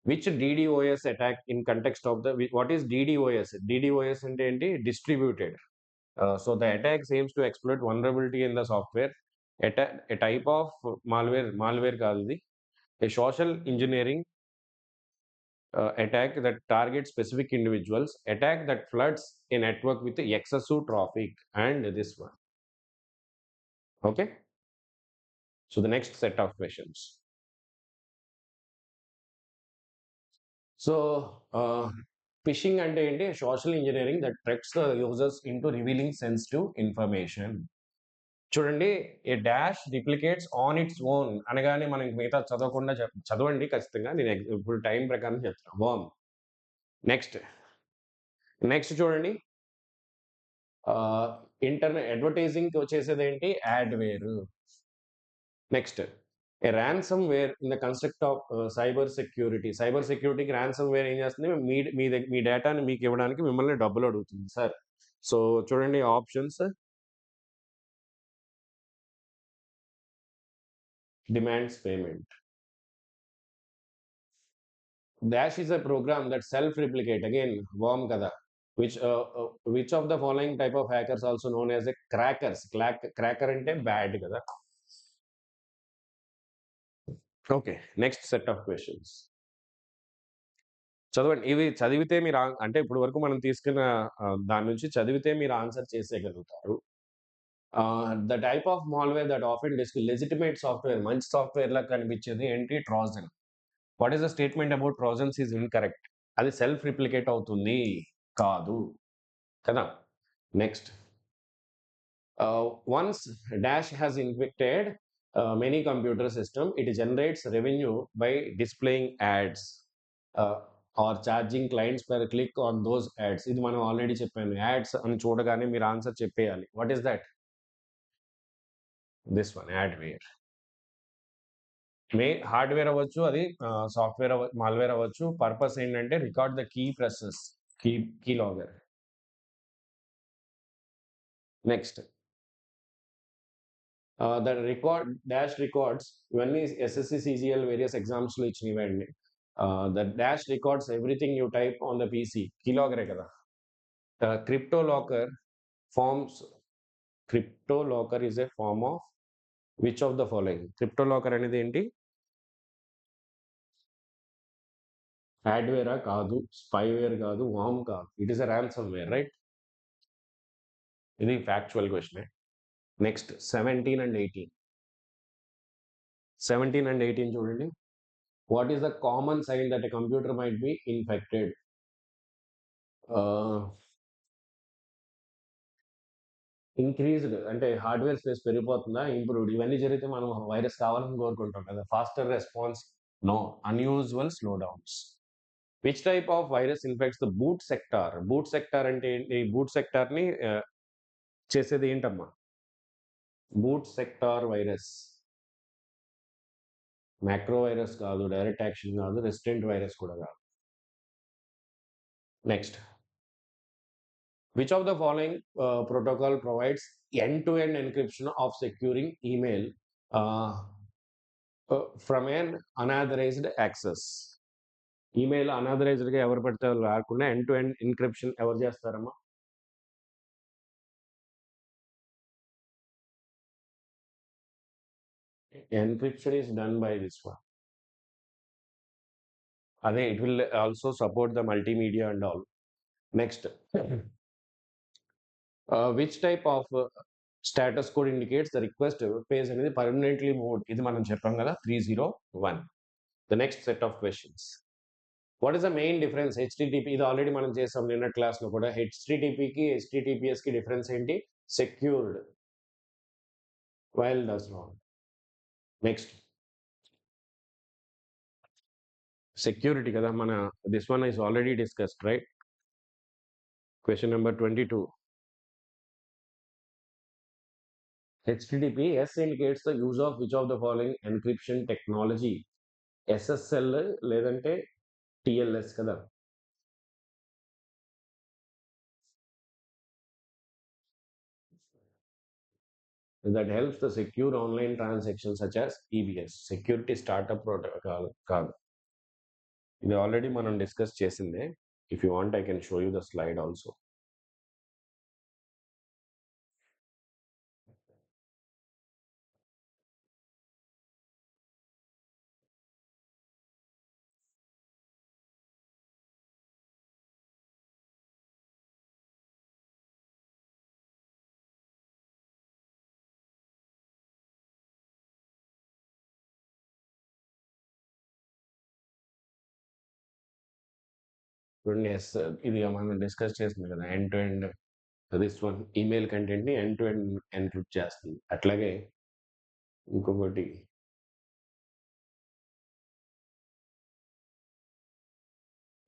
Which DDoS attack in context of the, what is DDoS? DDoS అంటే ఏంటి? Distributed. So the attack aims to exploit vulnerability in the software. A type of malware కాదు ఇది. A social engineering attack that targets specific individuals. Attack that floods a network with excessive traffic. And this one. Okay. So the next set of questions. So phishing అంటే ఏంటి? Social engineering that tricks the users into revealing sensitive information. చూడండి, ఏ dash replicates on its own అనగానే మనం మిగతా చదవకుండా చదవండి ఖచ్చితంగా. నేను ఇప్పుడు టైం ప్రకారం చెప్తాను. వామ్. నెక్స్ట్ చూడండి, ఇంటర్నెట్ అడ్వర్టైజింగ్ వచ్చేసేది ఏంటి? Adware. Next, a ransomware in the construct of cyber security. Cyber సెక్యూరిటీకి ర్యాన్సమ్ వేర్ ఏం చేస్తుంది? మీ డేటాని మీకు ఇవ్వడానికి మిమ్మల్ని డబ్బులు అడుగుతుంది సార్. సో చూడండి options. Demands payment. Dash is a program that self-replicate. Again, worm kada. Which of the following type of hackers also known as a crackers? Cracker ante bad kada. Okay, next set of questions. చదవండి. ఇవి చదివితే మీరు అంటే ఇప్పుడు వరకు మనం తీసుకున్న దాని నుంచి చదివితే మీరు ఆన్సర్ చేసేయగలుగుతారు. The type of malware that often legitimate software, మంచి సాఫ్ట్వేర్ లా కనిపించేది ఏంటి? Trojan. What is the statement about trojans is incorrect. అది సెల్ఫ్ రిప్లికేట్ అవుతుంది కాదు కదా. Next, once dash has infected many computer system, it generates revenue by displaying ads or charging clients per click on those ads. ఇది మనం already చెప్పాను. Ads అని చూడగానే మీరు ఆన్సర్ చెప్పేయాలి. What is that? This one, adware. Hardware అవ్వచ్చు, అది software malware అవ్వచ్చు. పర్పస్ ఏంటంటే record the key presses, key logger. Next, the record dash records. ఇవన్నీ ఎస్ఎస్సి సిజిఎల్ వేరియస్ ఎగ్జామ్స్లో ఇచ్చినవండి. The dash records everything you type on the PC. Keylogger kada. Crypto locker forms. Crypto locker is a form of which of the following? Crypto locker అనేది ఏంటి? Adware కాదు, spyware కాదు, worm కాదు. It is a ransomware, right? ఇది factual question. Next, 17 and 18. 17 and 18 చూడండి. What is the common sign that a computer might be infected? Increased అంటే hardware space పెరిగిపోతుందా, improved, ఇవన్నీ జరిగితే మనం వైరస్ కావాలని కోరుకుంటాం కదా. Faster response, no. Unusual slowdowns. Which type of virus infects the boot sector? Boot sector అంటే ఏంటి? బూట్ సెక్టార్ ని చేసేది ఏంటమ్మా? Boot sector virus macro virus కాదు, డైరెక్ట్ యాక్షన్ కాదు, రెసిస్టెంట్ వైరస్ కూడా కాదు. Next, which of the following protocol provides end-to-end encryption of securing email uh, from an unauthorized access? Email unauthorised గా ఎవరు పెడితే వాళ్ళు రాకుండా ఎండ్ టు ఎండ్ ఎన్క్రిప్షన్ ఎవరు చేస్తారమ్మా? Encryption is done by this one. అదే it will also support the multimedia and all. Next, which type of status code indicates the request page అనేది permanently moved? ఇది మనం చెప్పాం కదా, 301. The next set of questions. What is the main difference? HTTP ఇది already మనం చేసాం నిన్న class లో కూడా. హెచ్టిటిపికి హెచ్టిటిపిఎస్ కి డిఫరెన్స్ ఏంటి? Secured, while does not. Next, security కదా మన, this one is already discussed, right? Question number 22. HTTPS indicates the use of which of the following encryption technology? SSL లేదంటే TLS కదా. That helps the secure online transactions such as EBS. Security startup protocol కాదు. ఇది already మనం discuss చేసిందే. If you want I can show you the slide also. చూడండి, yes ఇది మనం discuss చేసింది కదా, end to end. This one email content ని ఎండ్ టు ఎండ్ ఎన్క్రిప్ట్ చేస్తుంది. అట్లాగే ఇంకొకటి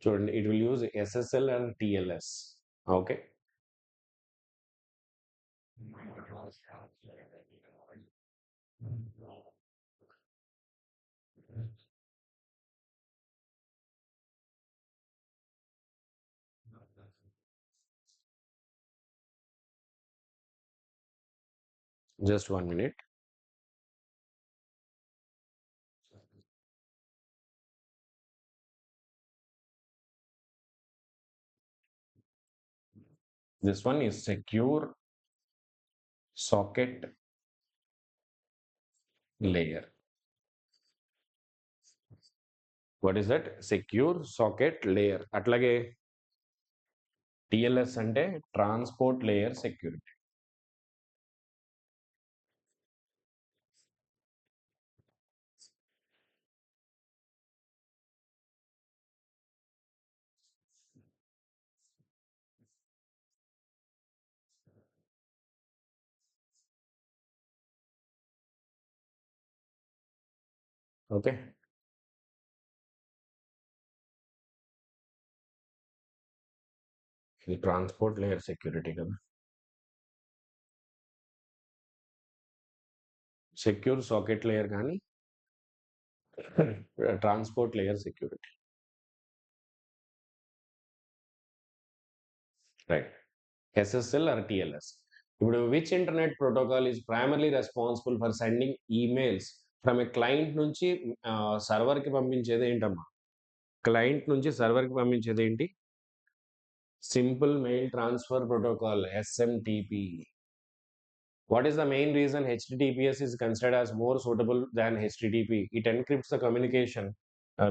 చూడండి, it will use SSL and TLS. Okay, just 1 minute. This one is secure socket layer. What is that? Secure socket layer. అట్లాగే TLS అంటే transport layer security. Okay, ఇది transport layer security కదా. Secure socket layer కానీ transport layer security, right? SSL or TLS. ఇప్పుడు which internet protocol is primarily responsible for sending emails from a client నుంచి server కి పంపించేది ఏంటమ్మా? Client నుంచి సర్వర్కి పంపించేది ఏంటి? Simple mail transfer protocol, SMTP. What is the main reason HTTPS is considered as more suitable than HTTP? It encrypts the communication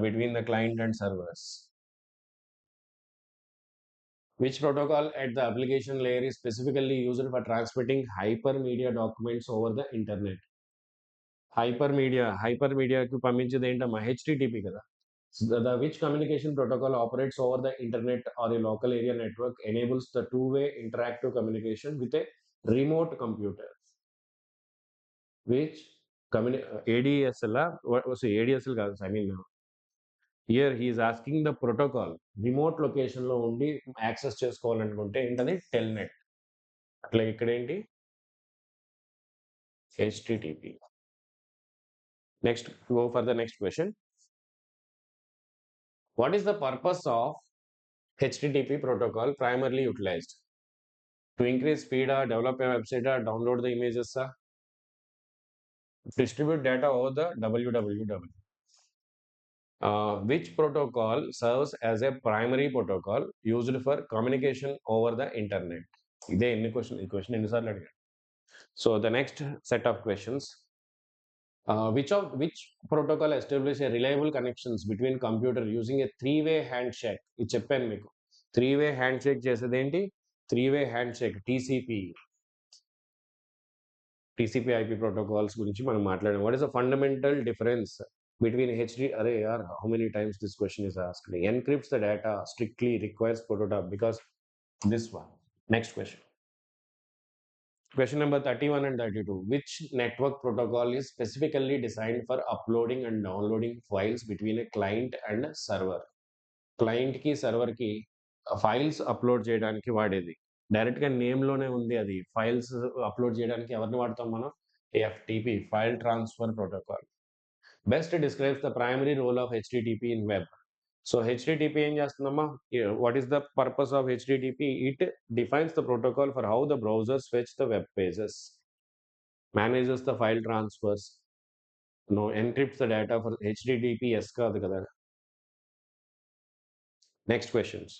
between the client and servers. Which protocol at the application layer is specifically used for transmitting hypermedia documents over the internet? Hypermedia కి పంపించేది ఏంటమ్మా? HTTP కదా. Which communication protocol operates over the internet or a local area network enables the two-way interactive communication with a remote computer? Which ADSL? What was ADSL? I mean, here he is asking the protocol. Remote location లో ఉండి access చేసుకోవాలనుకుంటే ఏంటది? Telnet. అట్లా ఇక్కడ ఏంటి? HTTP. Next, go for the next question. What is the purpose of HTTP protocol primarily utilized? To increase speed, develop a website, download the images, distribute data over the www. Which protocol serves as a primary protocol used for communication over the internet? ఇదే question ఎన్నిసార్లు అడిగాను. So the next set of questions. Which protocol establish a reliable connections between computer using a three-way handshake? ఇది చెప్పాను మీకు. Three-way handshake చేసేది ఏంటి? Three-way handshake, TCP/IP protocols గురించి మనం మాట్లాడాం. What is the fundamental difference between how many times this question is asked? Encrypts the data, strictly requires prototype, because this one. Next question. Question number 31 and 32. Which network protocol is specifically designed for uploading and downloading files between a client and a server? Client ki server ki files upload చేయడానికి వాడేది. డైరెక్ట్గా నేమ్లోనే ఉంది అది. Files upload చేయడానికి ఎవరిని వాడతాం మనం? FTP, file transfer protocol. Best describes the primary role of HTTP in web. So HTTP ఏం చేస్తుందమ్మా? What is the purpose of HTTP? It defines the protocol for how the browsers fetch the web pages, manages the file transfers, encrypts the data for HTTPS కాదు కదా. Next questions.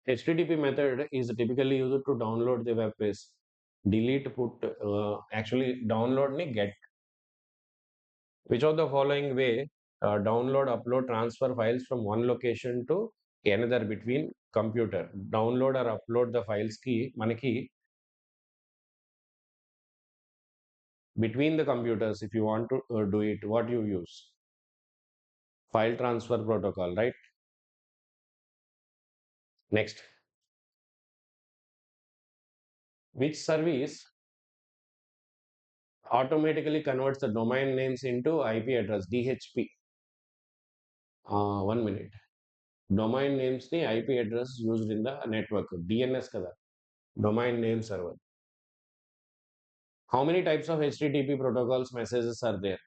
HTTP method is typically used to download the web page. Delete, put, actually download ni get. Which of the following way download, upload, transfer files from one location to another between computer? Download or upload the files ki manaki between the computers. If you want to do it, what you use? File transfer protocol, right? Next. Which service automatically converts the domain names into IP address? DHP. 1 minute. Domain names ni IP address used in the network. DNS kada. Domain name server. How many types of HTTP protocols messages are there?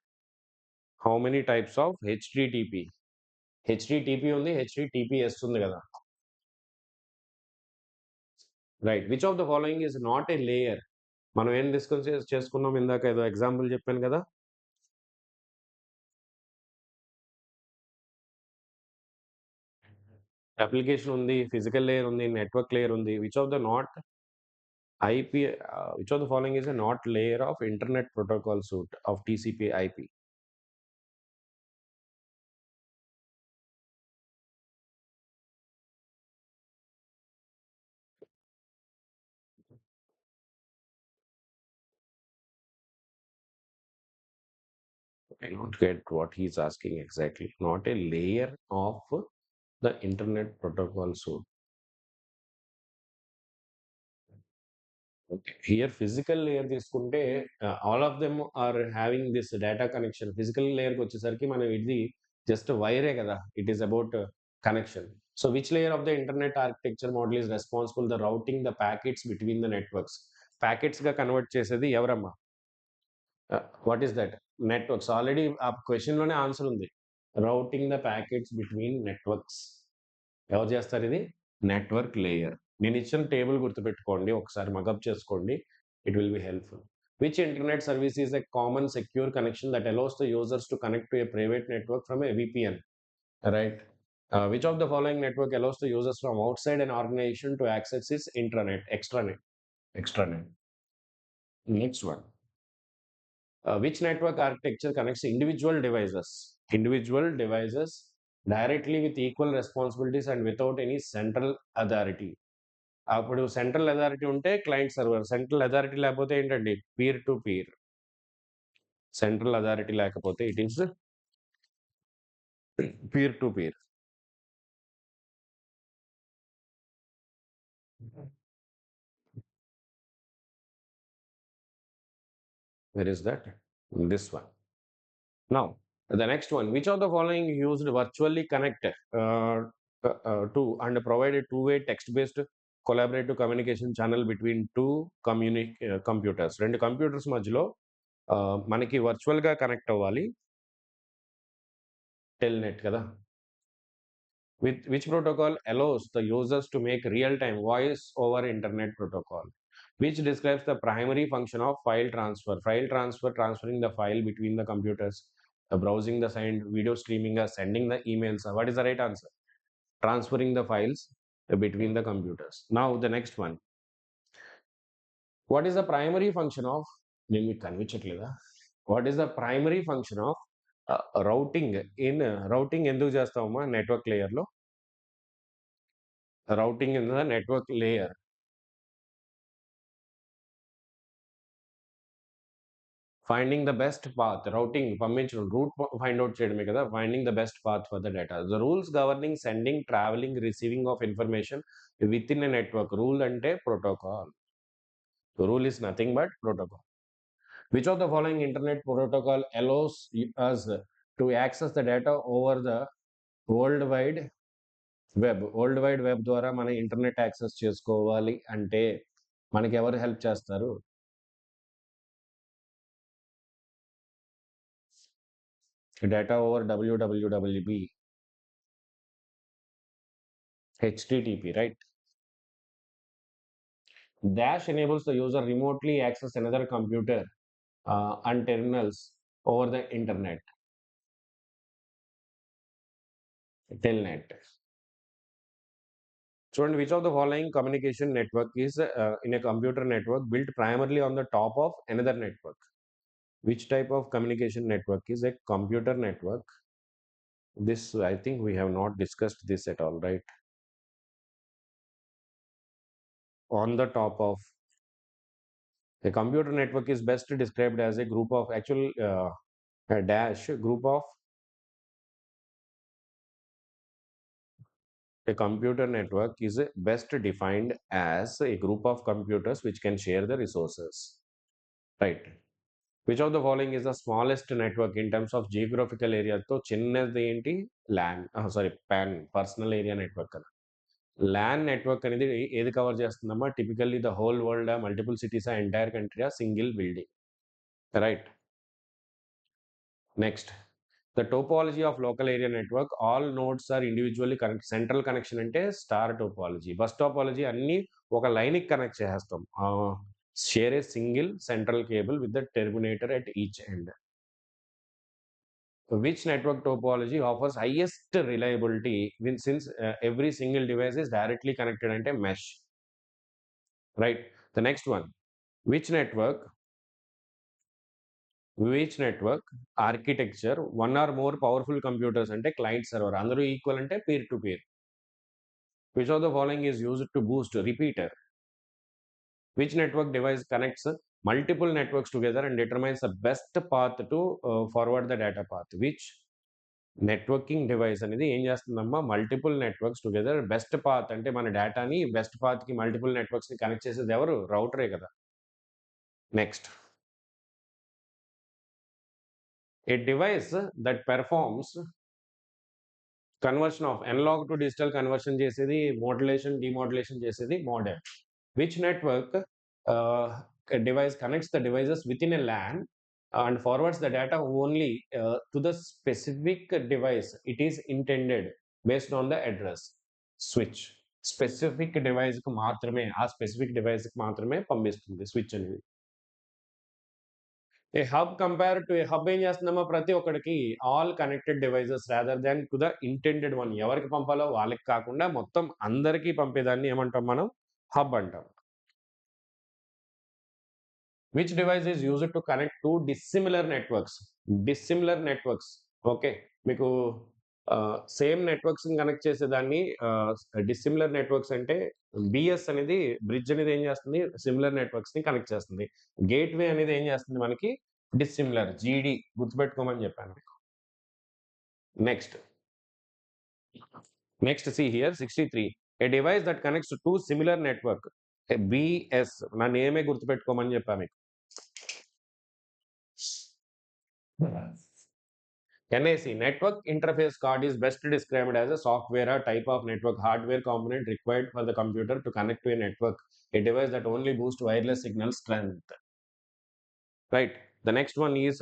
How many types of HTTP? HTTP ఉంది, HTTPS ఉంది కదా. Right. Which of the following is not a layer? మనం ఏం discuss చేసుకున్నాం ఇందాక, ఏదో example చెప్పాను కదా. అప్లికేషన్ ఉంది, ఫిజికల్ లేయర్ ఉంది, నెట్వర్క్ లేయర్ ఉంది. Which of the following is a not layer of internet protocol suit of TCP/IP? I don't get what he's asking exactly. Not a layer of the internet protocol suite. Okay. Here physical layer తీసుకుంటే all of them are having this data connection. Physical layer వచ్చేసరికి మనం ఇది just వైరే కదా. It is about connection. So which layer of the internet architecture model is responsible the routing the packets between the networks? Packets గా convert చేసేది ఎవరమ్మా? What is that? Networks. Already ఆ question లోనే answer ఉంది. Routing the packets between networks. ఎవరు చేస్తారు ఇది? Network layer. నేను ఇచ్చిన టేబుల్ గుర్తుపెట్టుకోండి, ఒకసారి మగప్ చేసుకోండి. It will be helpful. Which internet service is a common secure connection that allows the users to connect to a private network from a VPN? Right. Which of the following network allows the users from outside an organization to access its intranet, extranet? Next one. Which network architecture connects individual devices directly with equal responsibilities and without any central authority? అప్పుడు central authority ఉంటే client server, central authority లేకపోతే ఏంటండి peer to peer. Central authority లేకపోతే it is peer to peer. Where is that? This one. Now, the next one. Which of the following used virtually connect to and provide a two-way text-based collaborative communication channel between two computers? రెండు computers మధ్యలో మనకి virtual గా connect అవ్వాలి. Telnet కదా. With which protocol allows the users to make real-time voice over internet protocol? Which describes the primary function of file transfer? File transfer, transferring the file between the computers, browsing the site, video streaming, sending the emails. What is the right answer? Transferring the files between the computers. Now the next one. What is the primary function of? What is the primary function of routing in routing ఎందుకు చేస్తామమ్మా network layer లో? Routing in the network layer. Finding the best path, routing, పంపించడం, route find out చేయడమే కదా, finding the best path for the data. The rules governing sending, traveling, receiving of information within a network. Rule అంటే protocol. The rule is nothing but protocol. Which of the following internet protocol allows us to access the data over the world wide web? World wide web ద్వారా మన internet access చేసుకోవాలి అంటే మనకి ఎవరు help చేస్తారు? Data over WWWB, HTTP, right? Dash enables the user remotely access another computer and terminals over the internet. Telnet. Student, which of the following communication network is in a computer network built primarily on the top of another network? Which type of communication network is a computer network? This, I think we have not discussed this at all, right? On the top of a computer network is best described as a group of a dash group of a computer network is best defined as a group of computers which can share the resources, right? Which of the following is the smallest network in terms of geographical area? So చిన్నది ఏంటి? LAN, sorry, PAN, personal area network కదా. LAN network అనేది ఏది cover చేస్తుందమ్మా? Typically the whole world, multiple cities, entire country, single building, right? Next, the topology of local area network, all nodes are individually connected. Central connection అంటే star topology. Bus topology అన్ని ఒక line కి connect చేస్తాం. Share a single central cable with the Terminator at each end. Which network topology offers highest reliability since every single device is directly connected అంటే mesh, right? The next one, which network architecture one or more powerful computers అంటే client server, అందరూ equal అంటే peer to peer? Which of the following is used to boost repeater? Which network device connects multiple networks together and determines the best path to forward the data path? Which networking device అనేది ఏం చేస్తుందమ్మా? Multiple networks together best path అంటే మన డేటాని best path కి multiple networks ని connect చేసేది ఎవరు? రౌటరే కదా. Next, a device that performs conversion of analogue to digital conversion చేసేది, మోడ్యులేషన్ డిమోడ్యులేషన్ చేసేది modem. Which network device connects the devices within a LAN and forwards the data only to the specific device it is intended based on the address? Switch. Specific device కి మాత్రమే, ఆ specific device కి మాత్రమే పంపిస్తుంది switch అనేది. A hub compare to a hub ఏం చేస్తుందమ్మా ప్రతి ఒక్కడికి all connected devices rather than to the intended one. ఎవరికి పంపాలో వాళ్ళకి కాకుండా మొత్తం అందరికీ పంపేదాన్ని ఏమంటాం మనం? హబ్ అంటాం. Which device is used to connect to dissimilar networks. Dissimilar networks. Okay. మీకు సేమ్ నెట్వర్క్స్‌ని కనెక్ట్ చేసేదాన్ని డిస్సిమిలర్ నెట్వర్క్స్ అంటే బీఎస్ అనేది బ్రిడ్జ్ అనేది ఏం చేస్తుంది? సిమిలర్ నెట్వర్క్స్‌ని కనెక్ట్ చేస్తుంది. గేట్‌వే అనేది ఏం చేస్తుంది మనకి? డిస్సిమిలర్ జీడీ గుర్తుపెట్టుకోమని చెప్పాను మీకు. Next. Next see here 63. A device that connects to 2 similar network. BS నా నేమే గుర్తుపెట్టుకోమని చెప్పా మీకు. NIC Network Interface Card is best described as a software or type of network hardware component required for the computer to connect to a network, a device that only boosts wireless signal strength. Right. The next one is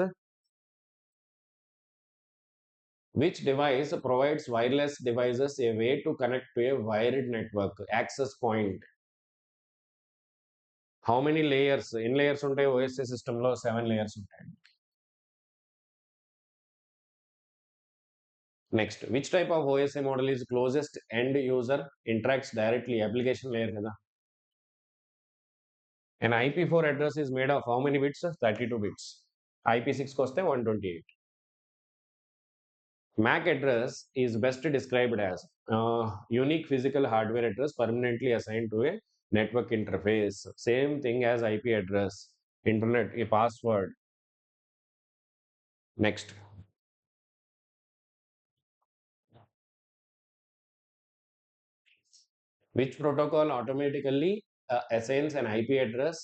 which device provides wireless devices a way to connect to a wired network? Access point. How many layers? In layers ఉంటాయి OSA system లో 7 layers ఉంటాయి. Next, which type of OSA model is closest end user interacts directly? Application layer కదా. An IP4 address is made of how many bits? 32 bits. IP6 koste 128. MAC address is best described as unique physical hardware address permanently assigned to a network interface. Same thing as IP address, internet, a password. Next. Which protocol automatically assigns an IP address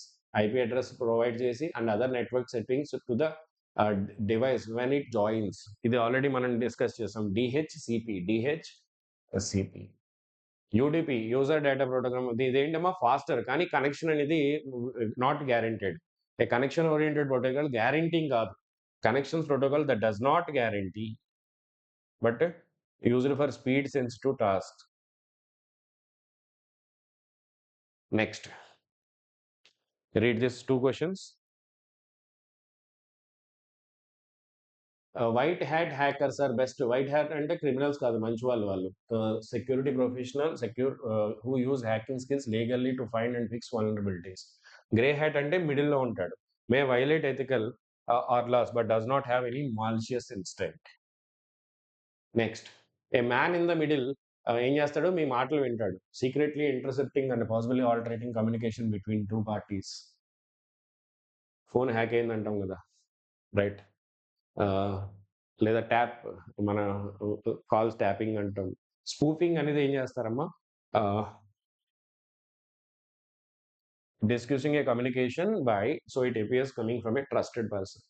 provides చేసి and other network settings to the device when it joins. ఇది already మనం discuss చేసాం. DHCP. UDP user data protocol ఇదేంటమ్మా faster కానీ connection అనేది not guaranteed. A connection oriented protocol guaranteeing కాదు. Connections protocol that does not guarantee but used for speed sensitive task. Next. Read these two questions. White hat hackers are best. White hat అంటే criminals కాదు, మంచి వాళ్ళు. Security professional who use hacking skills legally to find and fix vulnerabilities. Grey hat అంటే middle లో ఉంటాడు. May violate ethical or laws but does not have any malicious intent. Next, a man in the middle ఏం చేస్తాడు? మీ మాటలు వింటాడు. Secretly intercepting and possibly altering communication between two parties. Phone hack అయింది అంటాం కదా, రైట్? లేదా ట్యాప్ మన calls tapping అంటాం. స్పూఫింగ్ అనేది ఏం చేస్తారమ్మా? Discussing a communication by so it appears coming from a trusted person.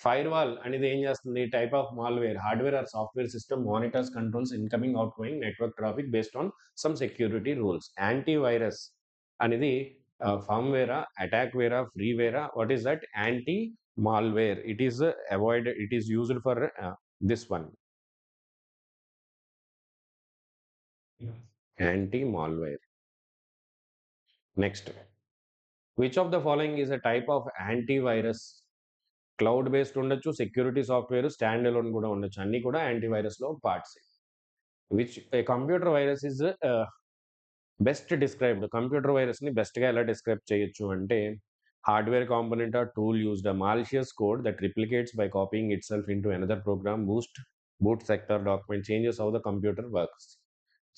Firewall అనేది ఏం చేస్తుంది? Type of malware hardware or software system monitors controls incoming outgoing network traffic based on some security rules. Antivirus అనేది ఫర్మ్వేరా, అటాక్వేరా, ఫ్రీవేరా? What is that? Anti malware. It is avoided. It is used for this one, anti malware. Next, which of the following is a type of antivirus? Cloud based ఉండొచ్చు, security software, stand alone కూడా ఉండొచ్చు. అన్ని కూడా antivirus లో parts. Which A computer virus is best described? Computer virus ని best గా ఎలా describe చేయొచ్చు అంటే hardware component or tool used a malicious code that replicates by copying itself into another program, boot sector document, changes how the computer works.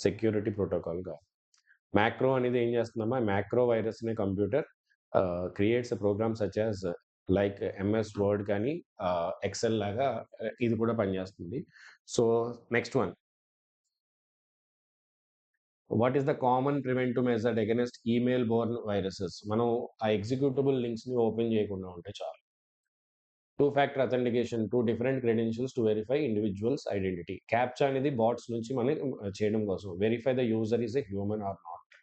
Security protocol గా. Macro అనేది ఏం చేస్తుందమ్మా? Macro virus అనే computer creates a program such as like MS Word కానీ Excel లాగా ఇది కూడా పనిచేస్తుంది. So next one, what is the common preventive measure against email borne viruses? మనం ఆ ఎగ్జిక్యూటబుల్ లింక్స్ ని ఓపెన్ చేయకుండా ఉంటే చాలు. 2-factor authentication, 2 different credentials to verify individual's identity. Captcha అనేది బాట్స్ నుంచి మనం చేయడం కోసం. Verify the user is a human or not.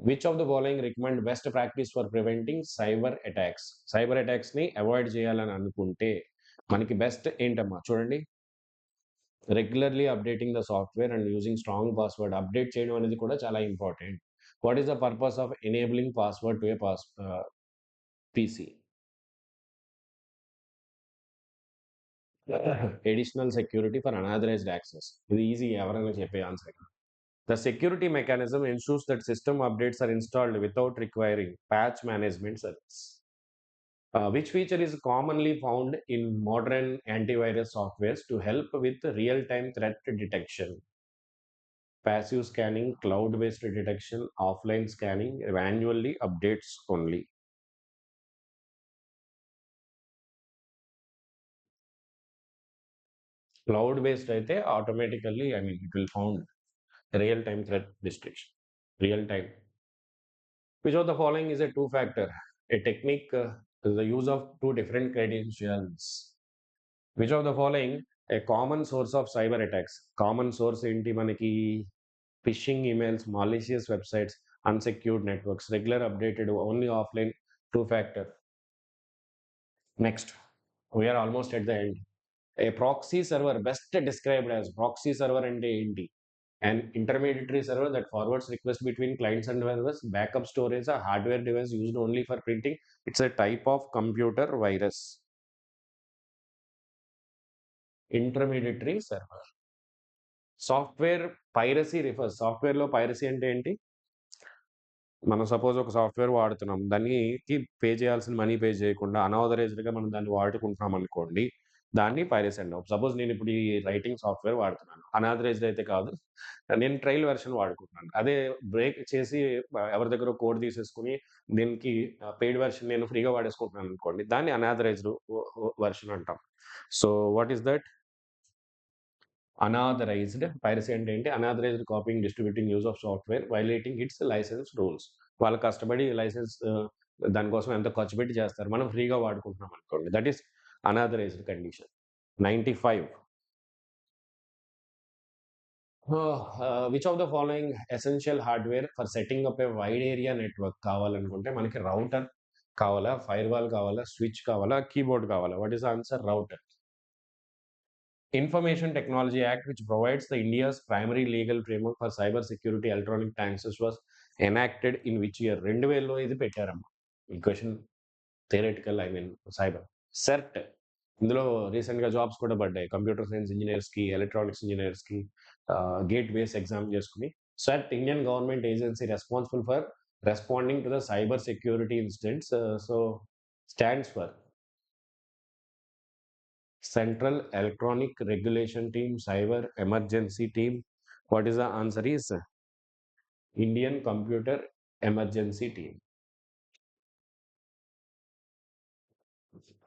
Which of the following recommend best practice for preventing cyber attacks? Cyber attacks ని avoid చేయాలని అనుకుంటే మనకి best ఏంటమ్మా? చూడండి, regularly updating the software and using strong password. Update చేయడం అనేది కూడా చాలా important. What is the purpose of enabling password to A PC? Additional security for unauthorized access. ఇది ఈజీ ఎవరైనా చెప్పే answer. The security mechanism ensures that system updates are installed without requiring patch management service. Which feature is commonly found in modern antivirus softwares to help with real-time threat detection? Passive scanning, cloud-based detection, offline scanning, manually updates only. Cloud-based అయితే automatically, I mean, it will found real-time threat detection. Real-time. Which of the following is a two-factor? A technique is the use of two different credentials. Which of the following a common source of cyber attacks? Common source ఏంటి మనకి? Phishing emails, malicious websites, unsecured networks, regular updated, only offline, two-factor. Next, we are almost at the end. A proxy server, best described as proxy server అంటే ఏంటి? An intermediary server that forwards requests between clients and servers, backup storage, a hardware device used only for printing. It's a type of computer virus. Intermediary server. Software piracy refers. సాఫ్ట్‌వేర్‌లో piracy అంటే ఏంటి? మనం suppose ఒక software వాడుతున్నాం. దానికి pay చేయాల్సిన money pay చేయకుండా అనాథరైజ్డ్‌గా మనం దాన్ని వాడుకుంటున్నాం అనుకోండి. దాన్ని పైరసీ అంటాం. సపోజ్ నేనిప్పుడు ఈ రైటింగ్ సాఫ్ట్‌వేర్ వాడుతున్నాను. అనాథరైజ్డ్ అయితే కాదు. నేను ట్రయల్ వెర్షన్ వాడుకుంటున్నాను. అదే బ్రేక్ చేసి ఎవరి దగ్గరో కోడ్ తీసేసుకొని దీనికి పెయిడ్ వెర్షన్ నేను ఫ్రీగా వాడేసుకుంటున్నాను అనుకోండి. దాన్ని అనాథరైజ్డ్ వెర్షన్ అంటాం. So, what is that? Unauthorised piracy అంటే ఏంటి? Unauthorised copying, distributing use of software violating its licence rules. వాళ్ళు కష్టపడి లైసెన్స్ దానికోసం ఎంతో ఖర్చు పెట్టి చేస్తారు. మనం ఫ్రీగా వాడుకుంటున్నాం అనుకోండి. That is unauthorised condition. 95. Which of the following essential hardware for setting up A wide area network కావాలనుకుంటే మనకి రౌటర్ కావాలా? ఫైర్‌వాల్ కావాలా? స్విచ్ కావాలా? కీబోర్డ్ కావాలా? What is the answer? Router. Information Technology Act, which provides the India's primary legal framework for cyber security electronic taxes, was enacted in which year? 2000లో ఇది పెట్టారమ్మా. ఈ question theoretical, I mean cyber. CERT ఇందులో రీసెంట్‌గా jobs కూడా పడ్డాయి. Computer science ఇంజినీర్స్‌కి, electronics ఇంజినీర్స్‌కి గేట్ బేస్ ఎగ్జామ్ చేసుకొని. CERT Indian government agency responsible for responding to the cyber security incidents. So stands for Central Electronic Regulation Team, Cyber Emergency Team. What is the answer is Indian Computer Emergency Team.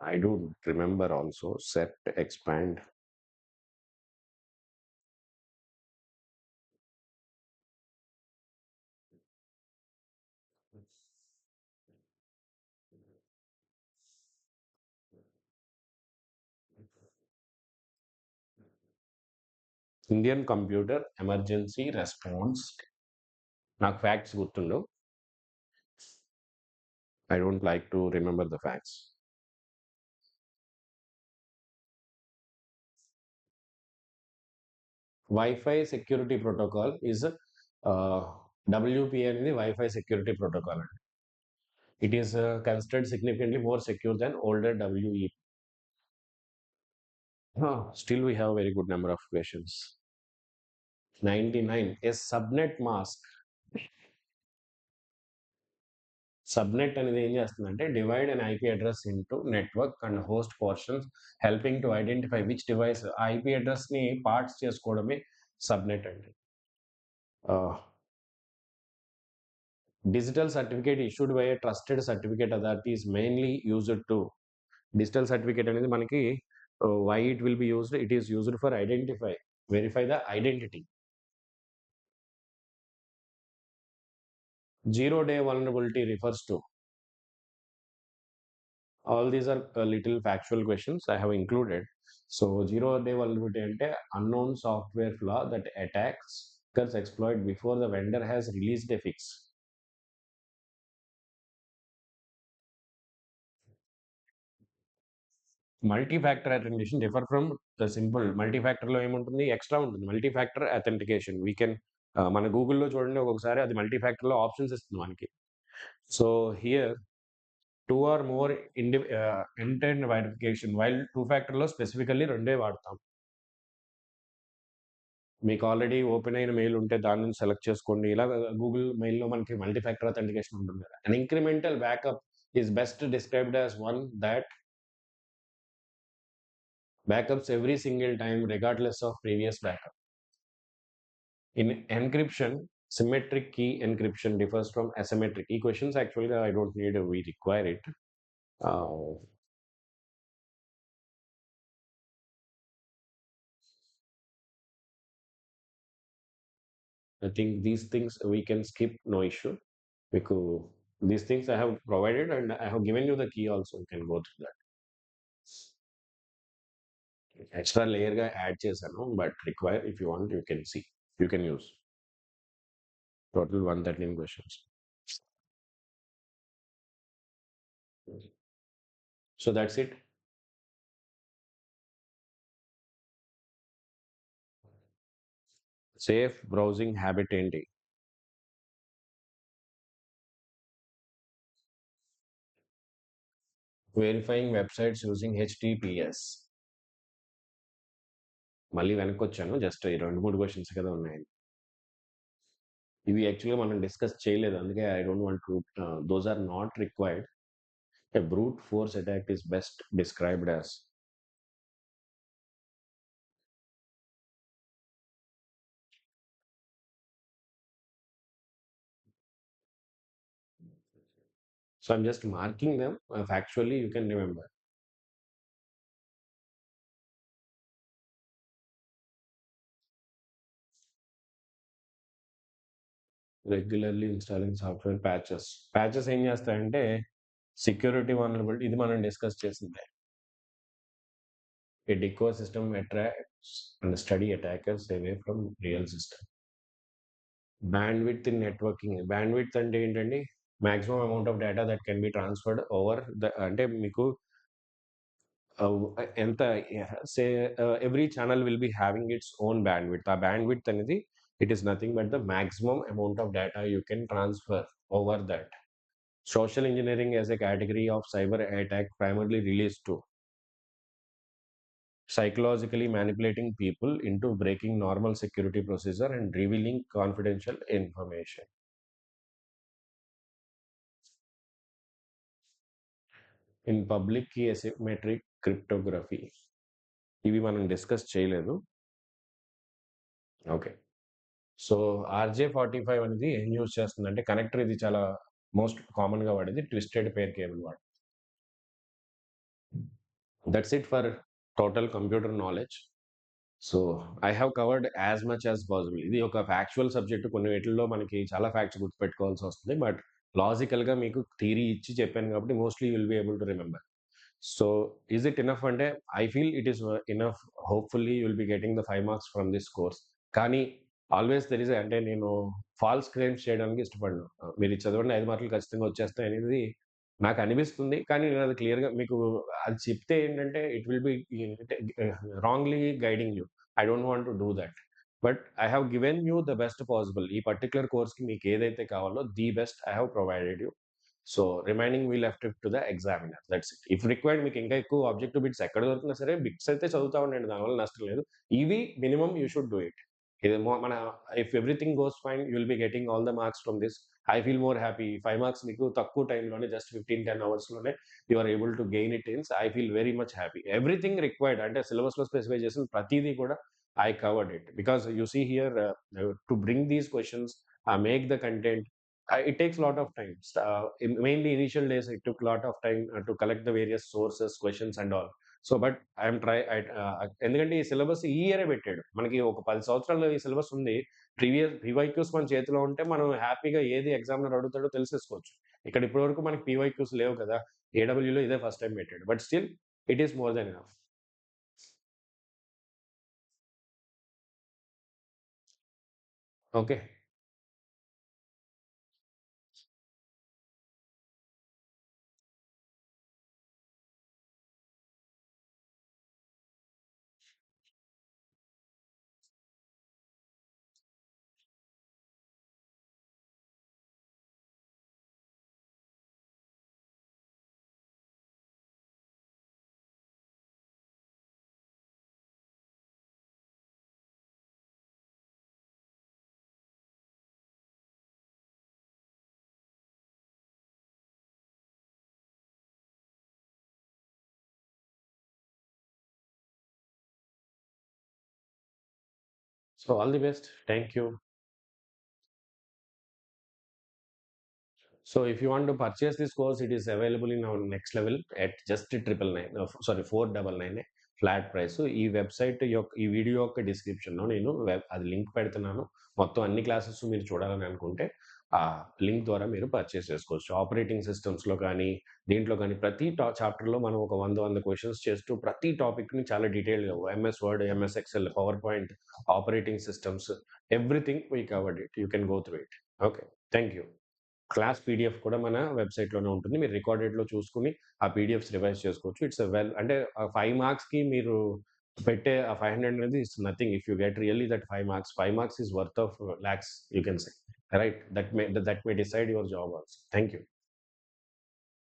I don't remember also. Set, expand. Indian Computer Emergency Response. నాకు facts గుర్తుండవు. I don't like to remember the facts. Wi-Fi security protocol is WPA అనేది Wi-Fi security protocol. It is considered significantly more secure than older WE. Still we have a very good number of questions. 99. A subnet mask. Subnet అనేది ఏం చేస్తుందంటే divide an IP address into network and host portions, helping to identify which device. IP address ని parts చేసుకోవడమే subnet అంటే. Digital certificate issued by a trusted certificate authority is mainly used to. Digital certificate అనేది మనకి why it will be used? It is used for verify the identity. Zero-day vulnerability refers to. All these are little factual questions I have included. So zero-day vulnerability ante unknown software flaw that attackers exploit before the vendor has released a fix. Multi-factor authentication differ from the simple. Multi-factor లో ఏముంటుంది? Extra ఉంటుంది. Multi-factor authentication we can మన గూగుల్‌లో చూడండి ఒక్కొక్కసారి అది మల్టీ-ఫ్యాక్టర్‌లో options ఇస్తుంది మనకి. So here 2 or more and verification while 2 ఫ్యాక్టర్‌లో స్పెసిఫికల్లీ రెండే వాడతాం. మీకు ఆల్రెడీ ఓపెన్ అయిన మెయిల్ ఉంటే దాని నుంచి సెలెక్ట్ చేసుకోండి. ఇలా గూగుల్ మెయిల్‌లో మనకి మల్టీ ఫ్యాక్టర్ అథెంటికేషన్ ఉంటుంది కదా! An incremental backup is best described as one that backups every single time regardless of previous backup. In encryption, symmetric key encryption differs from asymmetric. ఈ questions actually I don't need, we require it. Uh, I think these things we can skip, no issue. Because these things I have provided and I have given you the key also. You can go through that. Extra layer గా add చేశాను. But require, if you want, you can see. You can use. Total 113 questions. So that's it. Safe browsing habit ఏంటి? Verifying websites using HTTPS. మళ్ళీ వెనక్కొచ్చాను. Just ఈ 2, 3 questions కదా ఉన్నాయి. ఇవి యాక్చువల్‌గా మనం డిస్కస్ చేయలేదు. అందుకే I don't want to, those are not required. A brute force attack is best described as. So I'm just marking them. Factually you can remember. Regularly installing software patches. Patches ఏం చేస్తాయంటే security vulnerability, ఇది మనం discuss చేసిందే. A decoy system attracts and study attackers away from real system. Bandwidth in networking. Bandwidth అంటే ఏంటండి? Maximum amount of data that can be transferred over the, అంటే మీకు ఎంత, సే every channel will be having its own bandwidth. ఆ bandwidth అనేది it is nothing but the maximum amount of data you can transfer over that. Social engineering as a category of cyber attack primarily relates to psychologically manipulating people into breaking normal security procedure and revealing confidential information. In public key asymmetric cryptography, ఇవి మనం discuss చేయలేదు. Okay. So RJ45 అనేది ఏం use చేస్తుందంటే connector, ఇది చాలా most కామన్‌గా వాడేది ట్విస్టెడ్ పెయిర్ కేబుల్ వాడు. That's it for total computer knowledge. So I have covered as much as possible. ఇది ఒక ఫ్యాక్చువల్ సబ్జెక్ట్. కొన్ని వీటిల్లో మనకి చాలా ఫ్యాక్ట్స్ గుర్తుపెట్టుకోవాల్సి వస్తుంది. బట్ లాజికల్‌గా మీకు థియరీ ఇచ్చి చెప్పాను కాబట్టి mostly you will be able to remember. So is it enough అంటే I feel it is enough. Hopefully you will be getting the 5 marks from this course. కానీ ఆల్వేస్ దెర్ ఈస్, అంటే నేను falls claims చేయడానికి ఇష్టపడను. మీరు ఇది చదవండి 5 మార్కులు ఖచ్చితంగా వచ్చేస్తాయి అనేది నాకు అనిపిస్తుంది. కానీ నేను అది క్లియర్‌గా మీకు అది చెప్తే ఏంటంటే it will be wrongly guiding you. I don't want to do that. But I have given you the best possible. ఈ పర్టిక్యులర్ కోర్స్‌కి మీకు ఏదైతే కావాలో the best I have provided you. So remaining we left it to the examiner. That's it. If required మీకు ఇంకా ఎక్కువ objective bits ఎక్కడ దొరికినా సరే బిట్స్ అయితే చదువుతా ఉండండి. దానివల్ల నష్టం లేదు. ఇవి minimum you should do it. ఇది మన, if everything goes fine you will be getting all the marks from this. I feel more happy. 5 marks మీకు తక్కువ టైంలోనే, జస్ట్ 15, 10 అవర్స్‌లోనే you are able to gain it ఇన్స్. I feel very much happy. Everything required అంటే సిలబస్‌లో specify చేసిన ప్రతీదీ కూడా I covered it. Because you see here, to bring these questions, make the content, it takes a lot of time. Mainly initial days, it took a lot of time to collect the various sources, questions and all. So but I'm try, ఎందుకంటే ఈ syllabus ఈ ఇయరే పెట్టాడు. మనకి ఒక 10 సంవత్సరాలు ఈ syllabus ఉంది. ప్రీవియస్ పీవైక్యూస్ మన చేతిలో ఉంటే మనం హ్యాపీగా ఏది ఎగ్జామినర్ అడుగుతాడో తెలిసేసుకోవచ్చు. ఇక్కడ ఇప్పటి వరకు మనకి పీవైక్యూస్ లేవు కదా. ఏడబ్ల్యూలో ఇదే ఫస్ట్ టైం పెట్టాడు. But still it is more than enough. Okay. So all the best. Thank you. So if you want to purchase this course, it is available in our next level at just 999, sorry, 499 flat price. ఈ website యొక్క ఈ video యొక్క డిస్క్రిప్షన్లో నేను అది link పెడుతున్నాను. మొత్తం అన్ని క్లాసెస్ మీరు చూడాలని అనుకుంటే ఆ లింక్ ద్వారా మీరు పర్చేస్ చేసుకోవచ్చు. ఆపరేటింగ్ సిస్టమ్స్లో కానీ దీంట్లో కానీ ప్రతి చాప్టర్లో మనం ఒక 100 క్వశ్చన్స్ చేస్తూ ప్రతి టాపిక్ని చాలా డీటెయిల్గా MS word, MS Excel, power point, operating systems, everything we covered it. You can go through it. Okay, thank you. Class PDF కూడా మన వెబ్సైట్‌లోనే ఉంటుంది. మీరు రికార్డెడ్‌లో చూసుకొని ఆ పీడిఎఫ్స్ రివైజ్ చేసుకోవచ్చు. ఇట్స్ ఎ వెల్ అంటే 5 మార్క్స్‌కి మీరు పెట్టే ఆ 500 అనేది it's nothing if you get really that 5 marks. 5 marks is worth of lakhs you can say. Right? That may decide your job also. Thank you.